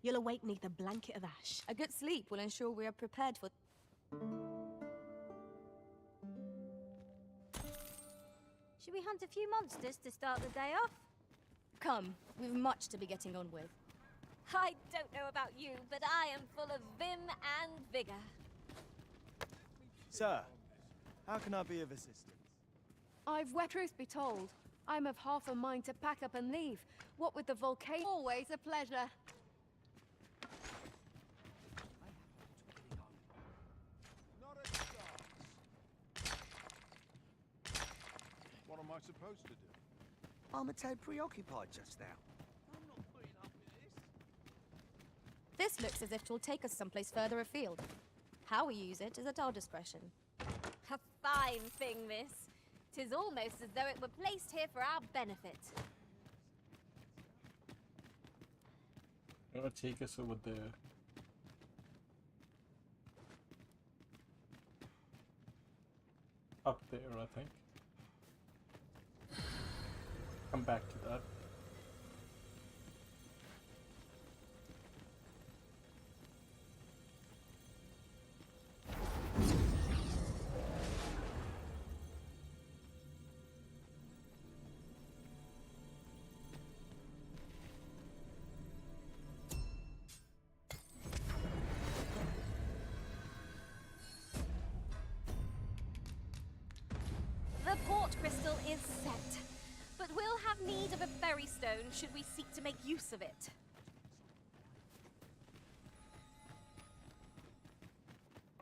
You'll awake neath a blanket of ash. A good sleep will ensure we are prepared for... Should we hunt a few monsters to start the day off? Come, we've much to be getting on with. I don't know about you, but I am full of vim and vigor. Sir, how can I be of assistance? Truth be told, I'm of half a mind to pack up and leave. What with the volcano... Always a pleasure. What am I supposed to do? I'm a tad preoccupied just now. This looks as if it will take us someplace further afield. How we use it is at our discretion. A fine thing, miss. 'Tis almost as though it were placed here for our benefit. I'm gonna take us over there. Up there, I think. Come back to that. The port crystal is set, but we'll have need of a ferry stone should we seek to make use of it.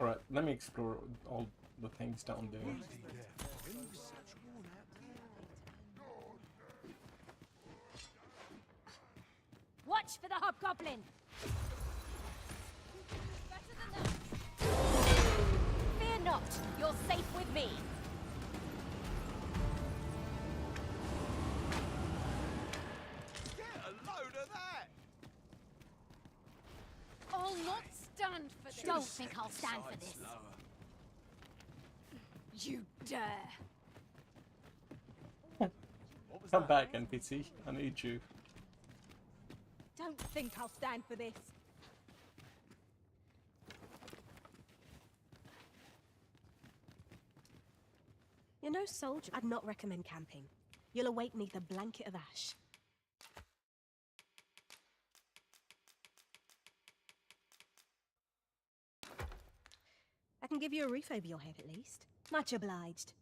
Alright, let me explore all the things down there. Watch for the hobgoblin! Fear not, you're safe with me. Get a load of that! I'll not stand for this. Don't think I'll stand for this. You dare. Come back, NPC. I need you. Don't think I'll stand for this. You're no soldier. I'd not recommend camping. You'll awake neath a blanket of ash. I can give you a roof over your head at least. Much obliged.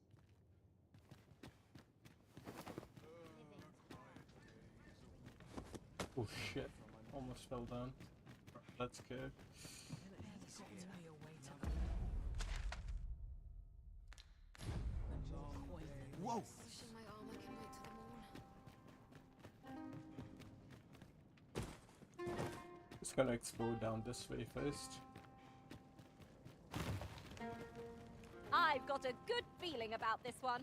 Oh shit, almost fell down. Let's go. Whoa! Just gonna explore down this way first. I've got a good feeling about this one.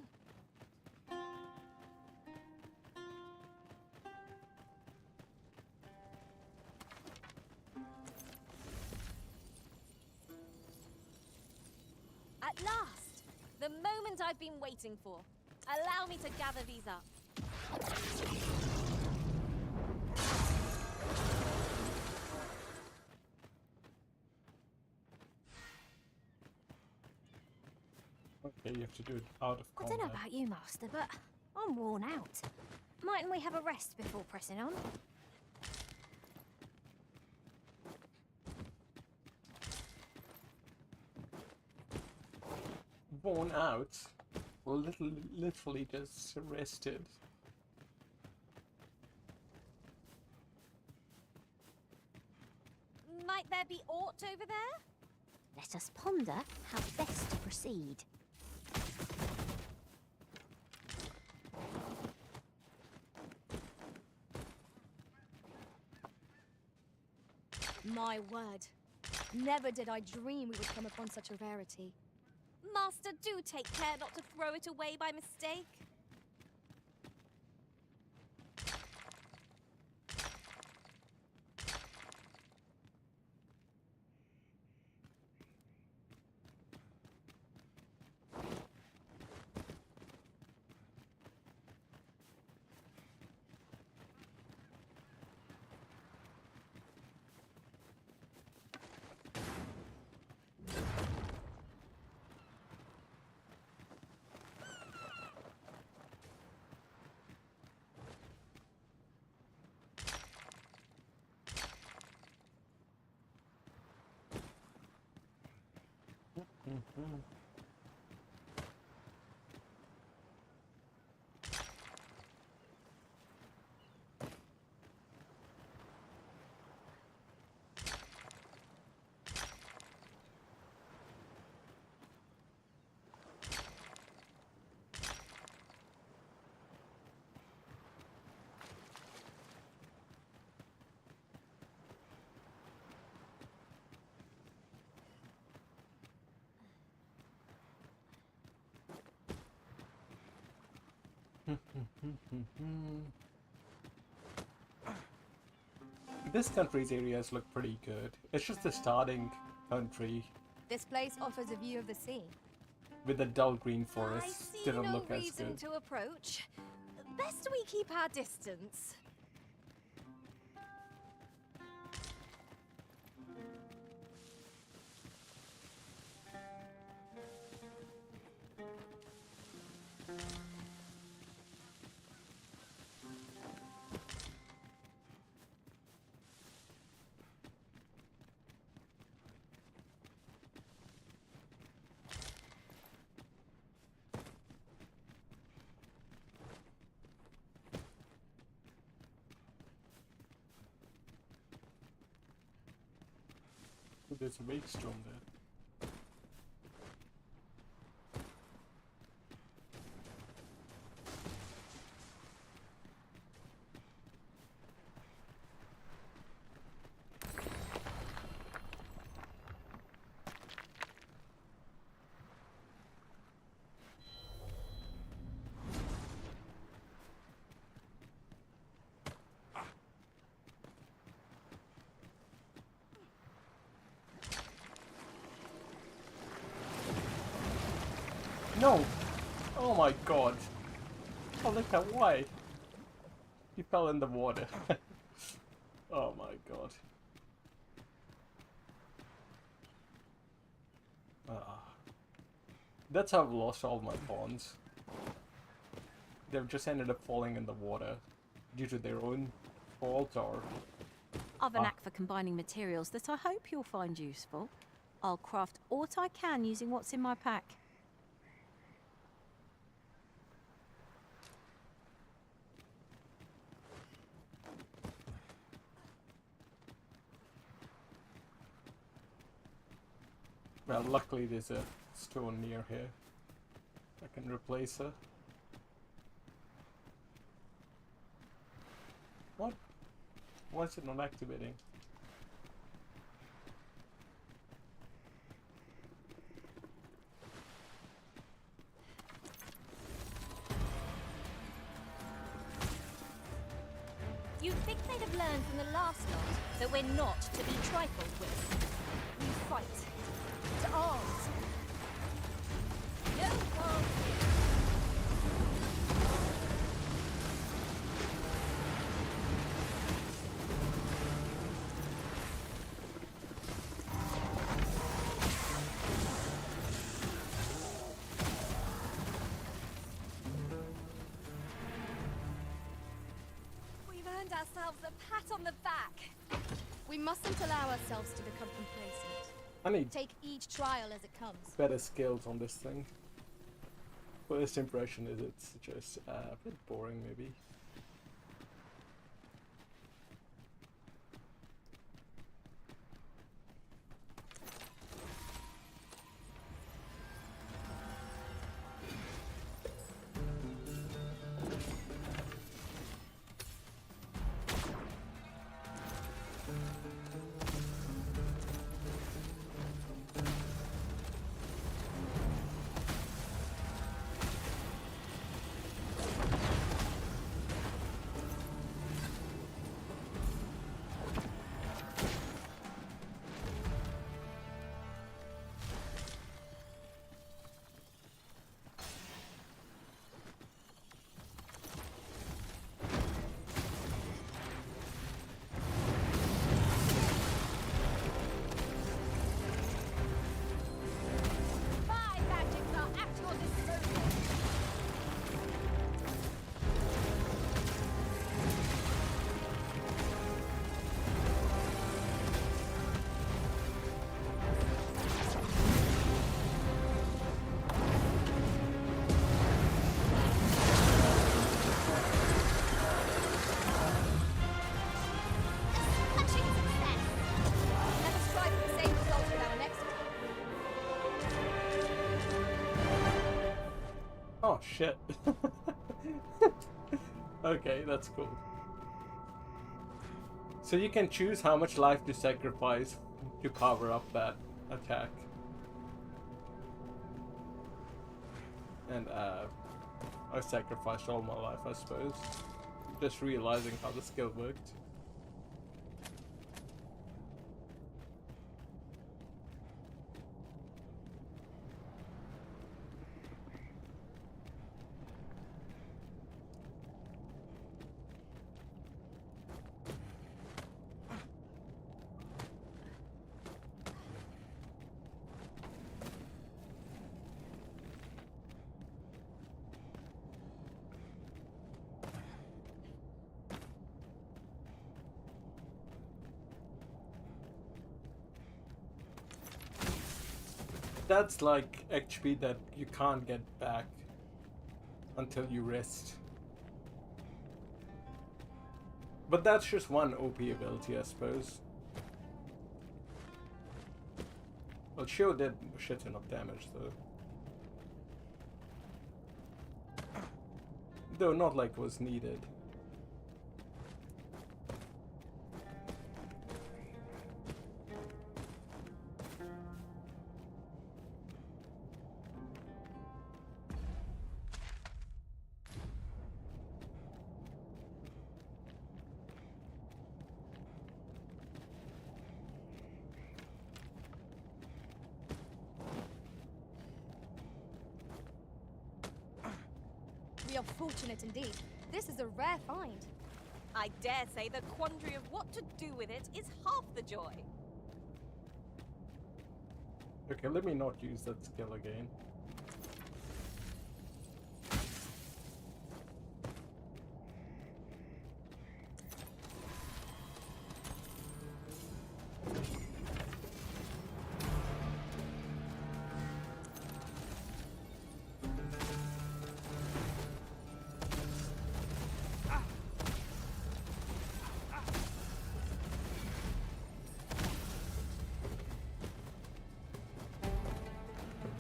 At last! The moment I've been waiting for. Allow me to gather these up. Okay, you have to do it out of I combat. don't know about you, Master, but I'm worn out. Mightn't we have a rest before pressing on? worn out. Literally just rested. Might there be aught over there? Let us ponder how best to proceed. My word. Never did I dream we would come upon such a rarity. Master, do take care not to throw it away by mistake. This country's areas look pretty good. It's just the starting country This place offers a view of the sea. with the dull green forest I see didn't no look as reason good. to approach. Best we keep our distance. There's a wake storm there. No! Oh my god. Oh, look how wide. He fell in the water. Oh my god. That's how I've lost all my pawns. They've just ended up falling in the water due to their own fault or... I've a knack for combining materials that I hope you'll find useful. I'll craft aught I can using what's in my pack. Well, luckily there's a stone near here. I can replace her. What? Why is it not activating? You'd think they'd have learned from the last lot that we're not to be trifled with. We fight. To arms. No arms here. We've earned ourselves a pat on the back. We mustn't allow ourselves to become complacent. I need Take each trial as it comes. better skills on this thing. first impression is it's just a bit boring, maybe. Oh shit. Okay, that's cool. So you can choose how much life to sacrifice to power up that attack. And I sacrificed all my life, I suppose. Just realizing how the skill worked. That's like HP that you can't get back until you rest. But that's just one OP ability, I suppose. Well, sure did a shit ton of damage, though. Though not like was needed. We are fortunate indeed. This is a rare find. I dare say the quandary of what to do with it is half the joy. Okay, let me not use that skill again.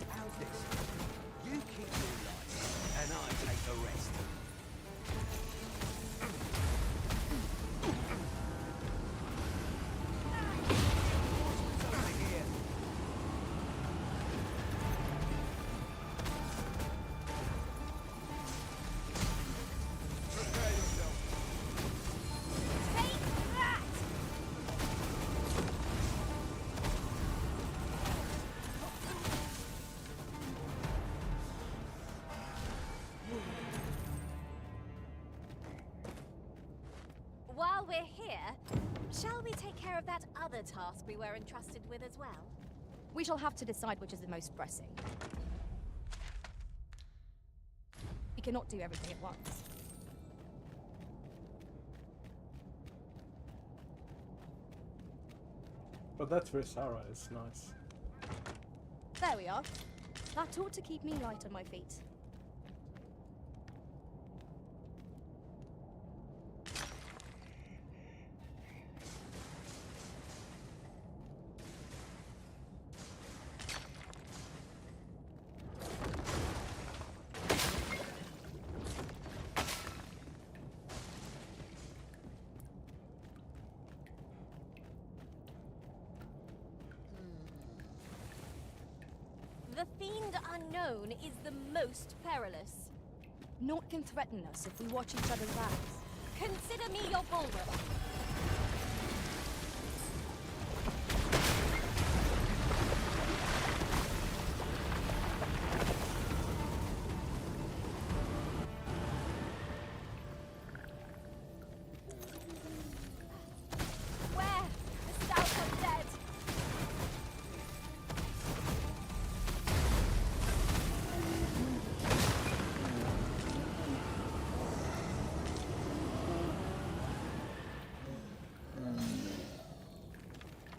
How's this? You keep your life, and I take the rest. What's over here? Prepare yourself. Take that! While we're here, shall we take care of that other task we were entrusted with as well? We shall have to decide which is the most pressing. We cannot do everything at once. But that's where Sarah is nice. There we are. That ought to keep me light on my feet. The fiend unknown is the most perilous. Naught can threaten us if we watch each other's backs. Consider me your bulwark. Where? The South are dead.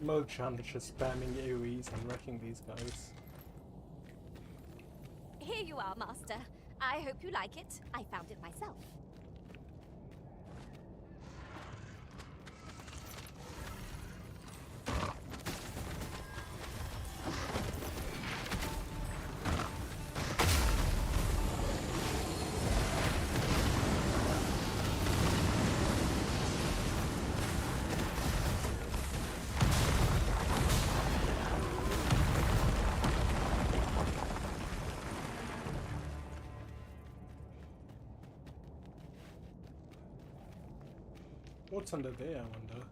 Mochan is just spamming AoEs and wrecking these guys. Here you are, Master. I hope you like it. I found it myself. What's under there, I wonder?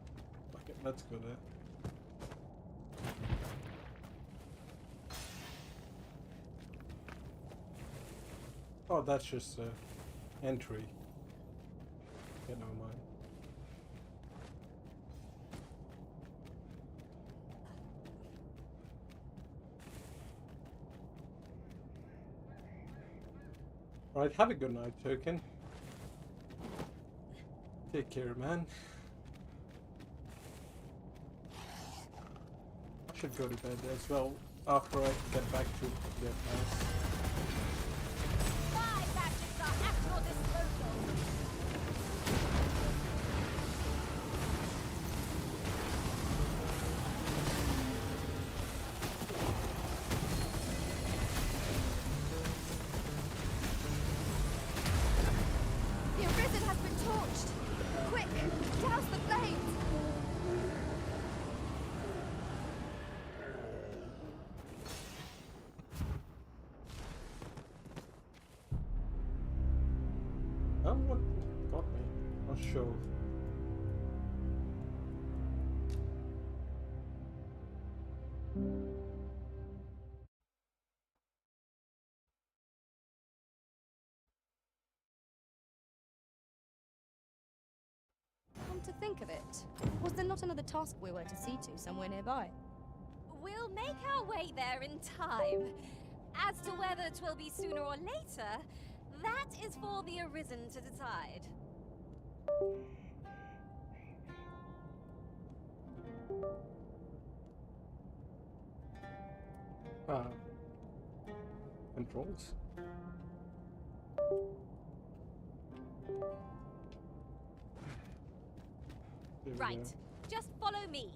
Okay, let's go there. Oh, that's just an entry. Yeah, never mind. Alright, have a good night, Token. Take care, man. I should go to bed as well after I get back to the house. My gadgets are at your disposal. The Arisen has been torched. Quick, douse the flames. Oh, what got me? Not sure. Come to think of it, was there not another task we were to see to somewhere nearby? We'll make our way there in time. As to whether 'twill be sooner or later, that is for the Arisen to decide. Controls. There we Right, go. just follow me.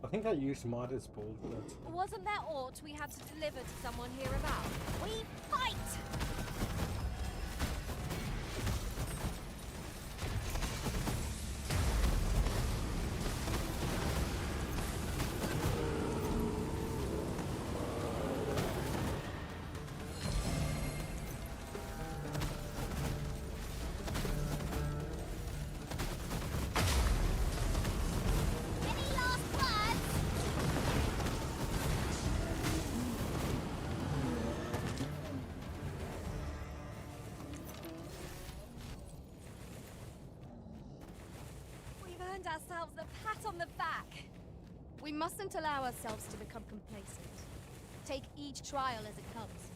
I think I used Martyr's Bolt, but Wasn't there aught we had to deliver to someone hereabout? We fight! Any last words? We've earned ourselves a pat on the back. We mustn't allow ourselves to become complacent. Take each trial as it comes.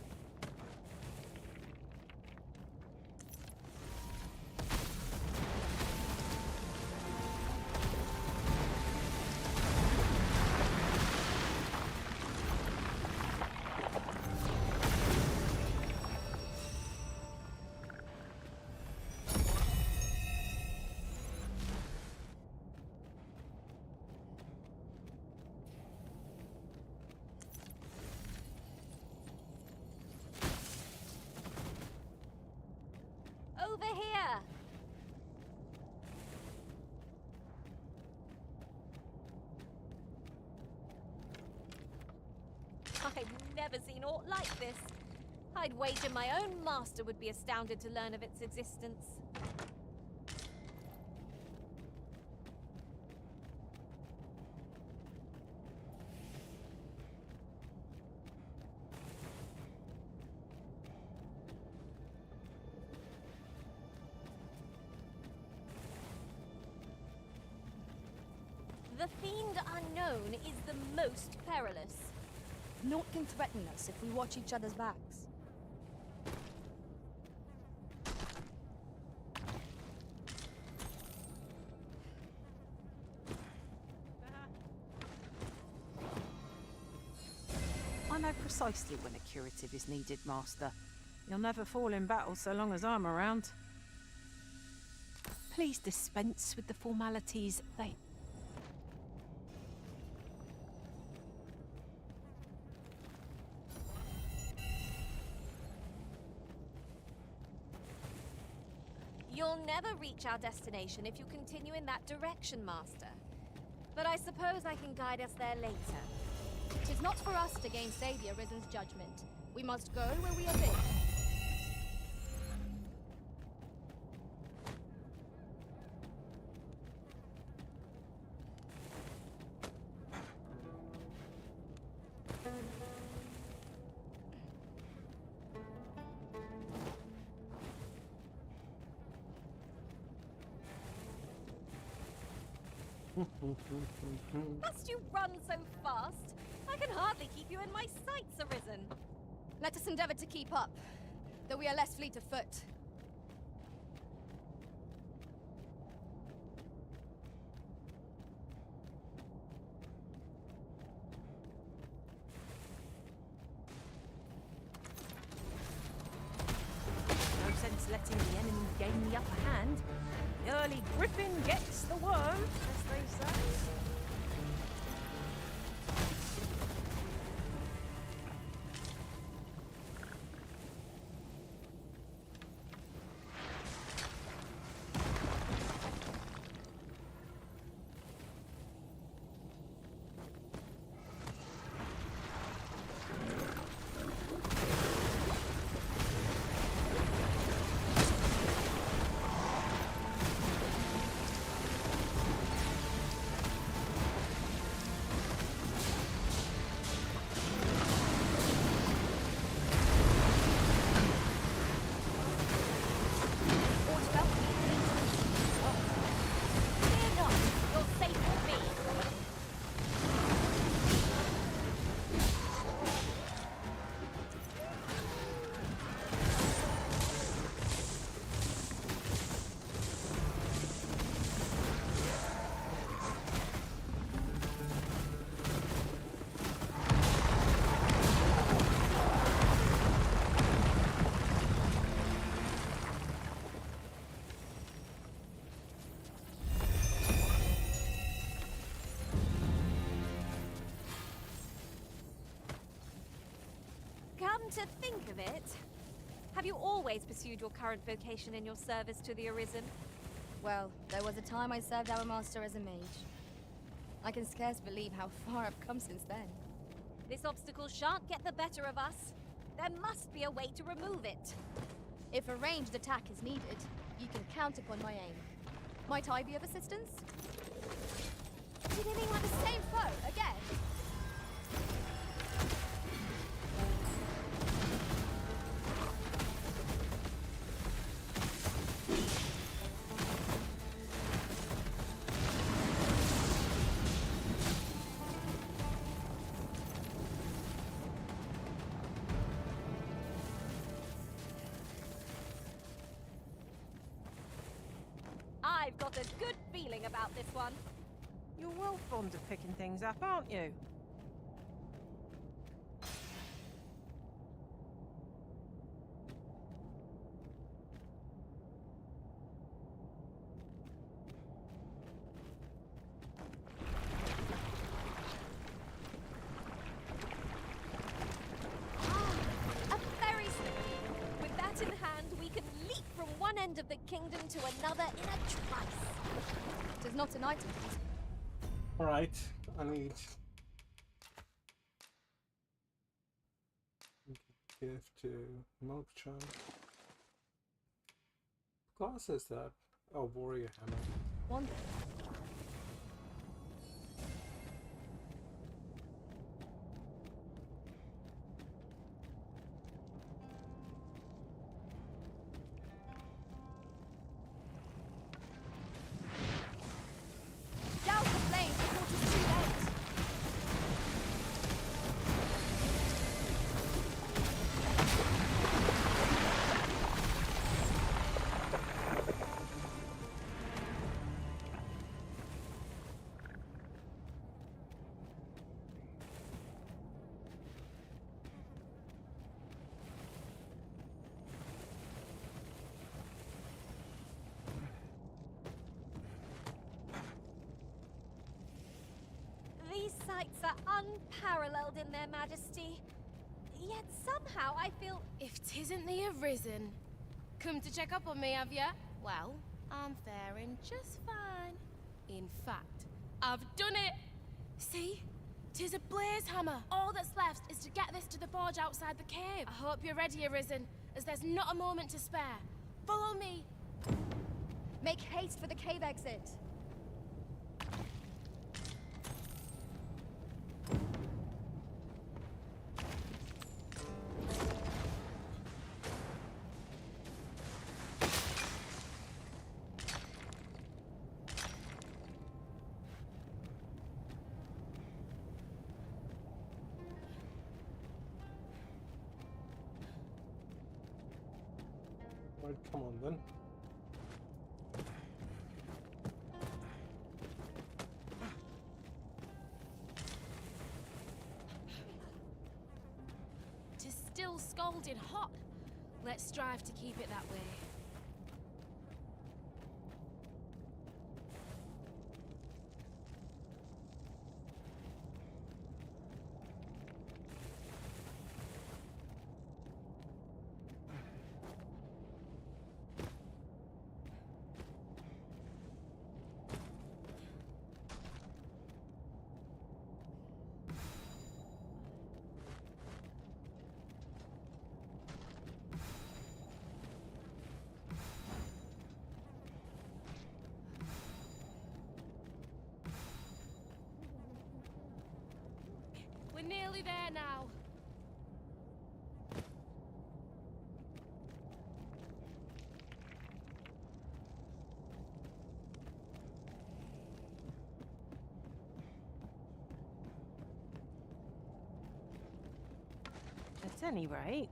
I've never seen aught like this. I'd wager my own master would be astounded to learn of its existence. The Fiend Unknown is the most perilous. Naught can threaten us if we watch each other's backs. I know precisely when a curative is needed, Master. You'll never fall in battle so long as I'm around. Please dispense with the formalities. You'll never reach our destination if you continue in that direction, Master. But I suppose I can guide us there later. 'Tis not for us to gainsay the Arisen's judgment. We must go where we are bid. Must you run so fast? I can hardly keep you in my sights, Arisen. Let us endeavor to keep up, though we are less fleet of foot. No sense letting the enemy gain the upper hand. The early griffin gets the worm, as they say. Come to think of it, have you always pursued your current vocation in your service to the Arisen? Well, there was a time I served our master as a mage. I can scarce believe how far I've come since then. This obstacle shan't get the better of us. There must be a way to remove it. If a ranged attack is needed, you can count upon my aim. Might I be of assistance? Beginning with the same foe, again? I've got a good feeling about this one. You're well fond of picking things up, aren't you? A ferry slip. With that in hand, we can leap from one end of the kingdom to another in a trice. It is not an item. Alright, I need give to Milk Chum. What class is that? Oh, Warrior Hammer. Wonder. Douse the flames before it is too late. These sights are unparalleled in their majesty. Yet somehow I feel... If 'tisn't the Arisen. Come to check up on me, have ya? Well, I'm faring just fine. In fact, I've done it! See? 'Tis a blaze hammer. All that's left is to get this to the forge outside the cave. I hope you're ready, Arisen, as there's not a moment to spare. Follow me! Make haste for the cave exit. Right, come on then. Tis still scalding hot. Let's strive to keep it that way. We're nearly there now. At any rate,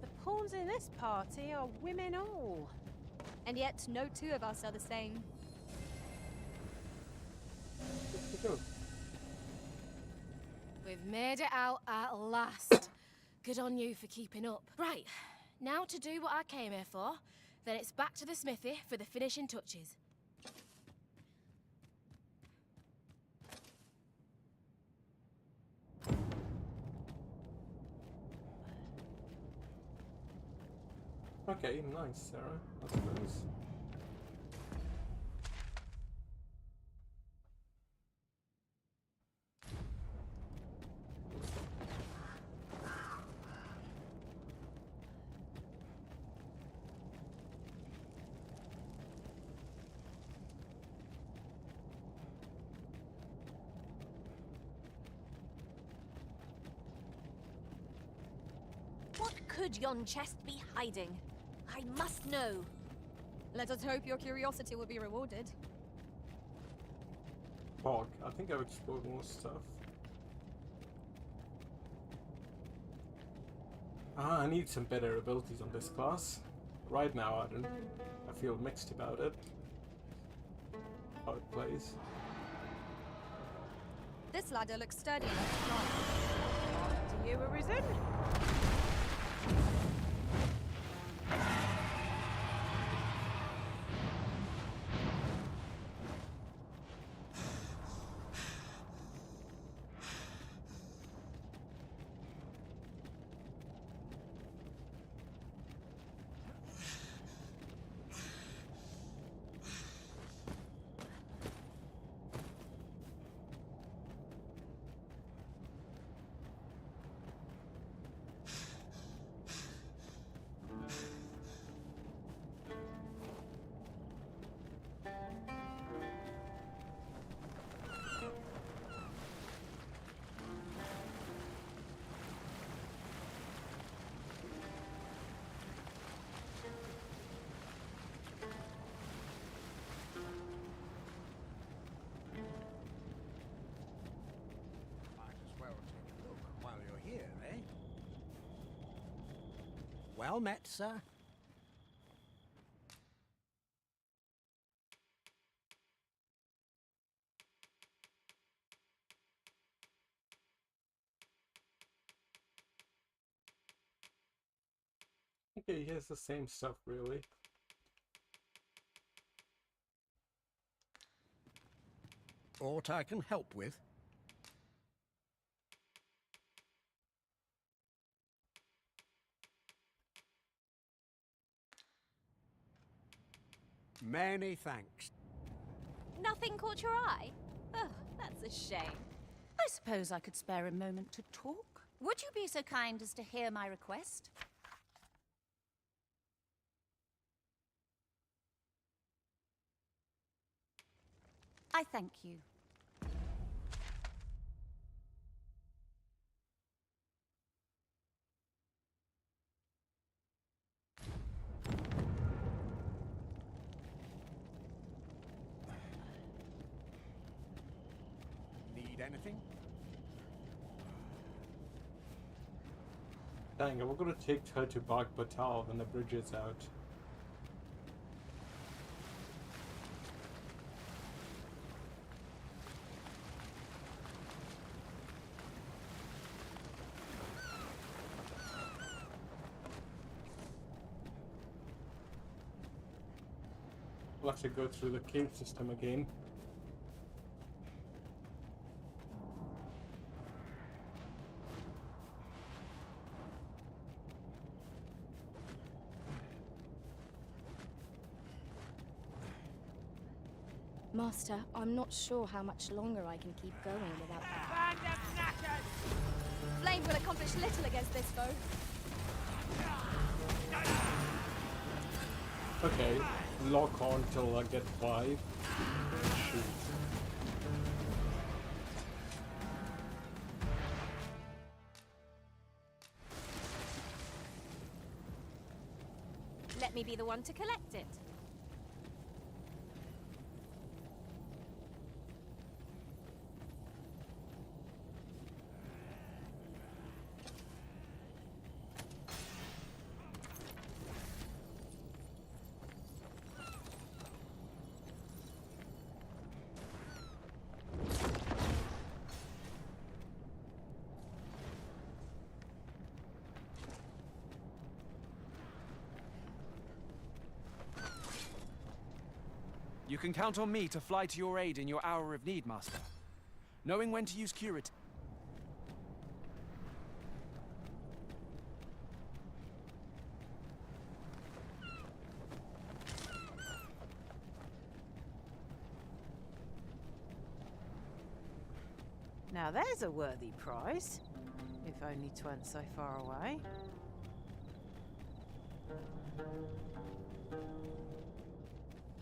the pawns in this party are women all. And yet, no two of us are the same. We've made it out at last. Good on you for keeping up. Right, now to do what I came here for, then it's back to the smithy for the finishing touches. Okay, nice, Sarah. I suppose. What could yon chest be hiding? I must know. Let us hope your curiosity will be rewarded. Fog. I think I've explored more stuff. I need some better abilities on this class. Right now, I feel mixed about it. How it plays. This ladder looks sturdy enough to climb. Do you, Arisen? Well met, sir. Okay, here's the same stuff, really. Aught I can help with? Many thanks. Nothing caught your eye? Oh, that's a shame. I suppose I could spare a moment to talk. Would you be so kind as to hear my request? I thank you. Need anything? Dang it, we're gonna take her to Bag Batal when the bridge is out. We'll have to go through the cave system again. Master, I'm not sure how much longer I can keep going without that. Flame will accomplish little against this foe. Okay, lock on till I get 5. Shoot. Let me be the one to collect it. You can count on me to fly to your aid in your hour of need, Master. Knowing when to use curative. Now there's a worthy prize. If only 'tweren't so far away.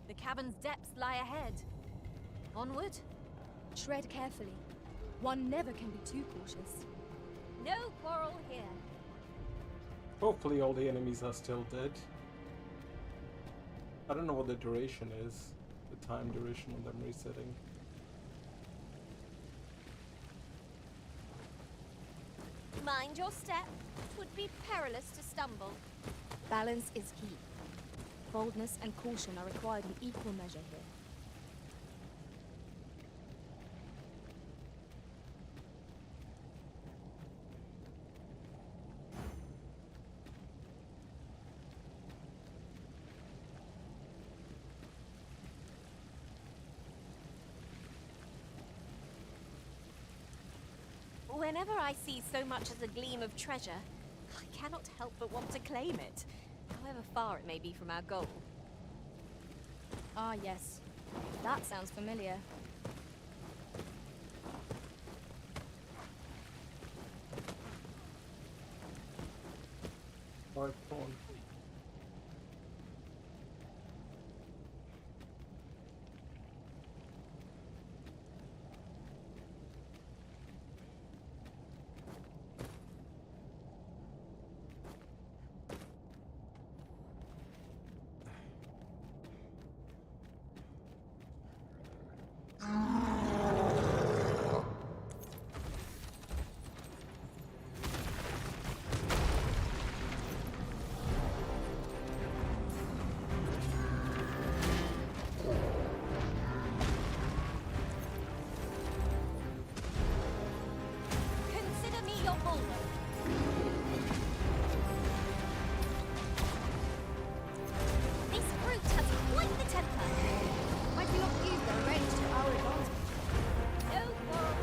The cavern's depths lie ahead. Onward. Tread carefully. One never can be too cautious. No quarrel here. Hopefully all the enemies are still dead. I don't know what the duration is. The time duration of them resetting. Mind your step. It would be perilous to stumble. Balance is key. Boldness and caution are required in equal measure here. Whenever I see so much as a gleam of treasure, I cannot help but want to claim it, however far it may be from our goal. Ah, yes. That sounds familiar. Right pawn. boulder. This brute has quite the temper. Might we not use their range to our advantage? No quarrel.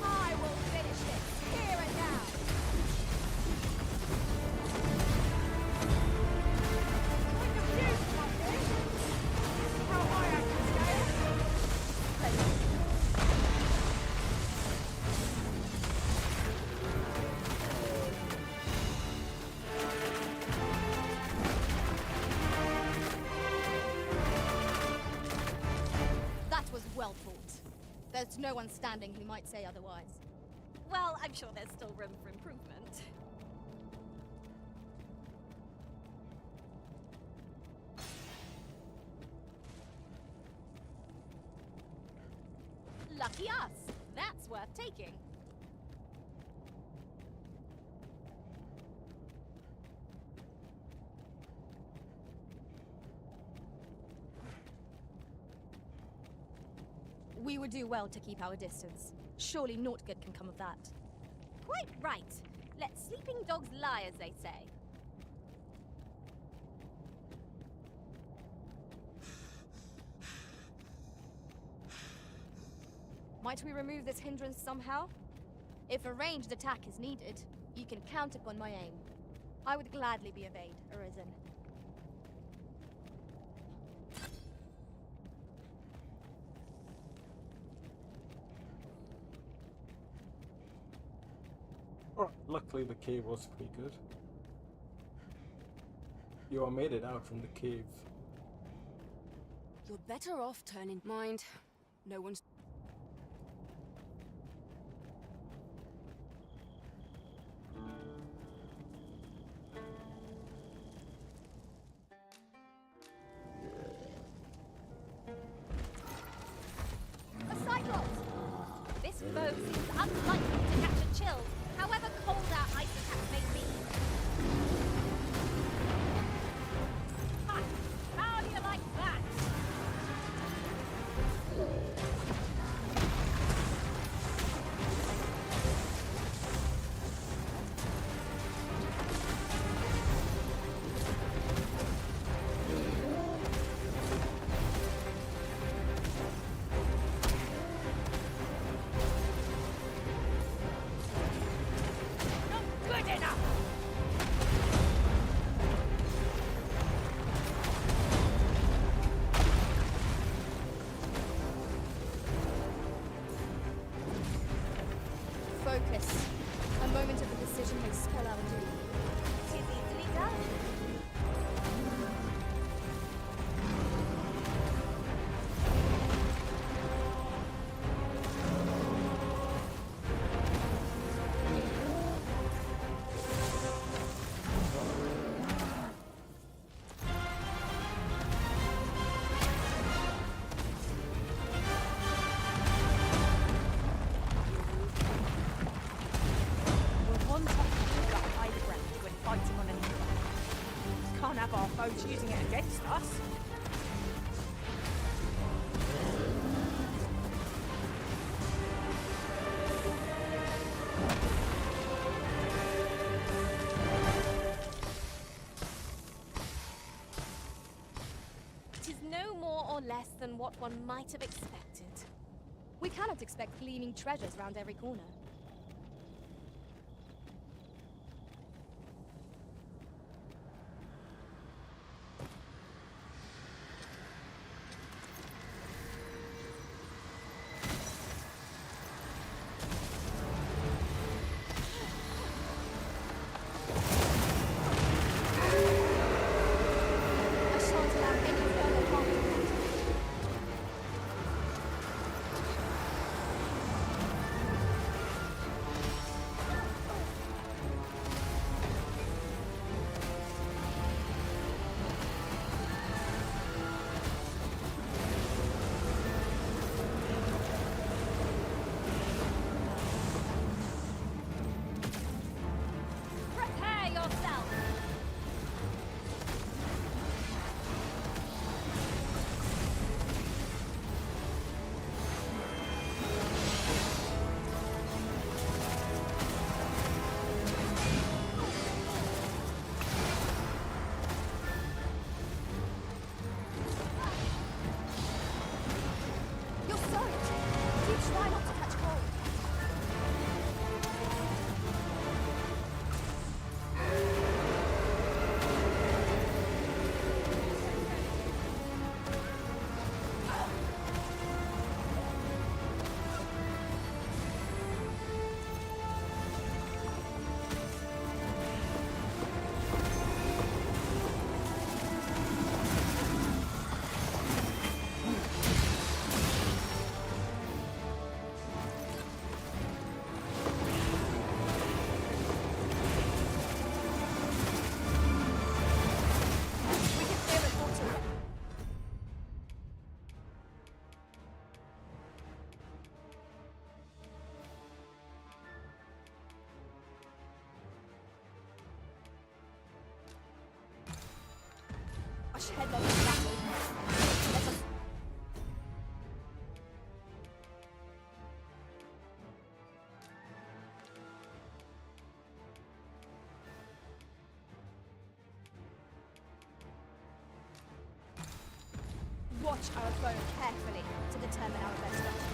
I will finish it here and now. Like a view, something. How high I can scale. That was well fought. There's no one standing who might say otherwise. Well, I'm sure there's still room for improvement. Lucky us. That's worth taking. We would do well to keep our distance. Surely naught good can come of that. Quite right. Let sleeping dogs lie, as they say. Might we remove this hindrance somehow? If a ranged attack is needed, you can count upon my aim. I would gladly be of aid, Arisen. Alright, luckily the cave was pretty good. You all made it out from the cave. You're better off turning. Mind, no one's. A Cyclops! This foe seems unlikely to catch a chill, however cold our ice attacks may be. Ha! How do you like that? Good enough! Focus. A moment of indecision may spell our doom. Tis easily done. We're one top of the high ground when fighting on an incline. Can't have our foes using it against us. Tis no more or less than what one might have expected. We cannot expect gleaming treasures round every corner. I shan't allow any further harm to come. rush headlong into battle. Let us... Watch our foe carefully to determine our best strategy.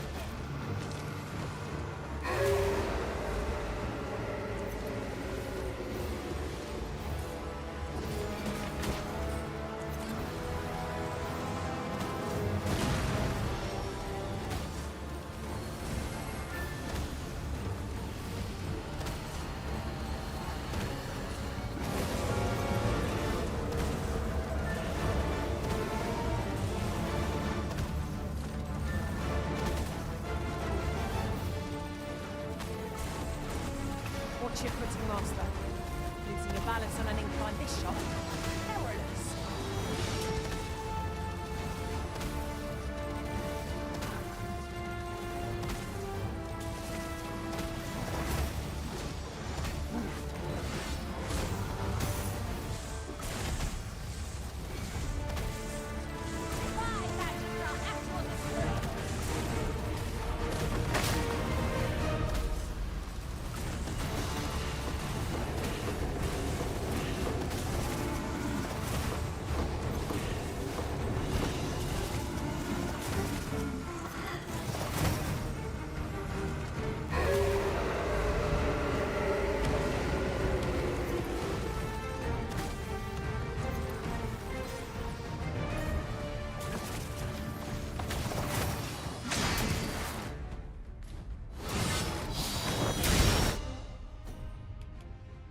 Watch your footing, Master. Losing your balance on an incline this shot. Perilous.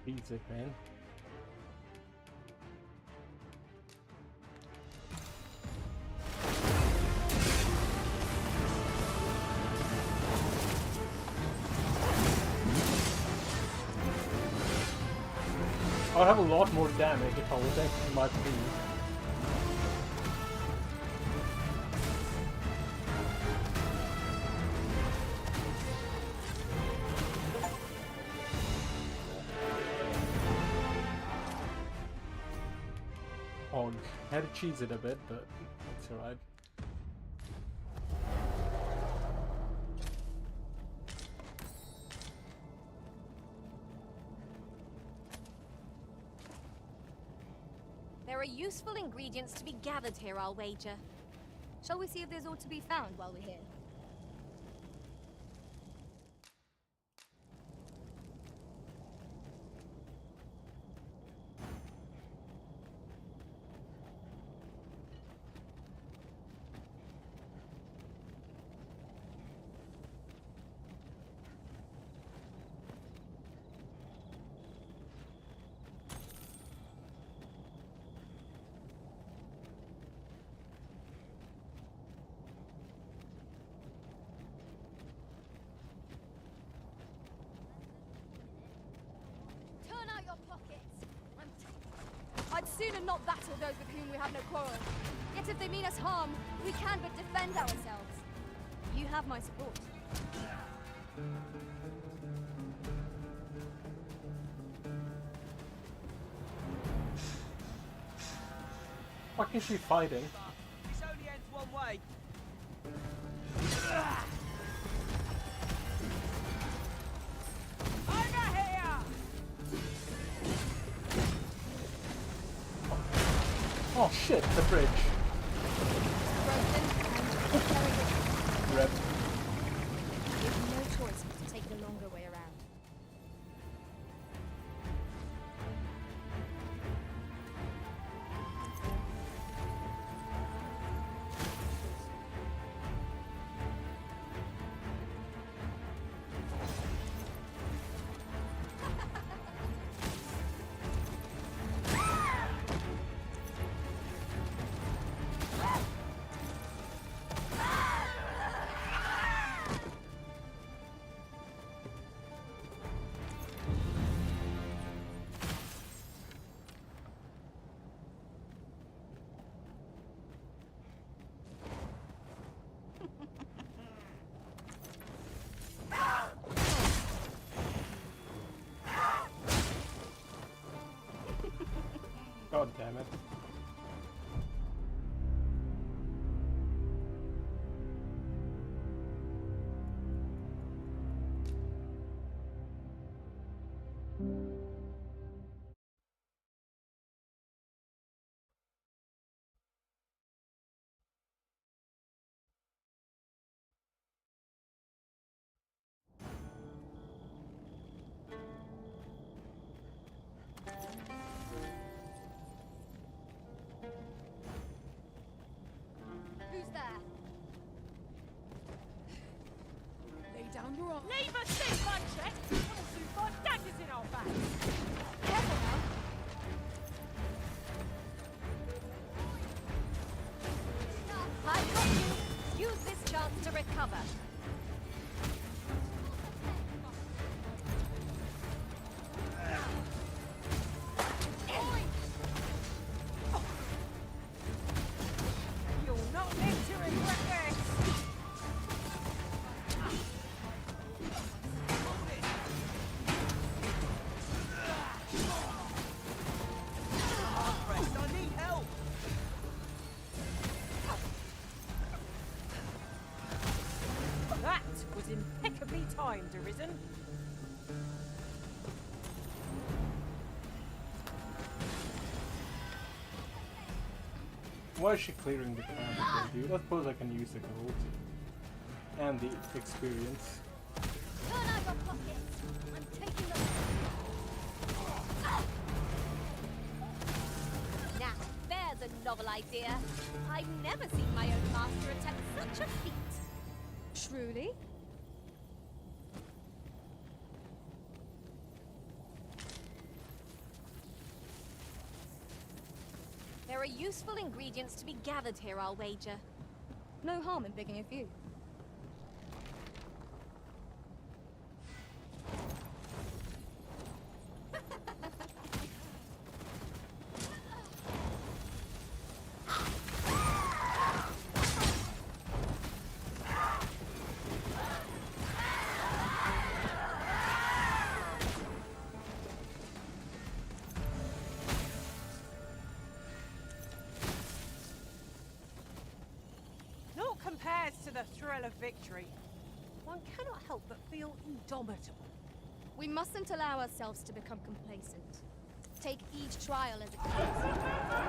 Beats it, man. I would have a lot more damage if I was actually my speed. I had to cheese it a bit, but it's alright. There are useful ingredients to be gathered here, I'll wager. Shall we see if there's ought to be found while we're here? I'd sooner not battle those with whom we have no quarrel. Yet if they mean us harm, we can but defend ourselves. You have my support. What is she fighting? This only ends one way. Over here! Oh shit, the bridge. Rip. We have no choice but to take the longer way around. God damn it. found her. Leave us be, unchecked! We'll soon find daggers in our backs! Careful now. I've got you. Use this chance to recover. You'll not live to regret this! Pressed, I need help! That was impeccably timed, Arisen. Why is she clearing the camera, dude? I suppose I can use the gold and the experience. Turn out your pockets. I'm taking them. Now, there's a novel idea. I've never seen my own master attempt such a feat. Truly? There are useful ingredients to be gathered here, I'll wager. No harm in picking a few. Naught compares to the thrill of victory. One cannot help but feel indomitable. We mustn't allow ourselves to become complacent. Take each trial as it comes.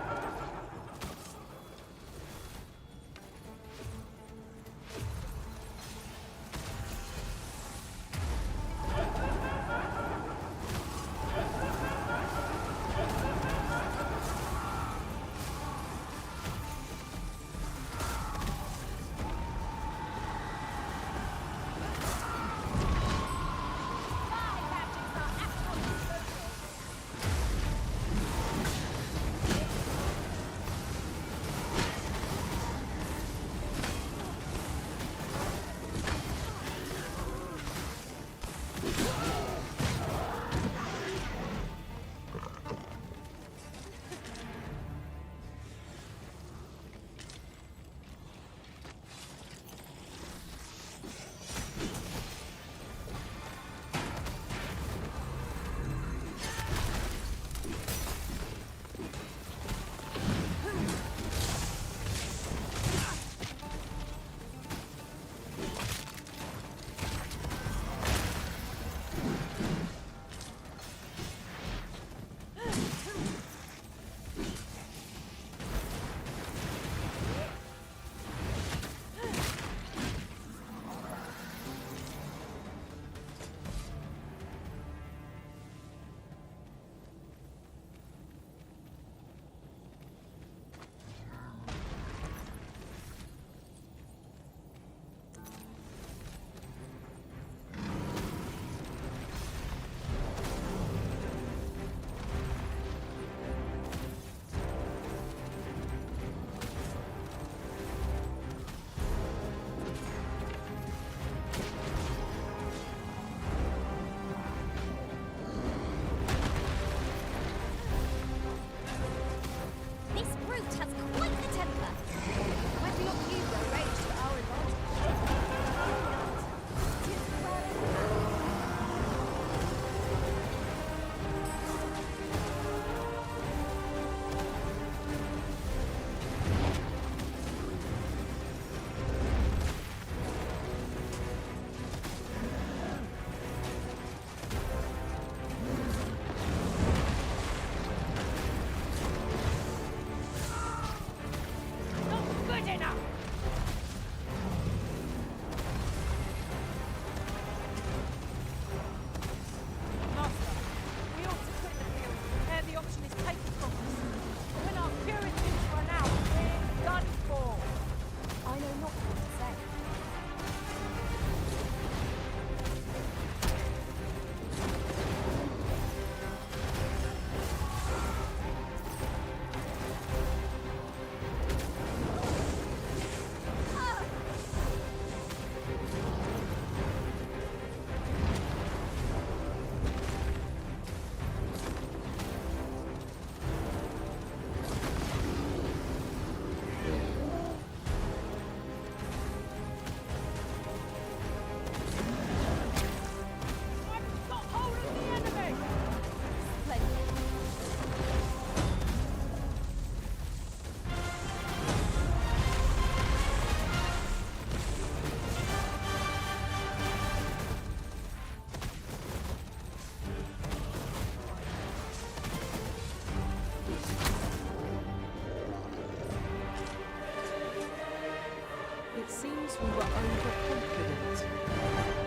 we were overconfident.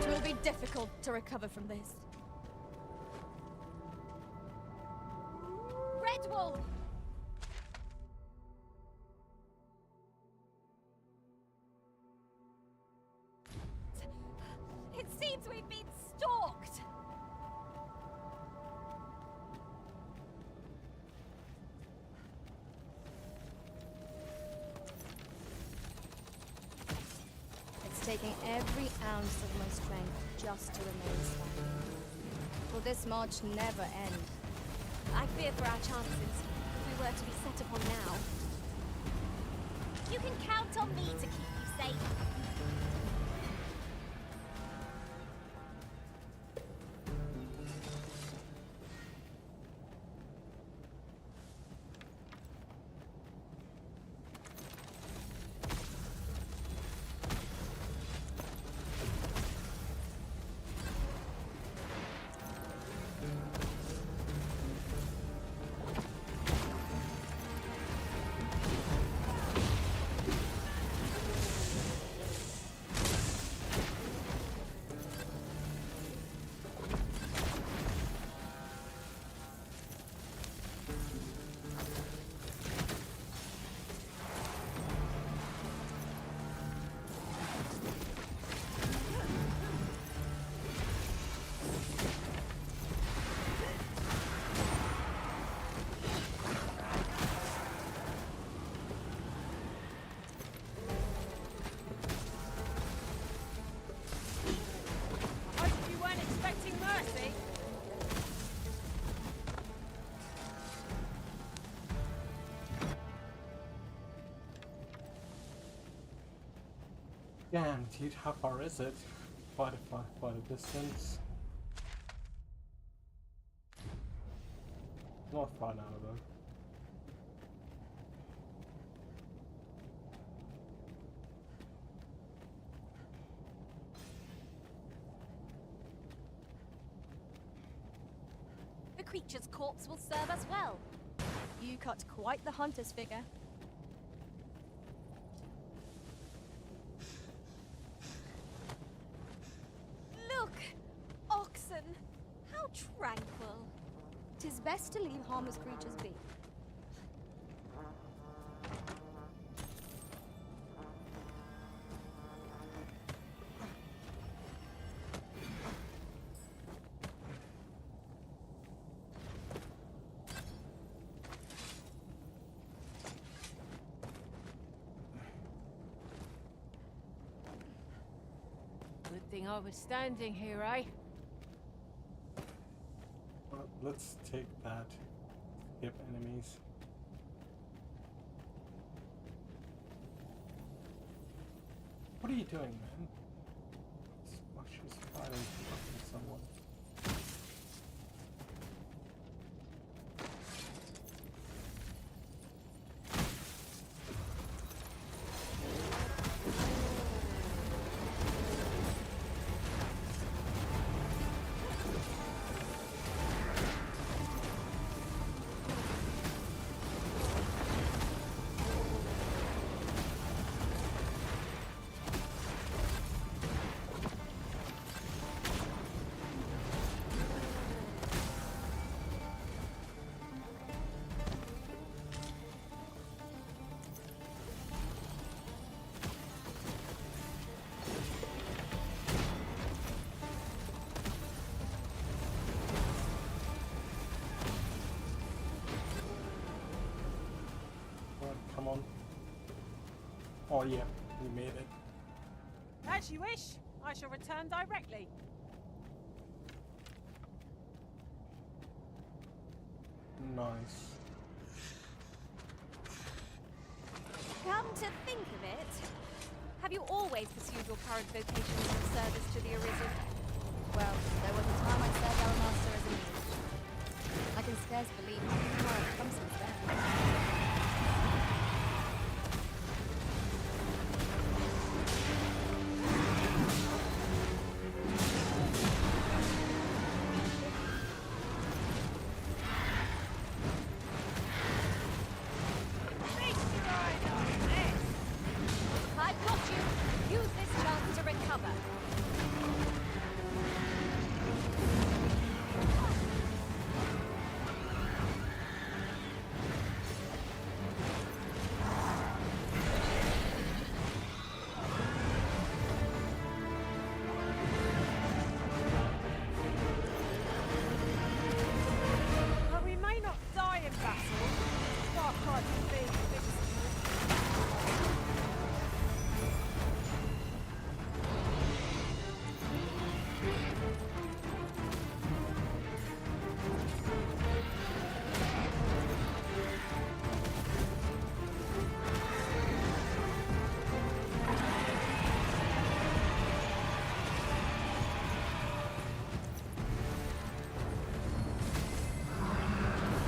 It will be difficult to recover from this. Redwall! It seems we've been stalked! It's taking every ounce of my strength just to remain standing. Will this march never end? I fear for our chances, if we were to be set upon now. You can count on me to keep you safe. Damn, dude, how far is it? Quite a distance. Not far now, though. The creature's corpse will serve us well. You cut quite the hunter's figure. Look! Oxen! How tranquil. 'Tis best to leave harmless creatures be. Good thing I was standing here, eh? Well, let's take that. Skip enemies. What are you doing, man? She's fighting someone. Come on. Oh yeah, we made it. As you wish. I shall return directly. Nice. Come to think of it, have you always pursued your current vocation in your service to the Arisen? Well, there was a time I served our master as a mage. I can scarce believe how far I've come since then. I've got you! Use this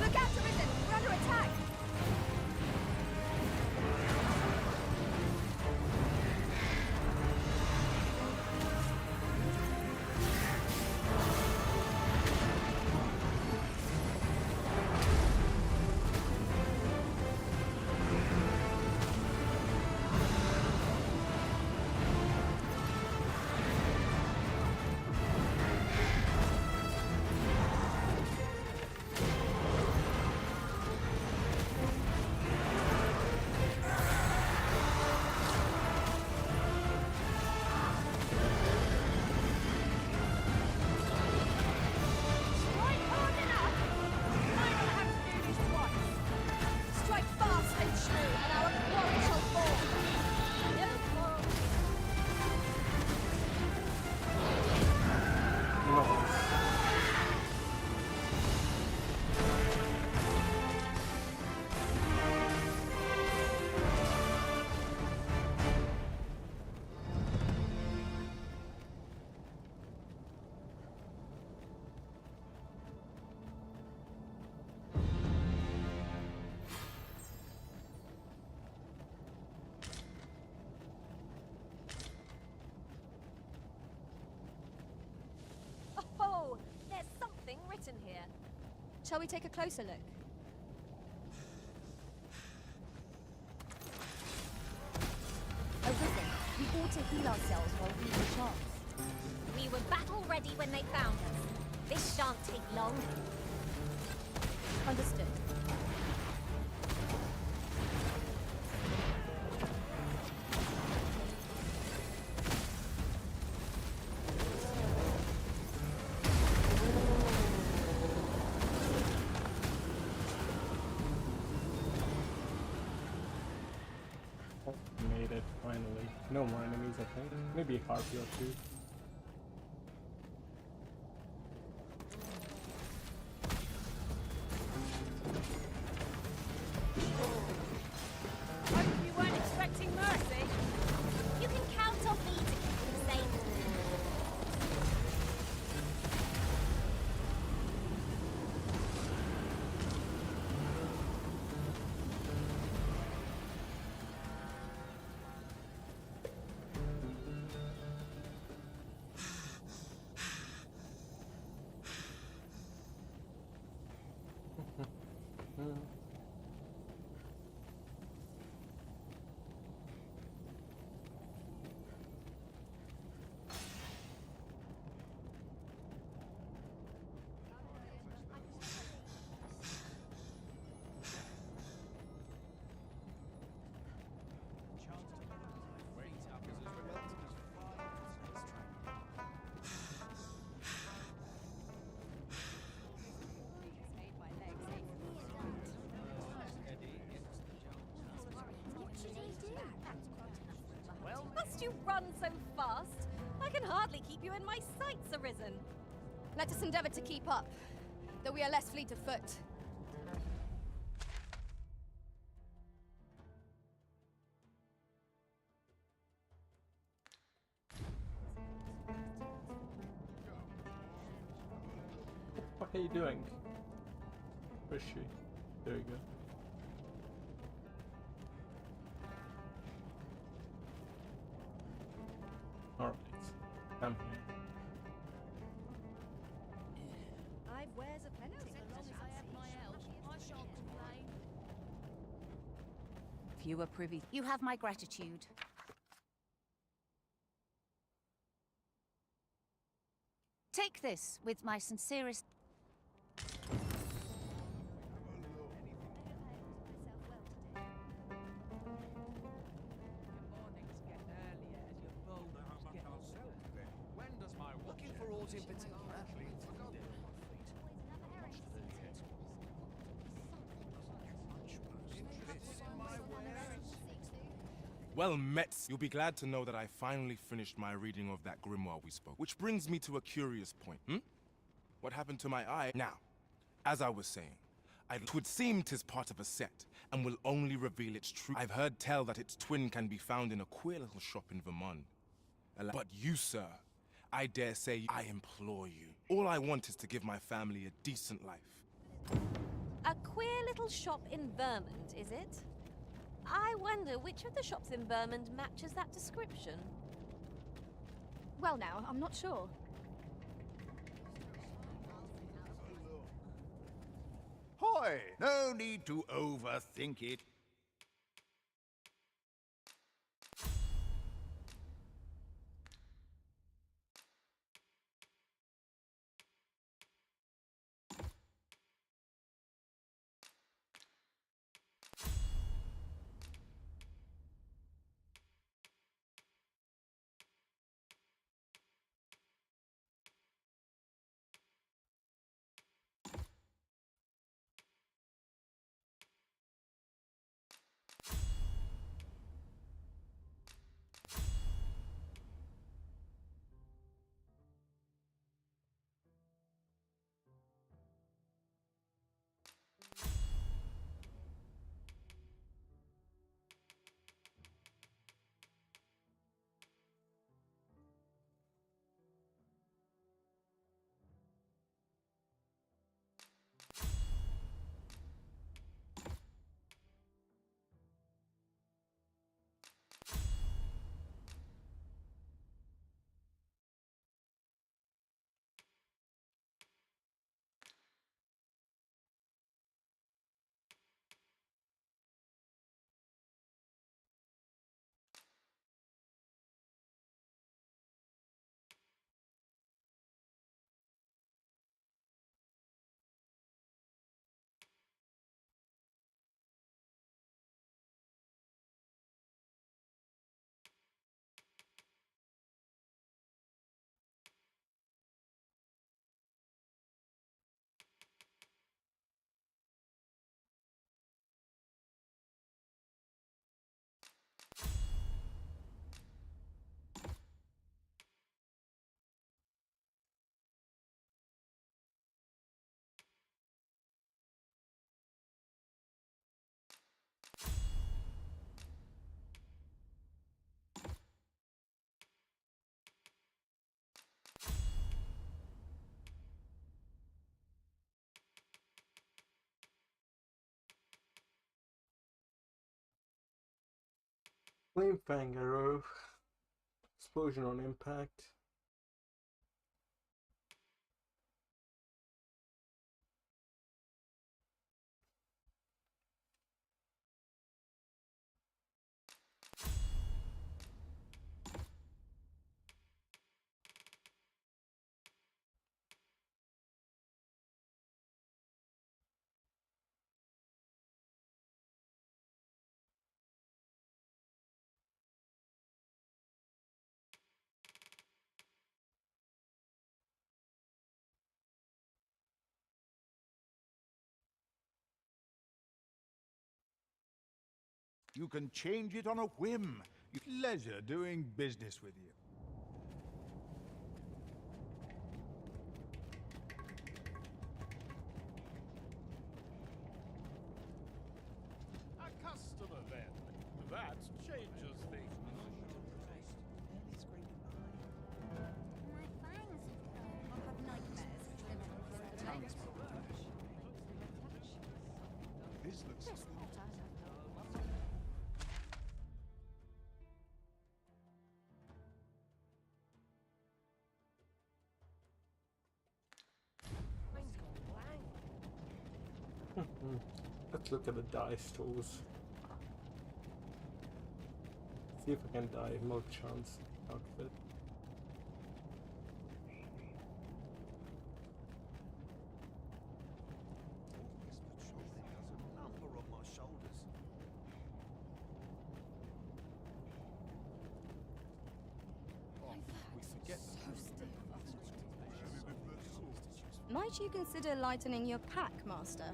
Look out, Arisen! We're under attack! Strike hard enough! Might not have to do this twice. Strike fast and true, and our glory shall fall. Never quarrel. Oh, there's something written here. Shall we take a closer look? Arisen, we ought to heal ourselves while we have a chance. We were battle ready when they found us. This shan't take long. Understood. Made it, finally. No more enemies, I think. Maybe a harpy or two. Hope you weren't expecting mercy. You can count on me to keep them safe. Must you run so fast? I can hardly keep you in my sights, Arisen. Let us endeavor to keep up, though we are less fleet of foot. What are you doing? Where is she? There you go. Alright, come here. I've wares aplenty. As long as I have my help, I shan't complain. If you were privy, you have my gratitude. Take this with my sincerest. When does my looking for aught in particular? Well met. You'll be glad to know that I finally finished my reading of that grimoire we spoke. Which brings me to a curious point, What happened to my eye? Now, as I was saying, it would seem 'tis part of a set, and will only reveal its truth. I've heard tell that its twin can be found in a queer little shop in Vermont. But you, sir, I dare say, I implore you. All I want is to give my family a decent life. A queer little shop in Vermont, is it? I wonder which of the shops in Vermont matches that description. Well now, I'm not sure. Hoy! No need to overthink it. Flame Fang arrow. Explosion on impact. You can change it on a whim. Pleasure doing business with you. A customer then. That changes things. My fangs I'll have nightmares which never This looks Let's look at the dice tools. See if I can dye more chance outfit. Might you consider lightening your pack, Master?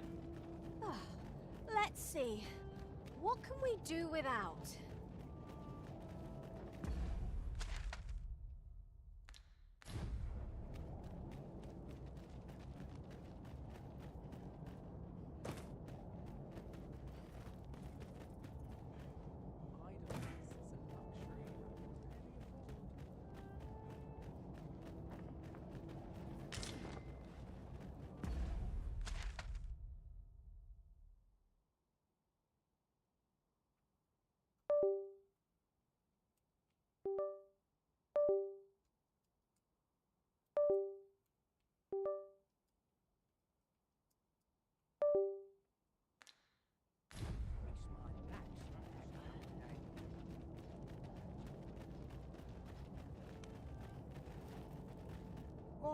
Let's see. What can we do without?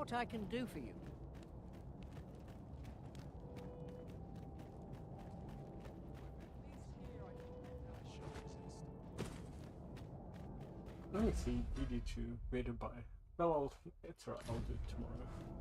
what I can do for you. Let me see, DD2, where to buy. Well, it's alright, I'll do it tomorrow.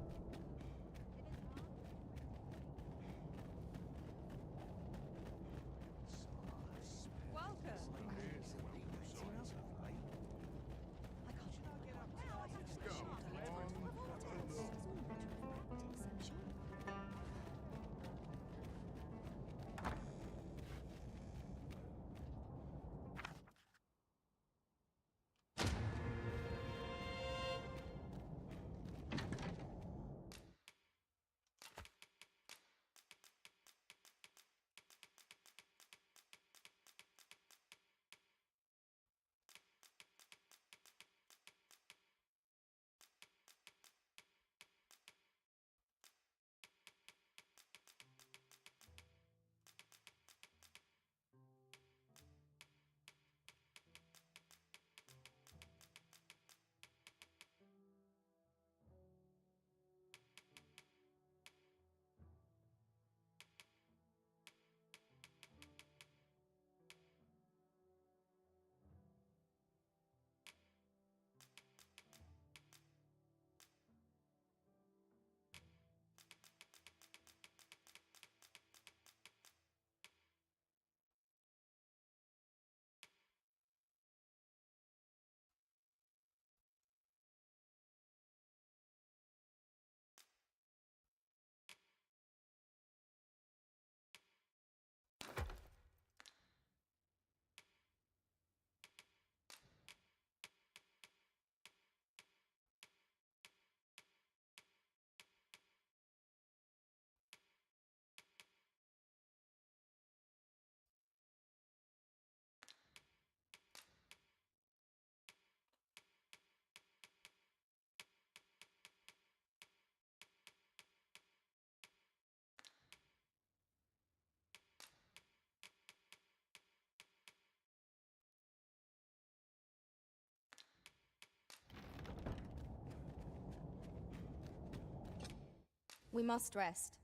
We must rest,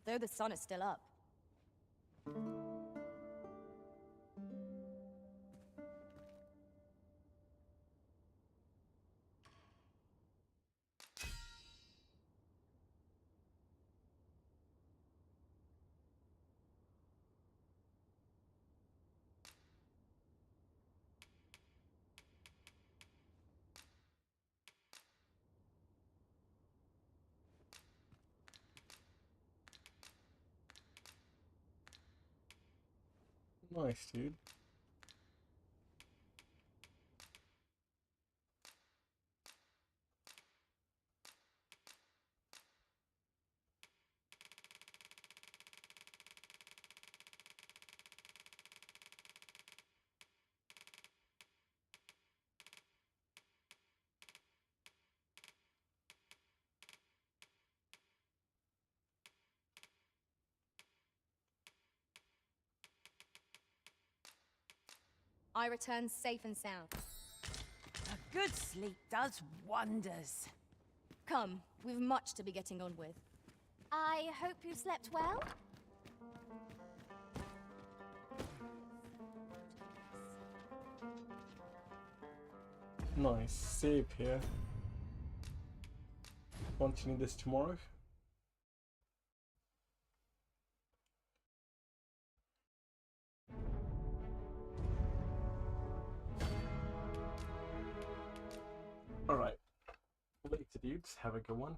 though the sun is still up. Nice, dude. I return safe and sound. A good sleep does wonders. Come, we've much to be getting on with. I hope you slept well? Nice, save here. Continue this tomorrow. Alright. Later, dudes. Have a good one.